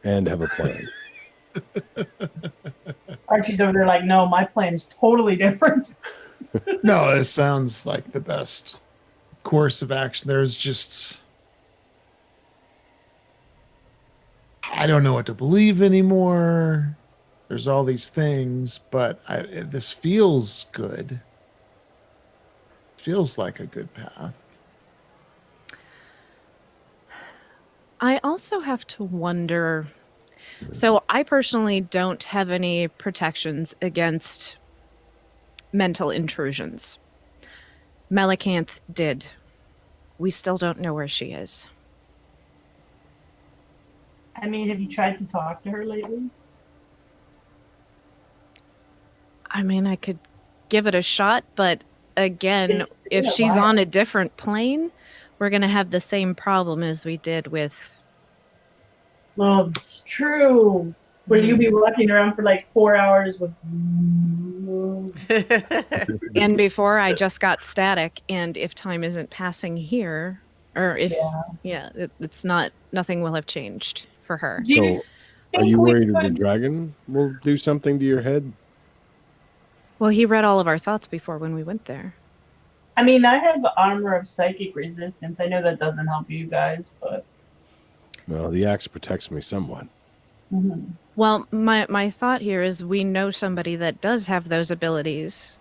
Speaker 5: and have a plan.
Speaker 4: Archie's over there like, no, my plan is totally different.
Speaker 2: No, this sounds like the best course of action. There's just, I don't know what to believe anymore. There's all these things, but this feels good. Feels like a good path.
Speaker 3: I also have to wonder. So I personally don't have any protections against mental intrusions. Melicanth did. We still don't know where she is.
Speaker 4: I mean, have you tried to talk to her lately?
Speaker 3: I mean, I could give it a shot, but again,
Speaker 4: It's
Speaker 3: if
Speaker 4: been a
Speaker 3: she's
Speaker 4: while.
Speaker 3: on a different plane, we're going to have the same problem as we did with.
Speaker 4: Well, it's true. Where you be walking around for like 4 hours with.
Speaker 3: And before, I just got static, and if time isn't passing here, or if. Yeah, it's not. Nothing will have changed for her.
Speaker 4: Do you
Speaker 5: So, are
Speaker 4: think
Speaker 5: you
Speaker 4: we
Speaker 5: worried that the
Speaker 4: could-
Speaker 5: dragon will do something to your head?
Speaker 3: Well, he read all of our thoughts before when we went there.
Speaker 4: I mean, I have armor of psychic resistance. I know that doesn't help you guys, but.
Speaker 5: No, the axe protects me somewhat.
Speaker 4: Mhm.
Speaker 3: Well, my thought here is we know somebody that does have those abilities,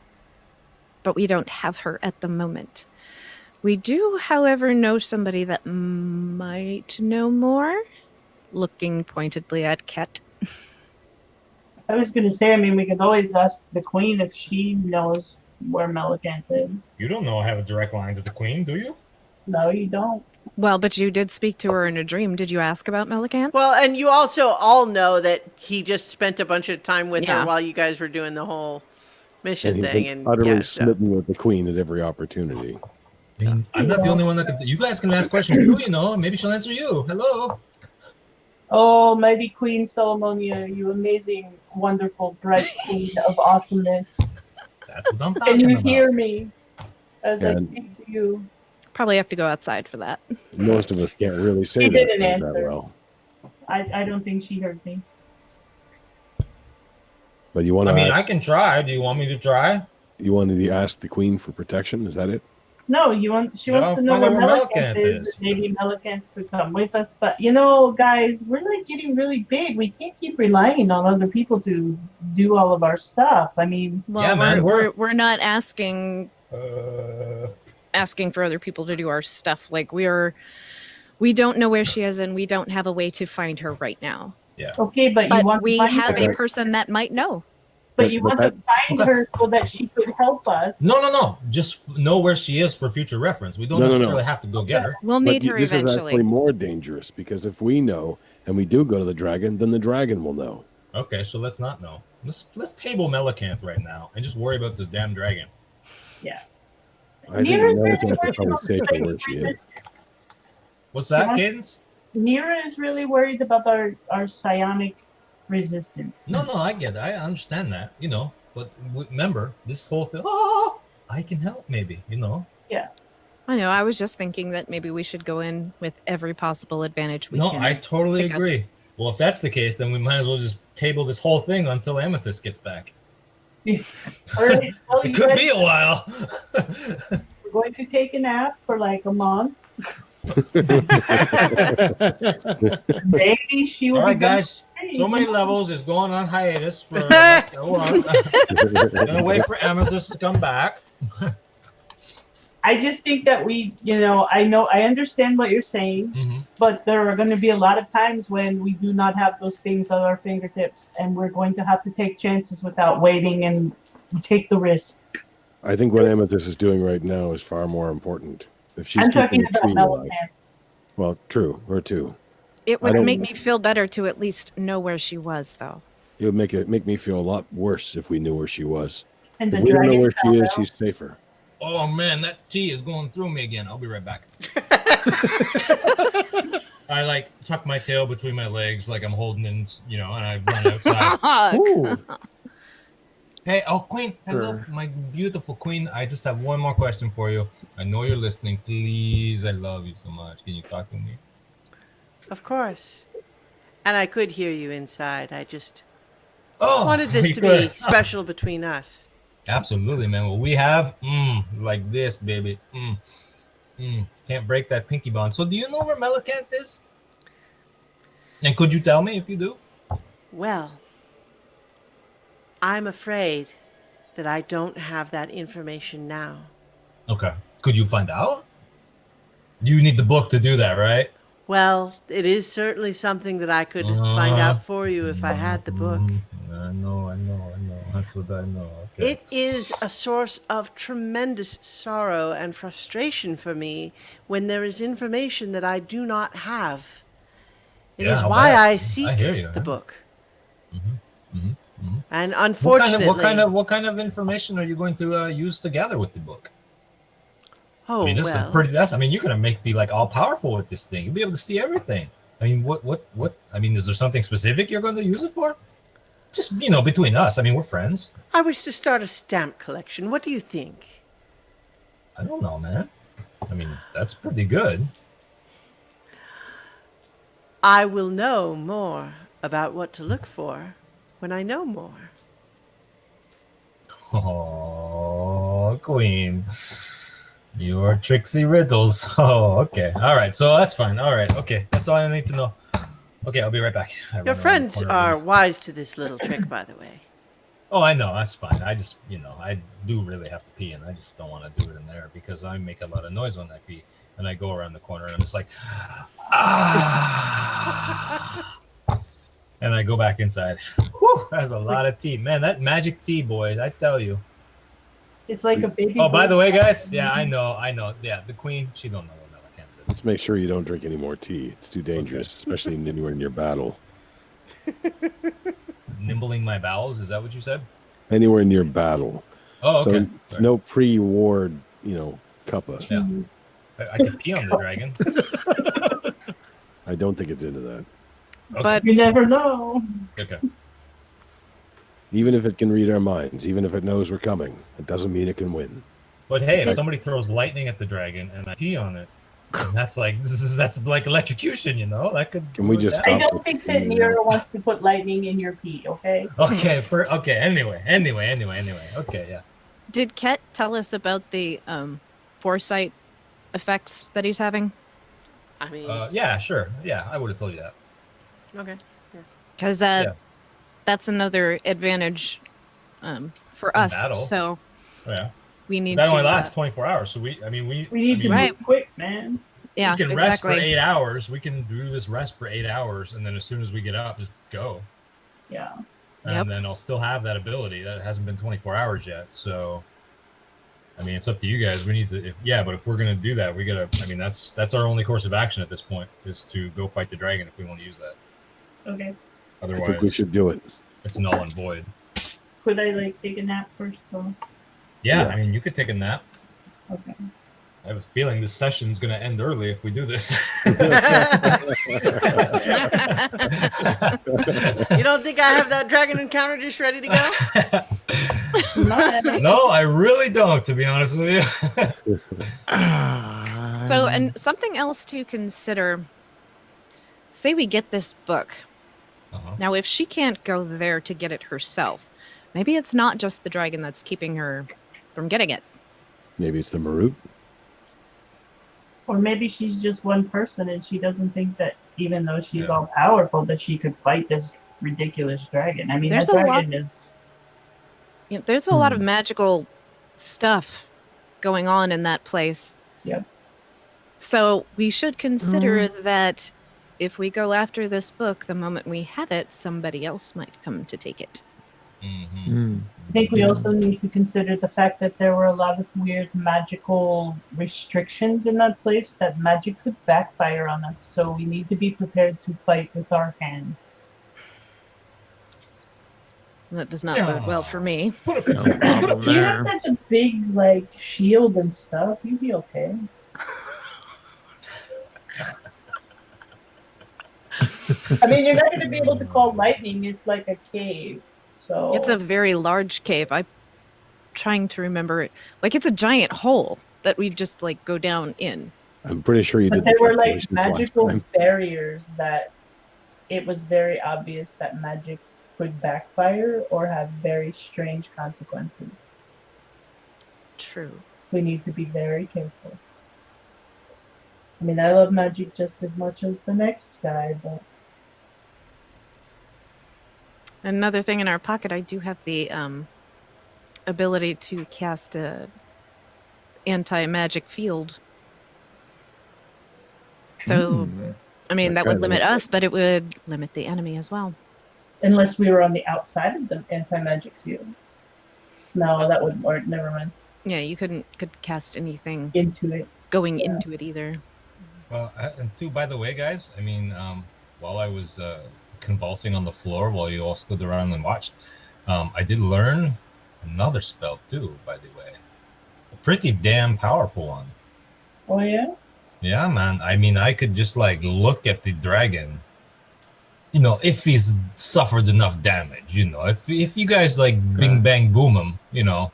Speaker 3: but we don't have her at the moment. We do, however, know somebody that might know more. Looking pointedly at Kett.
Speaker 4: I was going to say, I mean, we could always ask the queen if she knows where Melicanth is.
Speaker 6: You don't know I have a direct line to the queen, do you?
Speaker 4: No, you don't.
Speaker 3: Well, but you did speak to her in a dream. Did you ask about Melicanth?
Speaker 1: Well, and you also all know that he just spent a bunch of time with
Speaker 3: Yeah.
Speaker 1: her while you guys were doing the whole mission
Speaker 5: And he's
Speaker 1: thing.
Speaker 5: been
Speaker 1: And
Speaker 5: utterly
Speaker 1: yeah, so.
Speaker 5: smitten with the queen at every opportunity.
Speaker 6: I mean, I'm not the only one that can. You guys can ask questions too, you know. Maybe she'll answer you. Hello.
Speaker 4: Oh, mighty Queen Solomonia, you amazing, wonderful, bright queen of awesomeness.
Speaker 6: That's what I'm
Speaker 4: Can
Speaker 6: talking
Speaker 4: you
Speaker 6: about.
Speaker 4: hear me as I
Speaker 5: And-
Speaker 4: speak to you?
Speaker 3: Probably have to go outside for that.
Speaker 5: Most of us can't really say
Speaker 4: He
Speaker 5: that,
Speaker 4: didn't
Speaker 5: that
Speaker 4: answer.
Speaker 5: well.
Speaker 4: I don't think she heard me.
Speaker 5: But you want
Speaker 6: I mean,
Speaker 5: to
Speaker 6: I can try. Do you want me to try?
Speaker 5: to ask the queen for protection? Is that it?
Speaker 4: No, she
Speaker 6: No,
Speaker 4: wants to know
Speaker 6: find out
Speaker 4: where
Speaker 6: where
Speaker 4: Melicanth
Speaker 6: Melicanth
Speaker 4: is.
Speaker 6: is.
Speaker 4: Maybe Melicanth could come with us. But, you know, guys, we're like getting really big. We can't keep relying on other people to do all of our stuff. I mean,
Speaker 3: Well,
Speaker 6: Yeah, man,
Speaker 3: we're not asking
Speaker 6: Uh,
Speaker 3: for other people to do our stuff. Like we don't know where she is, and we don't have a way to find her right now.
Speaker 4: okay, but you
Speaker 3: But
Speaker 4: want
Speaker 3: we
Speaker 4: to find
Speaker 3: have
Speaker 4: her.
Speaker 3: a person that might know.
Speaker 4: But you
Speaker 5: but
Speaker 4: want to find
Speaker 6: Okay.
Speaker 4: her so that she could help us.
Speaker 6: no. Just know where she is for future reference. We don't
Speaker 5: No, no, no.
Speaker 6: necessarily have to go get her.
Speaker 3: We'll
Speaker 5: But
Speaker 3: need her
Speaker 5: this is
Speaker 3: eventually.
Speaker 5: actually more dangerous because if we know and we do go to the dragon, then the dragon will know.
Speaker 6: Okay, so let's not know. Let's table Melicanth right now and just worry about this damn dragon.
Speaker 4: Yeah.
Speaker 5: I think
Speaker 4: Near is
Speaker 5: Melicanth
Speaker 4: really
Speaker 5: is
Speaker 4: worried
Speaker 5: probably
Speaker 4: about
Speaker 5: safer
Speaker 4: psychic
Speaker 5: where she is.
Speaker 4: resistance.
Speaker 6: What's that,
Speaker 4: Yeah.
Speaker 6: Cadence?
Speaker 4: Nira is really worried about our psionic resistance.
Speaker 6: No, I get it. I understand that, you know. But remember, this whole thing, oh, I can help maybe, you know.
Speaker 3: I know. I was just thinking that maybe we should go in with every possible advantage we
Speaker 6: No,
Speaker 3: can.
Speaker 6: I totally
Speaker 3: pick up.
Speaker 6: agree. Well, if that's the case, then we might as well just table this whole thing until Amethyst gets back.
Speaker 4: All right, well,
Speaker 6: It
Speaker 4: you
Speaker 6: could
Speaker 4: guys
Speaker 6: be a while.
Speaker 4: are going to take a nap for like a month. Maybe she will
Speaker 6: All right,
Speaker 4: be back
Speaker 6: guys.
Speaker 4: ready.
Speaker 6: So many levels is going on hiatus for. Hold on. Gonna wait for Amethyst to come back.
Speaker 4: I just think that I understand what you're saying,
Speaker 6: hmm
Speaker 4: but there are going to be a lot of times when we do not have those things at our fingertips, and we're going to have to take chances without waiting and take the risk.
Speaker 5: I think what Amethyst is doing right now is far more important. If she's
Speaker 4: I'm
Speaker 5: keeping
Speaker 4: talking
Speaker 5: the
Speaker 4: about
Speaker 5: tree alive.
Speaker 4: Melicanth.
Speaker 5: Well, true, her too.
Speaker 3: It
Speaker 5: I
Speaker 3: would
Speaker 5: don't-
Speaker 3: make me feel better to at least know where she was, though.
Speaker 5: It would make me feel a lot worse if we knew where she was.
Speaker 4: And
Speaker 5: If
Speaker 4: the
Speaker 5: we don't know
Speaker 4: dragon
Speaker 5: where she
Speaker 4: found
Speaker 5: is,
Speaker 4: out.
Speaker 5: she's safer.
Speaker 6: Oh man, that tea is going through me again. I'll be right back. I like tuck my tail between my legs, like I'm holding in, you know, and I run outside.
Speaker 2: Ooh,
Speaker 6: Hey, oh Queen, hello,
Speaker 2: Sure.
Speaker 6: my beautiful Queen. I just have one more question for you. I know you're listening. Please, I love you so much. Can you talk to me?
Speaker 1: Of course. And I could hear you inside. I just
Speaker 6: Oh,
Speaker 1: wanted this
Speaker 6: you
Speaker 1: to
Speaker 6: could.
Speaker 1: be special between us.
Speaker 6: Absolutely, man. Well, we have like this, baby. Can't break that pinky bond. So, do you know where Melicanth is? And could you tell me if you do?
Speaker 1: Well, I'm afraid that I don't have that information now.
Speaker 6: Okay. Could you find out? You need the book to do that, right?
Speaker 1: Well, it is certainly something that I could find out for you if I had the book.
Speaker 6: I know. That's what I know. Okay.
Speaker 1: It is a source of tremendous sorrow and frustration for me when there is information that I do not have. It
Speaker 6: Yeah,
Speaker 1: is
Speaker 6: I'll
Speaker 1: why
Speaker 6: bet.
Speaker 1: I
Speaker 6: I
Speaker 1: seek
Speaker 6: hear you,
Speaker 1: the
Speaker 6: huh?
Speaker 1: book.
Speaker 6: Mhm.
Speaker 1: And unfortunately,
Speaker 6: What kind of information are you going to use to gather with the book?
Speaker 1: Oh,
Speaker 6: I mean, this
Speaker 1: well.
Speaker 6: is pretty. I mean, you're gonna be like all powerful with this thing. You'll be able to see everything. I mean, what? I mean, is there something specific you're going to use it for? Just between us. I mean, we're friends.
Speaker 1: I wish to start a stamp collection. What do you think?
Speaker 6: I don't know, man. I mean, that's pretty good.
Speaker 1: I will know more about what to look for when I know more.
Speaker 6: Oh, Queen. Your tricksy riddles. Oh, okay. All right. So that's fine. All right. Okay. That's all I need to know. Okay, I'll be right back. I
Speaker 1: Your
Speaker 6: run around the
Speaker 1: friends
Speaker 6: corner
Speaker 1: are
Speaker 6: again.
Speaker 1: wise to this little trick, by the way.
Speaker 6: Oh, I know. That's fine. I just, I do really have to pee, and I just don't want to do it in there because I make a lot of noise when I pee. And I go around the corner, and I'm just like, ah. And I go back inside. Whew, that's a lot of tea. Man, that magic tea, boys, I tell you.
Speaker 4: It's like a baby.
Speaker 6: Oh, by the
Speaker 4: boy.
Speaker 6: way, guys, yeah, I know. Yeah, the queen, she don't know what Melicant is.
Speaker 5: Let's make sure you don't drink any more tea. It's too dangerous, especially anywhere near battle.
Speaker 6: Nimbling my bowels, is that what you said?
Speaker 5: Anywhere near battle.
Speaker 6: Oh, okay.
Speaker 5: So it's no pre-war, cuppa.
Speaker 6: Yeah. I can pee on the dragon.
Speaker 5: I don't think it's into that.
Speaker 6: Okay.
Speaker 3: But
Speaker 4: You never know.
Speaker 6: Okay.
Speaker 5: Even if it can read our minds, even if it knows we're coming, it doesn't mean it can win.
Speaker 6: But hey, if somebody throws lightning at the dragon and I pee on it, and that's like electrocution, That could.
Speaker 5: Can we
Speaker 6: go
Speaker 5: just
Speaker 6: down.
Speaker 4: I don't think that Nero wants to put lightning in your pee, okay?
Speaker 6: Okay. Anyway. Okay. Yeah.
Speaker 3: did Kett tell us about the foresight effects that he's having?
Speaker 1: I mean,
Speaker 6: Yeah. Sure. Yeah, I would have told you that.
Speaker 1: okay.
Speaker 3: Because
Speaker 6: Yeah.
Speaker 3: that's another advantage for us.
Speaker 6: battle.
Speaker 3: So
Speaker 6: Yeah.
Speaker 3: we need
Speaker 6: That
Speaker 3: to.
Speaker 6: only lasts 24 hours, so we
Speaker 4: We need to
Speaker 3: Right.
Speaker 4: move quick, man.
Speaker 3: yeah,
Speaker 6: we can rest for
Speaker 3: exactly.
Speaker 6: 8 hours. We can do this rest for 8 hours, and then as soon as we get up, just go.
Speaker 4: Yeah.
Speaker 6: And
Speaker 3: Yep.
Speaker 6: then I'll still have that ability. That hasn't been 24 hours yet. So, I mean, it's up to you guys. We need to, but if we're gonna do that, we gotta. I mean, that's our only course of action at this point is to go fight the dragon if we want to use that.
Speaker 4: Okay.
Speaker 5: I
Speaker 6: Otherwise,
Speaker 5: think we should do it.
Speaker 6: it's null and void.
Speaker 4: Could I take a nap first though?
Speaker 6: Yeah,
Speaker 5: Yeah.
Speaker 6: I mean, you could take a nap.
Speaker 4: Okay.
Speaker 6: I have a feeling this session's gonna end early if we do this.
Speaker 1: You don't think I have that dragon encounter just ready to go?
Speaker 6: No, I really don't, to be honest with you.
Speaker 3: So, and something else to consider. Say we get this book.
Speaker 6: Uh-huh.
Speaker 3: Now, if she can't go there to get it herself, maybe it's not just the dragon that's keeping her from getting it.
Speaker 5: Maybe it's the Marut.
Speaker 4: Or maybe she's just one person and she doesn't think that even though she's
Speaker 6: Yeah.
Speaker 4: all powerful that she could fight this ridiculous dragon. I mean,
Speaker 3: There's
Speaker 4: that
Speaker 3: a lot-
Speaker 4: dragon is
Speaker 3: You know, there's a lot of magical stuff going on in that place.
Speaker 4: Yep.
Speaker 3: So we should consider that if we go after this book, the moment we have it, somebody else might come to take it.
Speaker 6: Mm-hmm.
Speaker 4: I think we also need to consider the fact that there were a lot of weird magical restrictions in that place that magic could backfire on us. So we need to be prepared to fight with our hands.
Speaker 3: That does not bode well for me.
Speaker 2: No problem
Speaker 4: You have
Speaker 2: there.
Speaker 4: such a big shield and stuff. You'd be okay. I mean, you're not going to be able to call lightning. It's like a cave. So
Speaker 3: It's a very large cave. I'm trying to remember it. Like, it's a giant hole that we just go down in.
Speaker 5: I'm pretty sure you
Speaker 4: But
Speaker 5: did.
Speaker 4: there
Speaker 5: the
Speaker 4: were
Speaker 5: calculations last
Speaker 4: magical
Speaker 5: time.
Speaker 4: barriers that it was very obvious that magic could backfire or have very strange consequences.
Speaker 3: True.
Speaker 4: We need to be very careful. I mean, I love magic just as much as the next guy, but
Speaker 3: Another thing in our pocket, I do have the ability to cast a anti-magic field. So, I mean, that would
Speaker 5: Okay.
Speaker 3: limit us, but it would limit the enemy as well.
Speaker 4: unless we were on the outside of the anti-magic field. No, that wouldn't work. Never mind.
Speaker 3: Yeah, you could cast anything
Speaker 4: Into it.
Speaker 3: going into it either.
Speaker 6: Well, and two, by the way, guys, I mean, while I was convulsing on the floor while you all stood around and watched, I did learn another spell too, by the way. A pretty damn powerful one.
Speaker 4: Oh yeah.
Speaker 6: Yeah, man. I mean, I could just like look at the dragon. You know, if he's suffered enough damage, you know, if you guys like bing bang boom him, you know,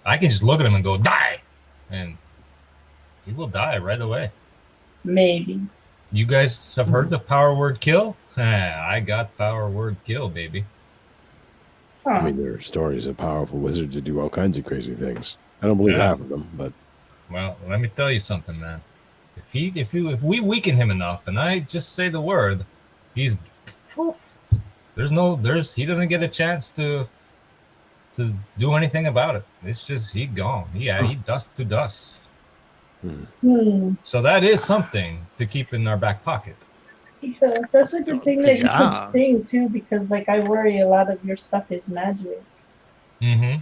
Speaker 6: I can just look at him and go die, and he will die right away.
Speaker 4: Maybe.
Speaker 6: You guys have heard of power word kill? I got power word kill, baby.
Speaker 4: Huh.
Speaker 5: I mean, there are stories of powerful wizards that do all kinds of crazy things. I don't believe
Speaker 6: Yeah.
Speaker 5: half of them, but
Speaker 6: Well, let me tell you something, man. If we weaken him enough, and I just say the word, he's he doesn't get a chance to do anything about it. It's just he gone. He dust to dust.
Speaker 4: Hmm.
Speaker 6: So that is something to keep in our back pocket.
Speaker 4: Yeah, that's a good thing that you
Speaker 2: Yeah.
Speaker 4: can sing too, because like I worry a lot of your stuff is magic.
Speaker 6: Yeah,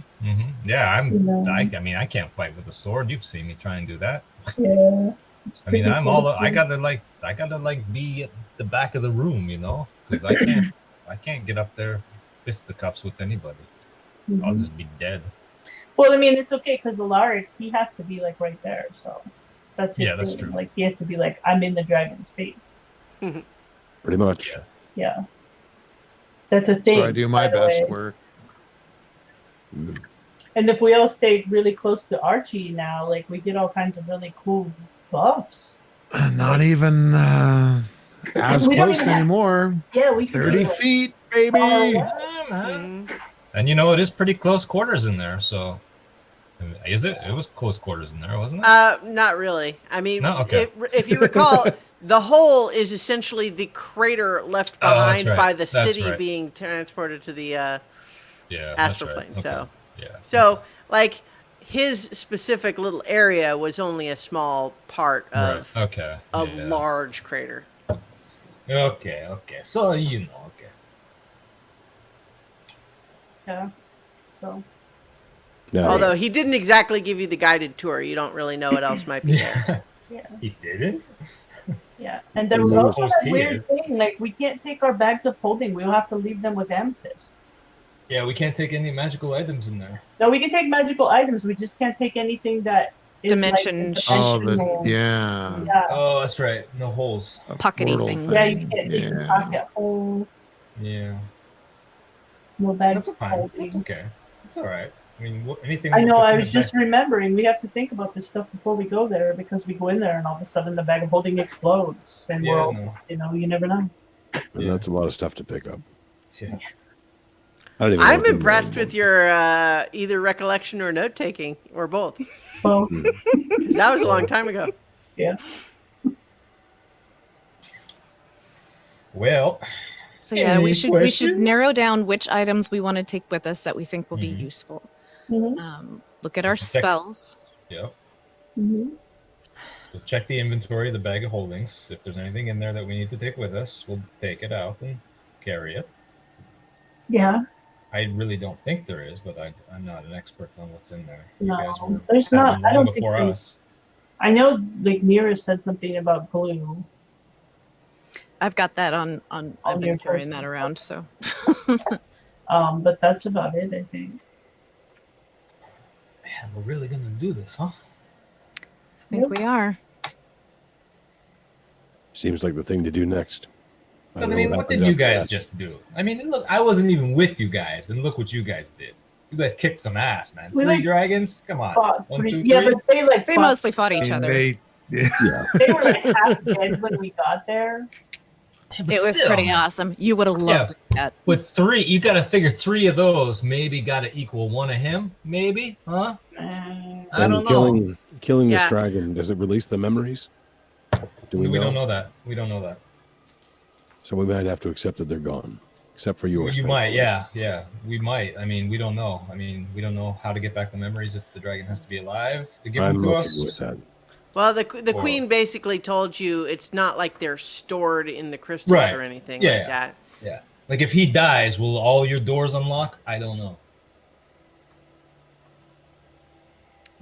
Speaker 4: You know.
Speaker 6: I mean, I can't fight with a sword. You've seen me try and do that.
Speaker 4: Yeah. It's
Speaker 6: I mean,
Speaker 4: pretty
Speaker 6: I'm
Speaker 4: cool.
Speaker 6: all. I gotta like be at the back of the room, you know, because I can't get up there fisticuffs with anybody. I'll
Speaker 4: Mhm.
Speaker 6: just be dead.
Speaker 4: Well, I mean, it's okay because Alaric, he has to be like right there, so that's his
Speaker 6: Yeah, that's
Speaker 4: thing.
Speaker 6: true.
Speaker 4: Like he has to be like, I'm in the dragon's face.
Speaker 5: pretty much.
Speaker 6: Yeah.
Speaker 4: Yeah, that's a
Speaker 2: That's
Speaker 4: thing.
Speaker 2: where I do my
Speaker 4: by the
Speaker 2: best
Speaker 4: way.
Speaker 2: work.
Speaker 5: Mm.
Speaker 4: And if we all stayed really close to Archie now, like we get all kinds of really cool buffs.
Speaker 2: Not even as
Speaker 4: We don't
Speaker 2: close
Speaker 4: even have-
Speaker 2: anymore.
Speaker 4: Yeah, we can
Speaker 2: 30
Speaker 4: be like,
Speaker 2: feet,
Speaker 4: far
Speaker 2: baby.
Speaker 4: away.
Speaker 6: Yeah, man.
Speaker 1: Mhm.
Speaker 6: And you know, it is pretty close quarters in there. So, is it? It was close quarters in there, wasn't it?
Speaker 1: Not really. I mean,
Speaker 6: No? Okay.
Speaker 1: if you recall, the hole is essentially the crater left
Speaker 6: Oh, that's
Speaker 1: behind
Speaker 6: right.
Speaker 1: by the
Speaker 6: That's
Speaker 1: city
Speaker 6: right.
Speaker 1: being transported to the
Speaker 6: Yeah, that's
Speaker 1: astral
Speaker 6: right.
Speaker 1: plane.
Speaker 6: Okay.
Speaker 1: So,
Speaker 6: Yeah.
Speaker 1: so like his specific little area was only a small part
Speaker 6: Right.
Speaker 1: of
Speaker 6: Okay.
Speaker 1: a
Speaker 6: Yeah.
Speaker 1: large crater.
Speaker 6: Okay. Okay. So you know. Okay.
Speaker 4: Yeah. So
Speaker 5: Now,
Speaker 1: Although he didn't exactly give you the guided tour, you don't really know what else might be there.
Speaker 6: Yeah.
Speaker 4: yeah,
Speaker 6: He didn't.
Speaker 4: yeah. And there was
Speaker 5: Well,
Speaker 4: also
Speaker 6: post
Speaker 4: that weird
Speaker 6: here.
Speaker 4: thing, like we can't take our bags of holding. We'll have to leave them with Amethyst.
Speaker 6: Yeah, we can't take any magical items in there.
Speaker 4: No, we can take magical items. We just can't take anything that is
Speaker 3: Dimension
Speaker 4: like
Speaker 2: Oh,
Speaker 4: dimensional.
Speaker 2: yeah.
Speaker 4: Yeah,
Speaker 6: Oh, that's right. No holes.
Speaker 2: A
Speaker 3: Pockety
Speaker 2: portal
Speaker 3: things.
Speaker 4: yeah. You
Speaker 2: thing.
Speaker 4: can't take your
Speaker 2: Yeah.
Speaker 4: pocket hole.
Speaker 6: Yeah.
Speaker 4: No bags
Speaker 6: That's
Speaker 4: of
Speaker 6: fine.
Speaker 4: holding.
Speaker 6: That's okay. It's all right. I mean, anything.
Speaker 4: I know.
Speaker 6: that's
Speaker 4: I
Speaker 6: in
Speaker 4: was
Speaker 6: the
Speaker 4: just
Speaker 6: bag-
Speaker 4: remembering. We have to think about this stuff before we go there because we go in there and all of a sudden the bag of holding explodes and we're
Speaker 6: Yeah.
Speaker 4: all,
Speaker 6: No.
Speaker 4: you never know.
Speaker 5: and
Speaker 6: Yeah.
Speaker 5: that's a lot of stuff to pick up.
Speaker 6: Yeah.
Speaker 5: I don't even know
Speaker 1: I'm
Speaker 5: what's in there
Speaker 1: impressed
Speaker 5: anymore.
Speaker 1: with your either recollection or note taking, or both.
Speaker 4: Well,
Speaker 1: 'Cause that was a long time ago.
Speaker 4: yeah.
Speaker 6: Well.
Speaker 3: So yeah,
Speaker 6: Any
Speaker 3: we should
Speaker 6: questions?
Speaker 3: narrow down which items we want to take with us that we think will be
Speaker 6: Mhm.
Speaker 3: useful.
Speaker 4: Mm-hmm.
Speaker 3: Look at our
Speaker 6: should check-
Speaker 3: spells.
Speaker 6: Yeah.
Speaker 4: Mm-hmm.
Speaker 6: We'll check the inventory, the bag of holdings. If there's anything in there that we need to take with us, we'll take it out and carry it.
Speaker 4: Yeah.
Speaker 6: I really don't think there is, but I'm not an expert on what's in there. You
Speaker 4: No,
Speaker 6: guys were
Speaker 4: there's
Speaker 6: had
Speaker 4: not.
Speaker 6: them
Speaker 4: I
Speaker 6: long
Speaker 4: don't think
Speaker 6: before
Speaker 4: they-
Speaker 6: us.
Speaker 4: I know, like Nira said something about glue.
Speaker 3: I've got that on. I've
Speaker 4: your
Speaker 3: been carrying
Speaker 4: person.
Speaker 3: that around. So
Speaker 4: But that's about it, I think.
Speaker 6: Man, we're really gonna do this, huh?
Speaker 3: I think we are.
Speaker 5: Seems like the thing to do next.
Speaker 6: But
Speaker 5: don't
Speaker 6: I
Speaker 5: know
Speaker 6: mean, what
Speaker 5: happens
Speaker 6: did you
Speaker 5: after
Speaker 6: guys
Speaker 5: that.
Speaker 6: just do? I mean, look, I wasn't even with you guys, and look what you guys did. You guys kicked some ass, man.
Speaker 4: We,
Speaker 6: 3
Speaker 4: like,
Speaker 6: dragons? Come on.
Speaker 4: Fought
Speaker 6: 1,
Speaker 4: three-
Speaker 6: 2, 3.
Speaker 4: yeah, but they like
Speaker 3: They
Speaker 4: fought-
Speaker 3: mostly fought
Speaker 2: I
Speaker 3: each
Speaker 2: mean,
Speaker 3: other.
Speaker 5: Yeah.
Speaker 4: they were like half dead when we got there.
Speaker 6: Yeah, but
Speaker 3: It was
Speaker 6: still,
Speaker 3: pretty
Speaker 6: man.
Speaker 3: awesome. You would have loved that.
Speaker 6: With 3, you got to figure 3 of those maybe got to equal 1 of him, maybe, huh? I
Speaker 5: And
Speaker 6: don't know.
Speaker 5: killing this
Speaker 1: Yeah.
Speaker 5: dragon, does it release the memories? Do we,
Speaker 6: We
Speaker 5: know?
Speaker 6: don't know that. We don't know that.
Speaker 5: So we might have to accept that they're gone, except for yours.
Speaker 6: You
Speaker 5: thankfully.
Speaker 6: might, yeah. We might. I mean, we don't know. I mean, we don't know how to get back the memories if the dragon has to be alive to give
Speaker 5: I'm
Speaker 6: them to
Speaker 5: okay
Speaker 6: us.
Speaker 5: with that.
Speaker 1: Well, the
Speaker 6: Or-
Speaker 1: queen basically told you it's not like they're stored in the crystals
Speaker 6: Right.
Speaker 1: or anything
Speaker 6: Yeah,
Speaker 1: like
Speaker 6: yeah.
Speaker 1: that.
Speaker 6: Yeah. Like if he dies, will all your doors unlock? I don't know.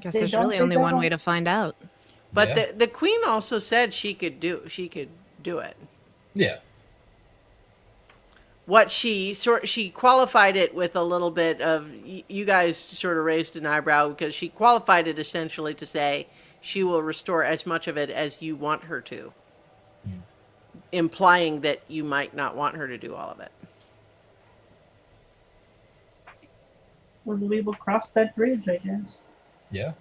Speaker 3: Guess
Speaker 4: They
Speaker 3: there's
Speaker 4: don't
Speaker 3: really
Speaker 4: think
Speaker 3: only
Speaker 4: that
Speaker 3: one
Speaker 4: one-
Speaker 3: way to find out.
Speaker 1: But
Speaker 6: Yeah.
Speaker 1: the queen also said she could do it.
Speaker 6: Yeah.
Speaker 1: What she qualified it with a little bit of you guys sort of raised an eyebrow because she qualified it essentially to say she will restore as much of it as you want her to,
Speaker 6: Hmm.
Speaker 1: implying that you might not want her to do all of it.
Speaker 4: Well, we will cross that bridge, I guess.
Speaker 6: Yeah.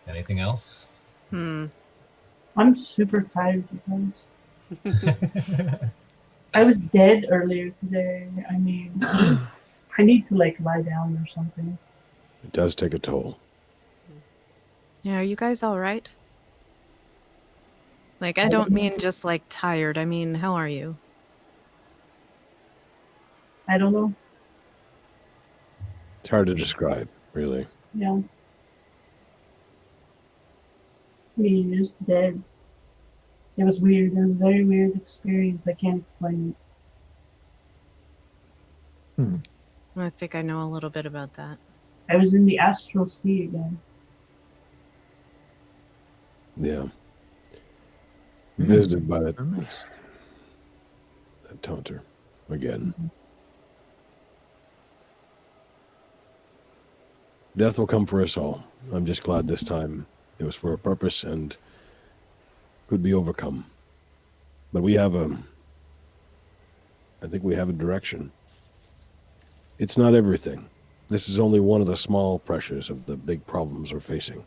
Speaker 6: Anything else?
Speaker 4: I'm super tired, you guys. I was dead earlier today. I mean, I need to like lie down or something.
Speaker 5: It does take a toll.
Speaker 3: Yeah, are you guys all right? Like, I don't mean just like tired. I mean, how are you?
Speaker 4: I don't know.
Speaker 5: It's hard to describe, really.
Speaker 4: Yeah. I mean, just dead. It was weird. It was a very weird experience. I can't explain it.
Speaker 3: I think I know a little bit about that.
Speaker 4: I was in the astral sea again.
Speaker 5: Yeah. Visited by that
Speaker 2: Nice.
Speaker 5: taunter again. Death will come for us all. I'm just glad this time it was for a purpose and could be overcome. But we have I think we have a direction. It's not everything. This is only one of the small pressures of the big problems we're facing.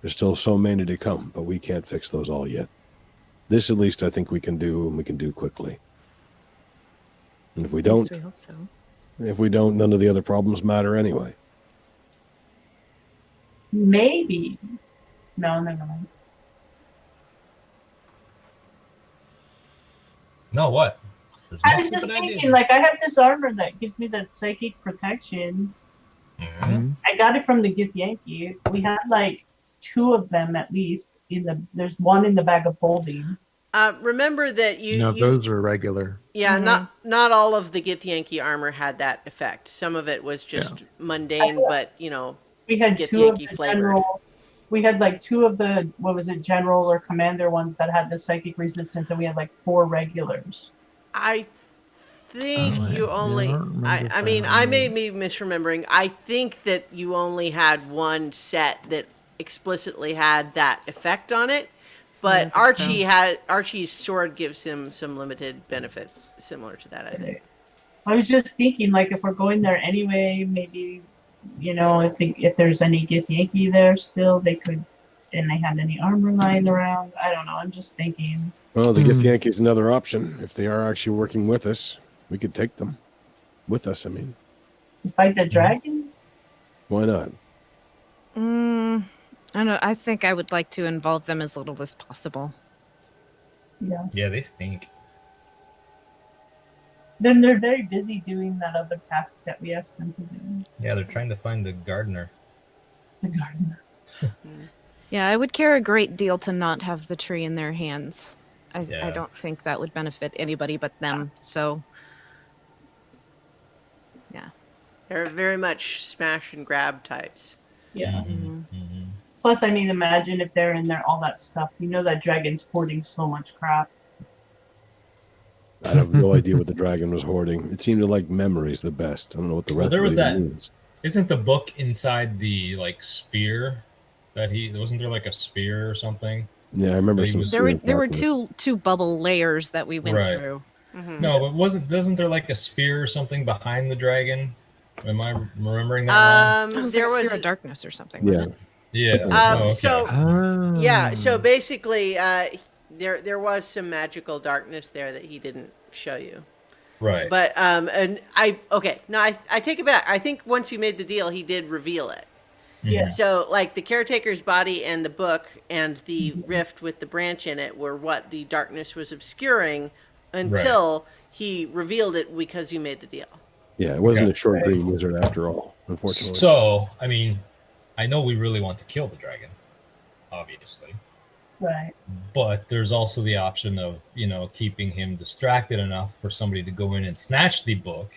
Speaker 5: There's still so many to come, but we can't fix those all yet. This at least I think we can do, and we can do quickly. And if we
Speaker 3: At least
Speaker 5: don't,
Speaker 3: we hope so.
Speaker 5: none of the other problems matter anyway.
Speaker 4: Maybe. No, never mind.
Speaker 6: No, what? There's
Speaker 4: I
Speaker 6: no
Speaker 4: was just
Speaker 6: stupid idea.
Speaker 4: thinking, like, I have this armor that gives me that psychic protection.
Speaker 6: Mhm.
Speaker 4: I got it from the Gith Yankee. We had like 2 of them at least. There's one in the bag of holding.
Speaker 1: Remember that
Speaker 2: No, those are regular.
Speaker 1: Yeah, not all of the Githyanki armor had that effect. Some of it was just mundane, but
Speaker 4: We had
Speaker 1: Gith
Speaker 4: 2 of
Speaker 1: Yankee
Speaker 4: the
Speaker 1: flavored.
Speaker 4: general. We had like 2 of the general or commander ones that had the psychic resistance, and we had like 4 regulars.
Speaker 1: I think
Speaker 2: Oh,
Speaker 1: you
Speaker 2: I
Speaker 1: only.
Speaker 2: don't remember
Speaker 1: I mean,
Speaker 2: that.
Speaker 1: I may be misremembering. I think that you only had one set that explicitly had that effect on it. But
Speaker 3: I think so.
Speaker 1: Archie's sword gives him some limited benefit similar to that, I think.
Speaker 4: I was just thinking, like, if we're going there anyway, maybe, if there's any Gith Yankee there still, they could, and they had any armor lying around. I don't know. I'm just thinking.
Speaker 5: Well, the Gith Yankee's another option. If they are actually working with us, we could take them. With us, I mean.
Speaker 4: To fight the dragon?
Speaker 5: Why not?
Speaker 3: I don't know. I think I would like to involve them as little as possible.
Speaker 4: Yeah.
Speaker 6: Yeah, they stink.
Speaker 4: Then they're very busy doing that other task that we asked them to do.
Speaker 6: Yeah, they're trying to find the gardener.
Speaker 4: The gardener.
Speaker 3: Yeah, I would care a great deal to not have the tree in their hands. I
Speaker 6: Yeah.
Speaker 3: don't think that would benefit anybody but them. So, yeah.
Speaker 1: They're very much smash and grab types.
Speaker 4: Yeah.
Speaker 6: Mhm.
Speaker 4: Plus, I mean, imagine if they're in there, all that stuff. You know that dragon's hoarding so much crap.
Speaker 5: I have no idea what the dragon was hoarding. It seemed to like memories the best. I don't know what the
Speaker 6: Well,
Speaker 5: rest
Speaker 6: there was
Speaker 5: of it
Speaker 6: that-
Speaker 5: means.
Speaker 6: Isn't the book inside the sphere that wasn't there like a sphere or something?
Speaker 5: Yeah, I remember
Speaker 6: He
Speaker 5: some.
Speaker 6: was-
Speaker 3: There were
Speaker 5: serious
Speaker 3: two bubble layers that we went
Speaker 6: Right.
Speaker 3: through.
Speaker 6: No, but doesn't there like a sphere or something behind the dragon? Am I remembering that wrong?
Speaker 3: It was
Speaker 1: There
Speaker 3: like a
Speaker 1: was
Speaker 3: sphere of darkness or something.
Speaker 5: Yeah.
Speaker 3: Wasn't it?
Speaker 6: Yeah.
Speaker 5: something
Speaker 6: Oh, okay.
Speaker 1: So basically, there was some magical darkness there that he didn't show you.
Speaker 6: Right.
Speaker 1: But I take it back. I think once you made the deal, he did reveal it.
Speaker 4: Yeah.
Speaker 1: So like the caretaker's body and the book and the rift with the branch in it were what the darkness was obscuring until he revealed it because you made the deal.
Speaker 5: Yeah, it wasn't
Speaker 6: Okay.
Speaker 5: a short green wizard after all, unfortunately.
Speaker 6: So, I mean, I know we really want to kill the dragon, obviously.
Speaker 4: Right.
Speaker 6: But there's also the option of, keeping him distracted enough for somebody to go in and snatch the book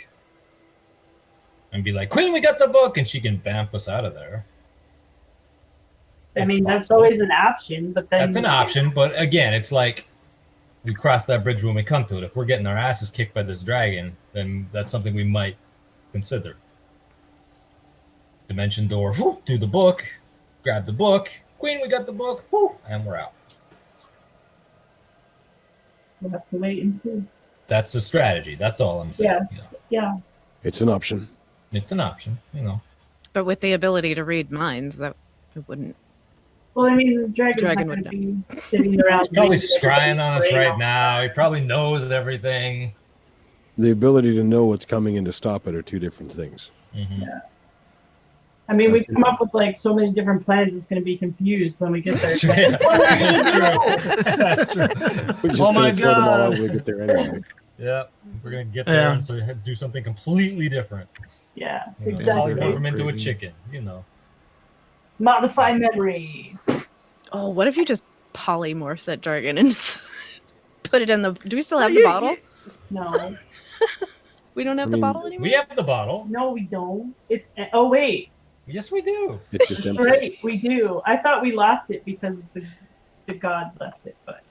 Speaker 6: and be like, Queen, we got the book! And she can bamf us out of there.
Speaker 4: I
Speaker 6: If
Speaker 4: mean, that's
Speaker 6: possible.
Speaker 4: always an option, but then
Speaker 6: That's an option, but again, it's like we cross that bridge when we come to it. If we're getting our asses kicked by this dragon, then that's something we might consider. Dimension door, whoop, do the book, grab the book. Queen, we got the book, whoop, and we're out.
Speaker 4: We'll have to wait and see.
Speaker 6: That's the strategy. That's all I'm saying.
Speaker 4: Yeah. Yeah.
Speaker 5: It's an option.
Speaker 6: It's an option, you know.
Speaker 3: But with the ability to read minds, that it wouldn't.
Speaker 4: Well, I mean, the dragon's
Speaker 3: Dragon
Speaker 4: not
Speaker 3: would
Speaker 4: going to be sitting around.
Speaker 6: He's probably
Speaker 4: reading
Speaker 6: scrying on us
Speaker 4: everybody's
Speaker 6: right
Speaker 4: brain
Speaker 6: now. He probably knows everything.
Speaker 5: The ability to know what's coming and to stop it are two different things.
Speaker 6: Mm-hmm.
Speaker 4: Yeah. I mean, we've come up with like so many different plans. It's going to be confused when we get there.
Speaker 6: That's true. That's true.
Speaker 5: We're just
Speaker 6: Oh my
Speaker 5: gonna throw them all out
Speaker 6: God.
Speaker 5: when we get there anyway.
Speaker 6: Yeah, we're gonna get there
Speaker 2: Yeah.
Speaker 6: and so do something completely different.
Speaker 4: Yeah,
Speaker 6: You know,
Speaker 4: exactly.
Speaker 6: polymorph him into a
Speaker 2: Crazy.
Speaker 6: chicken. You know.
Speaker 4: Modify memory.
Speaker 3: Oh, what if you just polymorph that dragon and put it in the? Do we still have
Speaker 1: You-
Speaker 3: the bottle?
Speaker 4: No,
Speaker 3: We don't have
Speaker 5: I
Speaker 3: the
Speaker 5: mean,
Speaker 3: bottle anymore.
Speaker 6: We have the bottle.
Speaker 4: no, we don't. It's oh wait,
Speaker 6: Yes, we do.
Speaker 5: It's just empty.
Speaker 4: right, we do. I thought we lost it because the god left it, but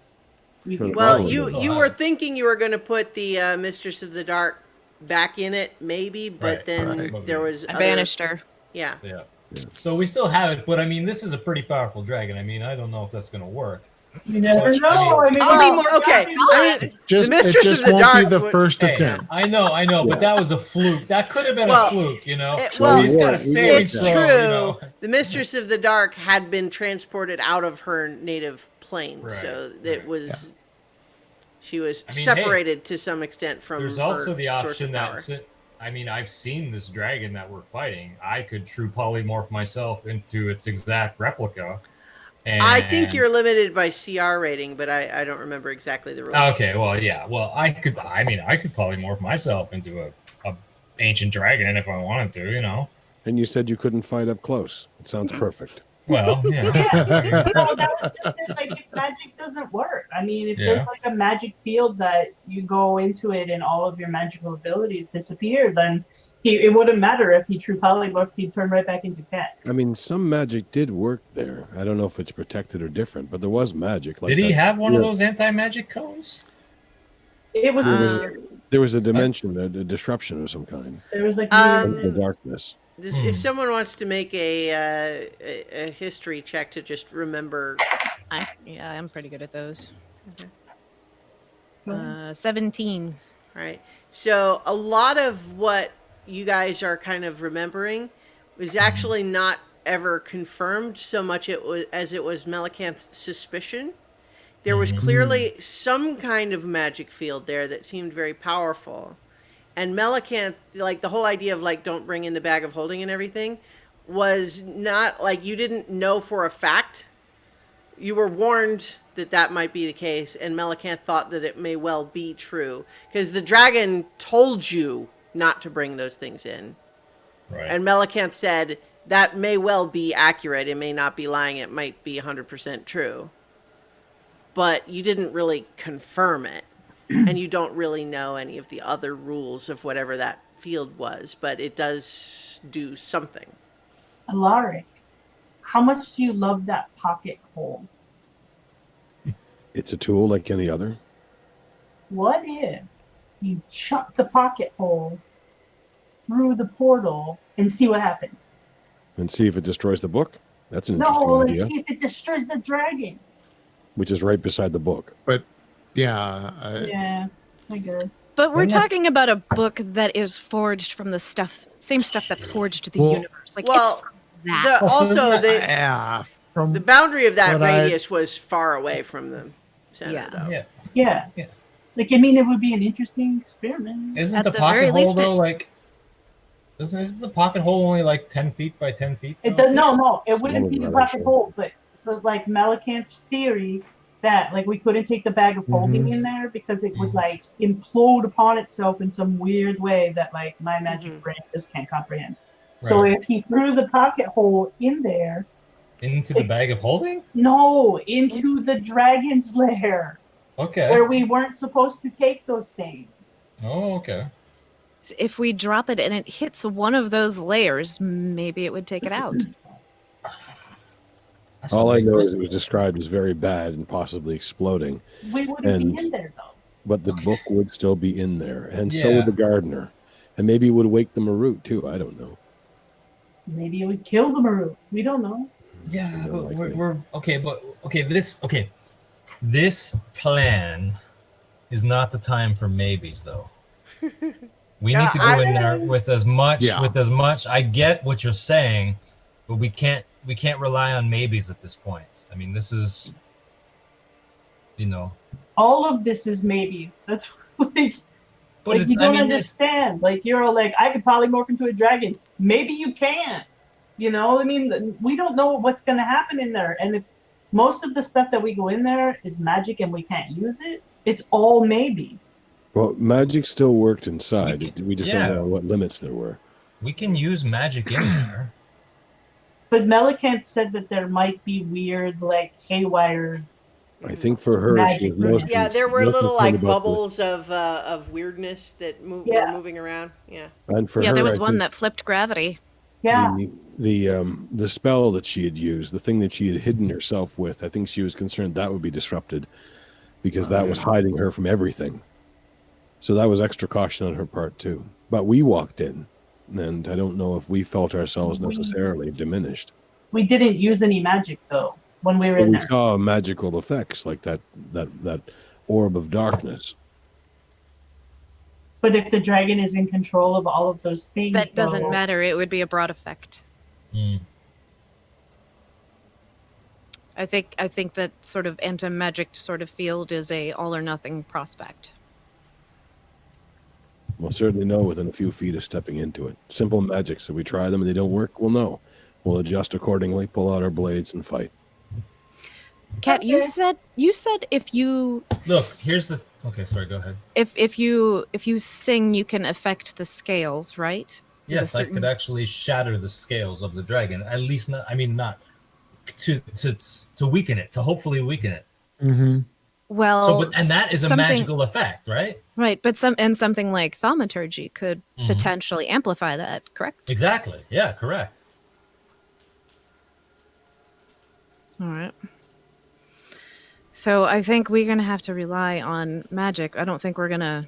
Speaker 4: we do.
Speaker 1: Well,
Speaker 5: Probably
Speaker 1: you
Speaker 6: not.
Speaker 1: you were thinking you were going to put the Mistress of the Dark back in it, maybe, but
Speaker 6: Right,
Speaker 1: then
Speaker 6: right.
Speaker 1: there was
Speaker 3: I
Speaker 1: other-
Speaker 3: banished her.
Speaker 1: Yeah.
Speaker 6: Yeah. So we still have it, but I mean, this is a pretty powerful dragon. I mean, I don't know if that's gonna work.
Speaker 4: You never know. I mean,
Speaker 1: Oh,
Speaker 4: we're
Speaker 1: okay.
Speaker 4: talking
Speaker 1: I
Speaker 4: about-
Speaker 1: mean,
Speaker 2: Just,
Speaker 1: Mistress
Speaker 2: it just
Speaker 1: of the
Speaker 2: won't
Speaker 1: Dark
Speaker 2: be the
Speaker 1: would-
Speaker 2: first
Speaker 6: Hey,
Speaker 2: attempt.
Speaker 6: I know, but that was a fluke. That could have been
Speaker 1: Well,
Speaker 6: a fluke, you know.
Speaker 1: well,
Speaker 6: He's got a
Speaker 5: we
Speaker 6: saving
Speaker 1: it's
Speaker 6: throw,
Speaker 1: true.
Speaker 6: you know.
Speaker 1: The Mistress of the Dark had been transported out of her native plane,
Speaker 6: Right,
Speaker 1: so it
Speaker 6: right.
Speaker 1: was she was
Speaker 6: I mean,
Speaker 1: separated to some extent from.
Speaker 6: There's
Speaker 1: her
Speaker 6: also the
Speaker 1: source
Speaker 6: option
Speaker 1: of
Speaker 6: that,
Speaker 1: power.
Speaker 6: I mean, I've seen this dragon that we're fighting. I could true polymorph myself into its exact replica. And
Speaker 1: I think you're limited by CR rating, but I don't remember exactly the rules.
Speaker 6: Okay, well, yeah. Well, I could polymorph myself into a ancient dragon if I wanted to, you know.
Speaker 5: And you said you couldn't fight up close. It sounds perfect.
Speaker 6: Well, yeah.
Speaker 4: Yeah, no, that was just it. Like if magic doesn't work. I mean, if
Speaker 6: Yeah.
Speaker 4: there's like a magic field that you go into it and all of your magical abilities disappear, then it wouldn't matter if he true polymorphed. He'd turn right back into Kett.
Speaker 5: I mean, some magic did work there. I don't know if it's protected or different, but there was magic. Like
Speaker 6: Did he
Speaker 5: that.
Speaker 6: have one of
Speaker 5: Yeah.
Speaker 6: those anti-magic cones?
Speaker 4: It was.
Speaker 5: There was a dimension, a disruption of some kind.
Speaker 4: There was like.
Speaker 5: The darkness.
Speaker 1: If someone wants to make a history check to just remember,
Speaker 3: I'm pretty good at those.
Speaker 4: Mhm.
Speaker 3: 17.
Speaker 1: right? So a lot of what you guys are kind of remembering was actually not ever confirmed so much as it was Melicanth's suspicion. There was clearly some kind of magic field there that seemed very powerful. And Melicanth, like the whole idea of like don't bring in the bag of holding and everything, was not like you didn't know for a fact. You were warned that that might be the case, and Melicanth thought that it may well be true because the dragon told you not to bring those things in.
Speaker 6: Right.
Speaker 1: And Melicanth said that may well be accurate. It may not be lying. It might be 100% true. But you didn't really confirm it. And you don't really know any of the other rules of whatever that field was. But it does do something.
Speaker 4: Alaric, how much do you love that pocket hole?
Speaker 5: It's a tool like any other.
Speaker 4: What if you chuck the pocket hole through the portal and see what happens?
Speaker 5: And see if it destroys the book. That's an interesting
Speaker 4: No, let's
Speaker 5: idea.
Speaker 4: see if it destroys the dragon.
Speaker 5: Which is right beside the book.
Speaker 2: Yeah.
Speaker 4: Yeah, I guess.
Speaker 3: But we're
Speaker 6: Yeah.
Speaker 3: talking about a book that is forged from the same stuff that forged the
Speaker 2: Well-
Speaker 3: universe. Like
Speaker 1: Well,
Speaker 3: it's from that.
Speaker 2: Yeah. From
Speaker 1: The boundary of that
Speaker 2: But I-
Speaker 1: radius was far away from the center,
Speaker 3: Yeah.
Speaker 1: though.
Speaker 6: Yeah.
Speaker 4: Yeah.
Speaker 6: Yeah.
Speaker 4: Like, I mean, it would be an interesting experiment.
Speaker 6: Isn't
Speaker 3: At
Speaker 6: the
Speaker 3: the
Speaker 6: pocket
Speaker 3: very
Speaker 6: hole
Speaker 3: least
Speaker 6: though like? Isn't the pocket hole only like 10 feet by 10 feet?
Speaker 4: It
Speaker 6: though?
Speaker 4: does, no, it wouldn't be the
Speaker 5: Not
Speaker 4: pocket
Speaker 5: actually.
Speaker 4: hole, but like Melicanth's theory that like we couldn't take the bag of holding
Speaker 2: Mhm.
Speaker 4: in there because it would
Speaker 6: Mhm.
Speaker 4: like implode upon itself in some weird way that like my magic
Speaker 1: Mhm.
Speaker 4: brain just can't comprehend. So
Speaker 6: Right.
Speaker 4: if he threw the pocket hole in there,
Speaker 6: Into the bag of holding?
Speaker 4: no, into the dragon's lair
Speaker 6: Okay.
Speaker 4: where we weren't supposed to take those things.
Speaker 6: Oh, okay.
Speaker 3: If we drop it and it hits one of those layers, maybe it would take it out.
Speaker 6: That's
Speaker 5: All I
Speaker 6: something
Speaker 5: know is
Speaker 6: Chris-
Speaker 5: it was described as very bad and possibly exploding.
Speaker 4: We wouldn't
Speaker 5: And-
Speaker 4: be in there though.
Speaker 5: But the book would still be in there. And so
Speaker 6: Yeah.
Speaker 5: would the gardener. And maybe it would wake the Marut too. I don't know.
Speaker 4: Maybe it would kill the Maroon. We don't know.
Speaker 6: Yeah, but we're okay. But okay, this plan is not the time for maybes, though. We
Speaker 1: Yeah,
Speaker 6: need to go in there with as much.
Speaker 2: Yeah.
Speaker 6: With as much. I get what you're saying, but we can't rely on maybes at this point. I mean, this is, you know.
Speaker 4: All of this is maybes. That's like,
Speaker 6: But
Speaker 4: like
Speaker 6: it's,
Speaker 4: you don't
Speaker 6: I mean,
Speaker 4: understand. Like you're all like, I could polymorph into a dragon. Maybe you can. You know, I mean, we don't know what's going to happen in there. And if most of the stuff that we go in there is magic and we can't use it, it's all maybe.
Speaker 5: Well, magic still worked inside. We just
Speaker 6: yeah.
Speaker 5: don't know what limits there were.
Speaker 6: we can use magic in there.
Speaker 4: But Melikant said that there might be weird, like haywire.
Speaker 5: I think for her, she
Speaker 4: Magic
Speaker 5: was most.
Speaker 4: room.
Speaker 1: Yeah, there were
Speaker 5: most
Speaker 1: little
Speaker 5: concerned
Speaker 1: like
Speaker 5: about
Speaker 1: bubbles of weirdness that were
Speaker 4: Yeah.
Speaker 1: moving around. Yeah.
Speaker 5: And for
Speaker 3: Yeah,
Speaker 5: her,
Speaker 3: there was
Speaker 5: I
Speaker 3: one
Speaker 5: think
Speaker 3: that flipped gravity.
Speaker 4: Yeah.
Speaker 5: the spell that she had used, the thing that she had hidden herself with, I think she was concerned that would be disrupted because that was hiding her from everything. So that was extra caution on her part too. But we walked in, and I don't know if we felt ourselves necessarily diminished.
Speaker 4: We didn't use any magic though when we were
Speaker 5: But
Speaker 4: in
Speaker 5: we
Speaker 4: there.
Speaker 5: saw magical effects like that orb of darkness.
Speaker 4: But if the dragon is in control of all of those things,
Speaker 3: That doesn't
Speaker 4: though,
Speaker 3: matter. It would be a broad effect.
Speaker 6: Mm.
Speaker 3: I think that sort of anti-magic sort of field is a all or nothing prospect.
Speaker 5: We'll certainly know within a few feet of stepping into it. Simple magic. So we try them and they don't work, we'll know. We'll adjust accordingly, pull out our blades, and fight.
Speaker 3: Kat,
Speaker 4: Okay.
Speaker 3: you said if you
Speaker 6: Look, here's the. Okay, sorry. Go ahead.
Speaker 3: if you sing, you can affect the scales, right? With a
Speaker 6: Yes, I
Speaker 3: certain-
Speaker 6: could actually shatter the scales of the dragon. At least, not, I mean, not to weaken it. To hopefully weaken it.
Speaker 2: Mm-hmm.
Speaker 3: Well,
Speaker 6: So, and that is a
Speaker 3: something-
Speaker 6: magical effect, right?
Speaker 3: right? But something like thaumaturgy could
Speaker 6: Mhm.
Speaker 3: potentially amplify that, correct?
Speaker 6: Exactly. Yeah. Correct.
Speaker 3: All right. So I think we're gonna have to rely on magic. I don't think we're gonna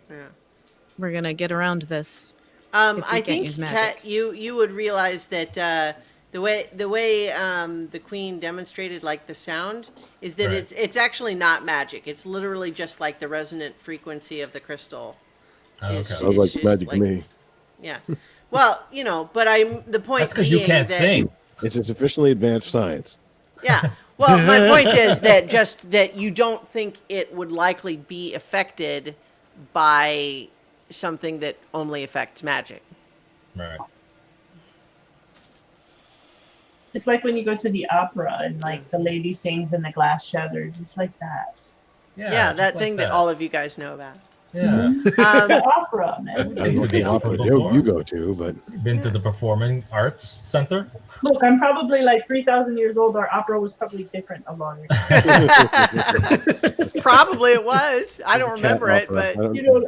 Speaker 3: get around this. If we
Speaker 1: I
Speaker 3: can't
Speaker 1: think
Speaker 3: use magic.
Speaker 1: Kat, you would realize that the way the queen demonstrated like the sound is that
Speaker 6: Right.
Speaker 1: it's actually not magic. It's literally just like the resonant frequency of the crystal.
Speaker 6: Okay.
Speaker 1: It's-
Speaker 5: Sounds like
Speaker 1: just
Speaker 5: magic
Speaker 1: like-
Speaker 5: to me.
Speaker 1: Yeah. Well, you know, but the point
Speaker 6: That's because you
Speaker 1: being
Speaker 6: can't
Speaker 1: that-
Speaker 6: sing.
Speaker 5: It's a sufficiently advanced science.
Speaker 1: Yeah. Well, my point is that just that you don't think it would likely be affected by something that only affects magic.
Speaker 6: Right.
Speaker 4: it's like when you go to the opera and like the lady sings and the glass shatters. It's like that.
Speaker 6: Yeah.
Speaker 1: Yeah,
Speaker 6: just
Speaker 1: that
Speaker 6: like
Speaker 1: thing that all of you guys know about.
Speaker 6: Yeah.
Speaker 4: The opera, man.
Speaker 5: I don't know
Speaker 6: to the
Speaker 5: what
Speaker 6: opera
Speaker 5: you
Speaker 6: before?
Speaker 5: you go to, but
Speaker 6: Been to the Performing Arts Center.
Speaker 4: Look, I'm probably like 3,000 years old. Our opera was probably different a long ago.
Speaker 1: Probably it was. I don't remember
Speaker 5: cat
Speaker 1: it,
Speaker 5: opera.
Speaker 1: but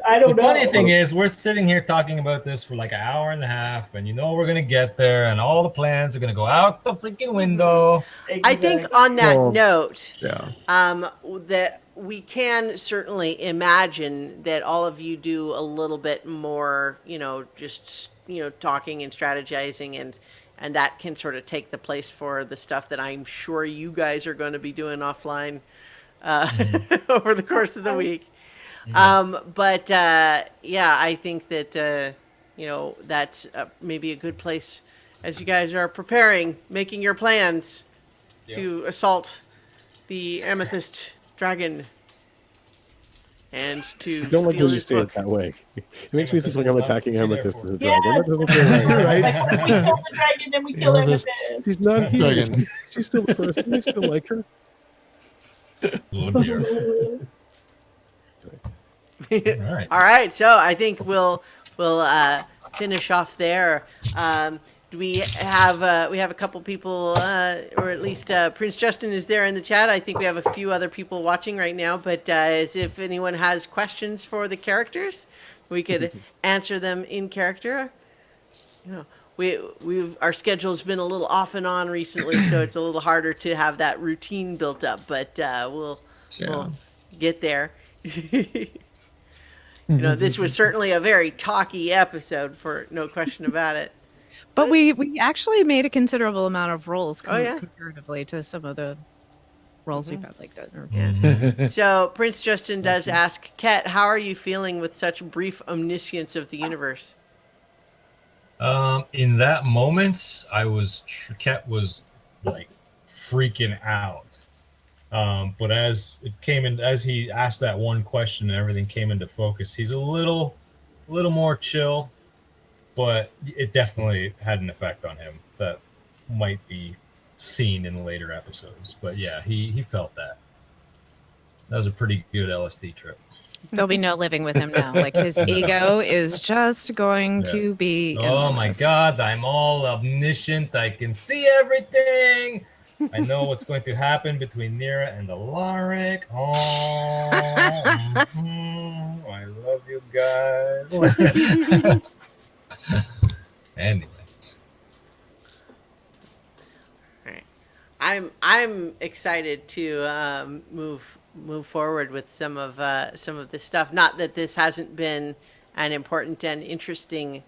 Speaker 4: I don't
Speaker 6: The
Speaker 4: know.
Speaker 6: funny thing is, we're sitting here talking about this for like an hour and a half, and we're gonna get there, and all the plans are gonna go out the freaking window.
Speaker 1: I think
Speaker 4: Exactly.
Speaker 1: on that
Speaker 2: Well,
Speaker 1: note,
Speaker 2: Yeah.
Speaker 1: that we can certainly imagine that all of you do a little bit more, just, talking and strategizing and that can sort of take the place for the stuff that I'm sure you guys are going to be doing offline, over the course of the week. But yeah, I think that, that's maybe a good place as you guys are preparing, making your plans to assault the Amethyst Dragon and to
Speaker 5: I don't like
Speaker 1: steal
Speaker 5: when you
Speaker 1: his
Speaker 5: say
Speaker 1: book.
Speaker 5: it that way. It makes me think like I'm attacking Amethyst as a
Speaker 4: Yeah.
Speaker 5: dragon. That doesn't feel right.
Speaker 4: Like, we kill the dragon, then we kill
Speaker 2: Amethyst.
Speaker 4: Amethyst.
Speaker 5: She's not here.
Speaker 2: Dragon.
Speaker 5: She's still a person. I still like her.
Speaker 6: Oh dear. All right.
Speaker 1: All right, so I think we'll finish off there. Do we have a couple people, or at least Prince Justin is there in the chat. I think we have a few other people watching right now. But as if anyone has questions for the characters, we could answer them in character. Our schedule's been a little off and on recently, so it's a little harder to have that routine built up. But we'll get there. This was certainly a very talky episode, for no question about it.
Speaker 3: But we actually made a considerable amount of rolls
Speaker 1: Oh, yeah.
Speaker 3: comparatively to some of the rolls we've had like that.
Speaker 1: Yeah. So Prince Justin does ask, Kett, how are you feeling with such brief omniscience of the universe?
Speaker 6: In that moment, Kett was like freaking out. But as he asked that one question and everything came into focus, he's a little more chill, but it definitely had an effect on him that might be seen in later episodes. But yeah, he felt that. That was a pretty good LSD trip.
Speaker 3: There'll be no living with him now. Like his ego is just going to be.
Speaker 6: Oh my
Speaker 3: enormous.
Speaker 6: God, I'm all omniscient. I can see everything. I know what's going to happen between Nira and Alaric. Oh, I love you guys. Anyway.
Speaker 1: I'm excited to move forward with some of this stuff. Not that this hasn't been an important and interesting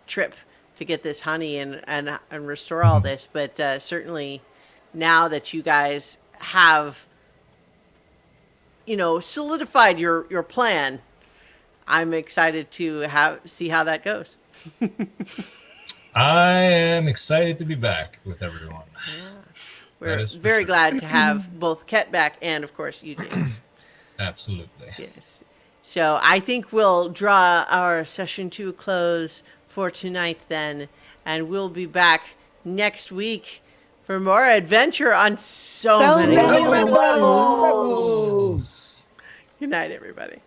Speaker 1: trip to get this honey and restore all this, but certainly now that you guys have solidified your plan, I'm excited to see how that goes.
Speaker 6: I am excited to be back with everyone.
Speaker 1: Yeah.
Speaker 6: That
Speaker 1: We're
Speaker 6: is for
Speaker 1: very
Speaker 6: sure.
Speaker 1: glad to have both Kett back and, of course, you, James.
Speaker 6: Absolutely.
Speaker 1: Yes. So I think we'll draw our session to a close for tonight then, and we'll be back next week for more adventure on so many
Speaker 3: many
Speaker 1: levels.
Speaker 2: Rebels.
Speaker 1: Good night, everybody.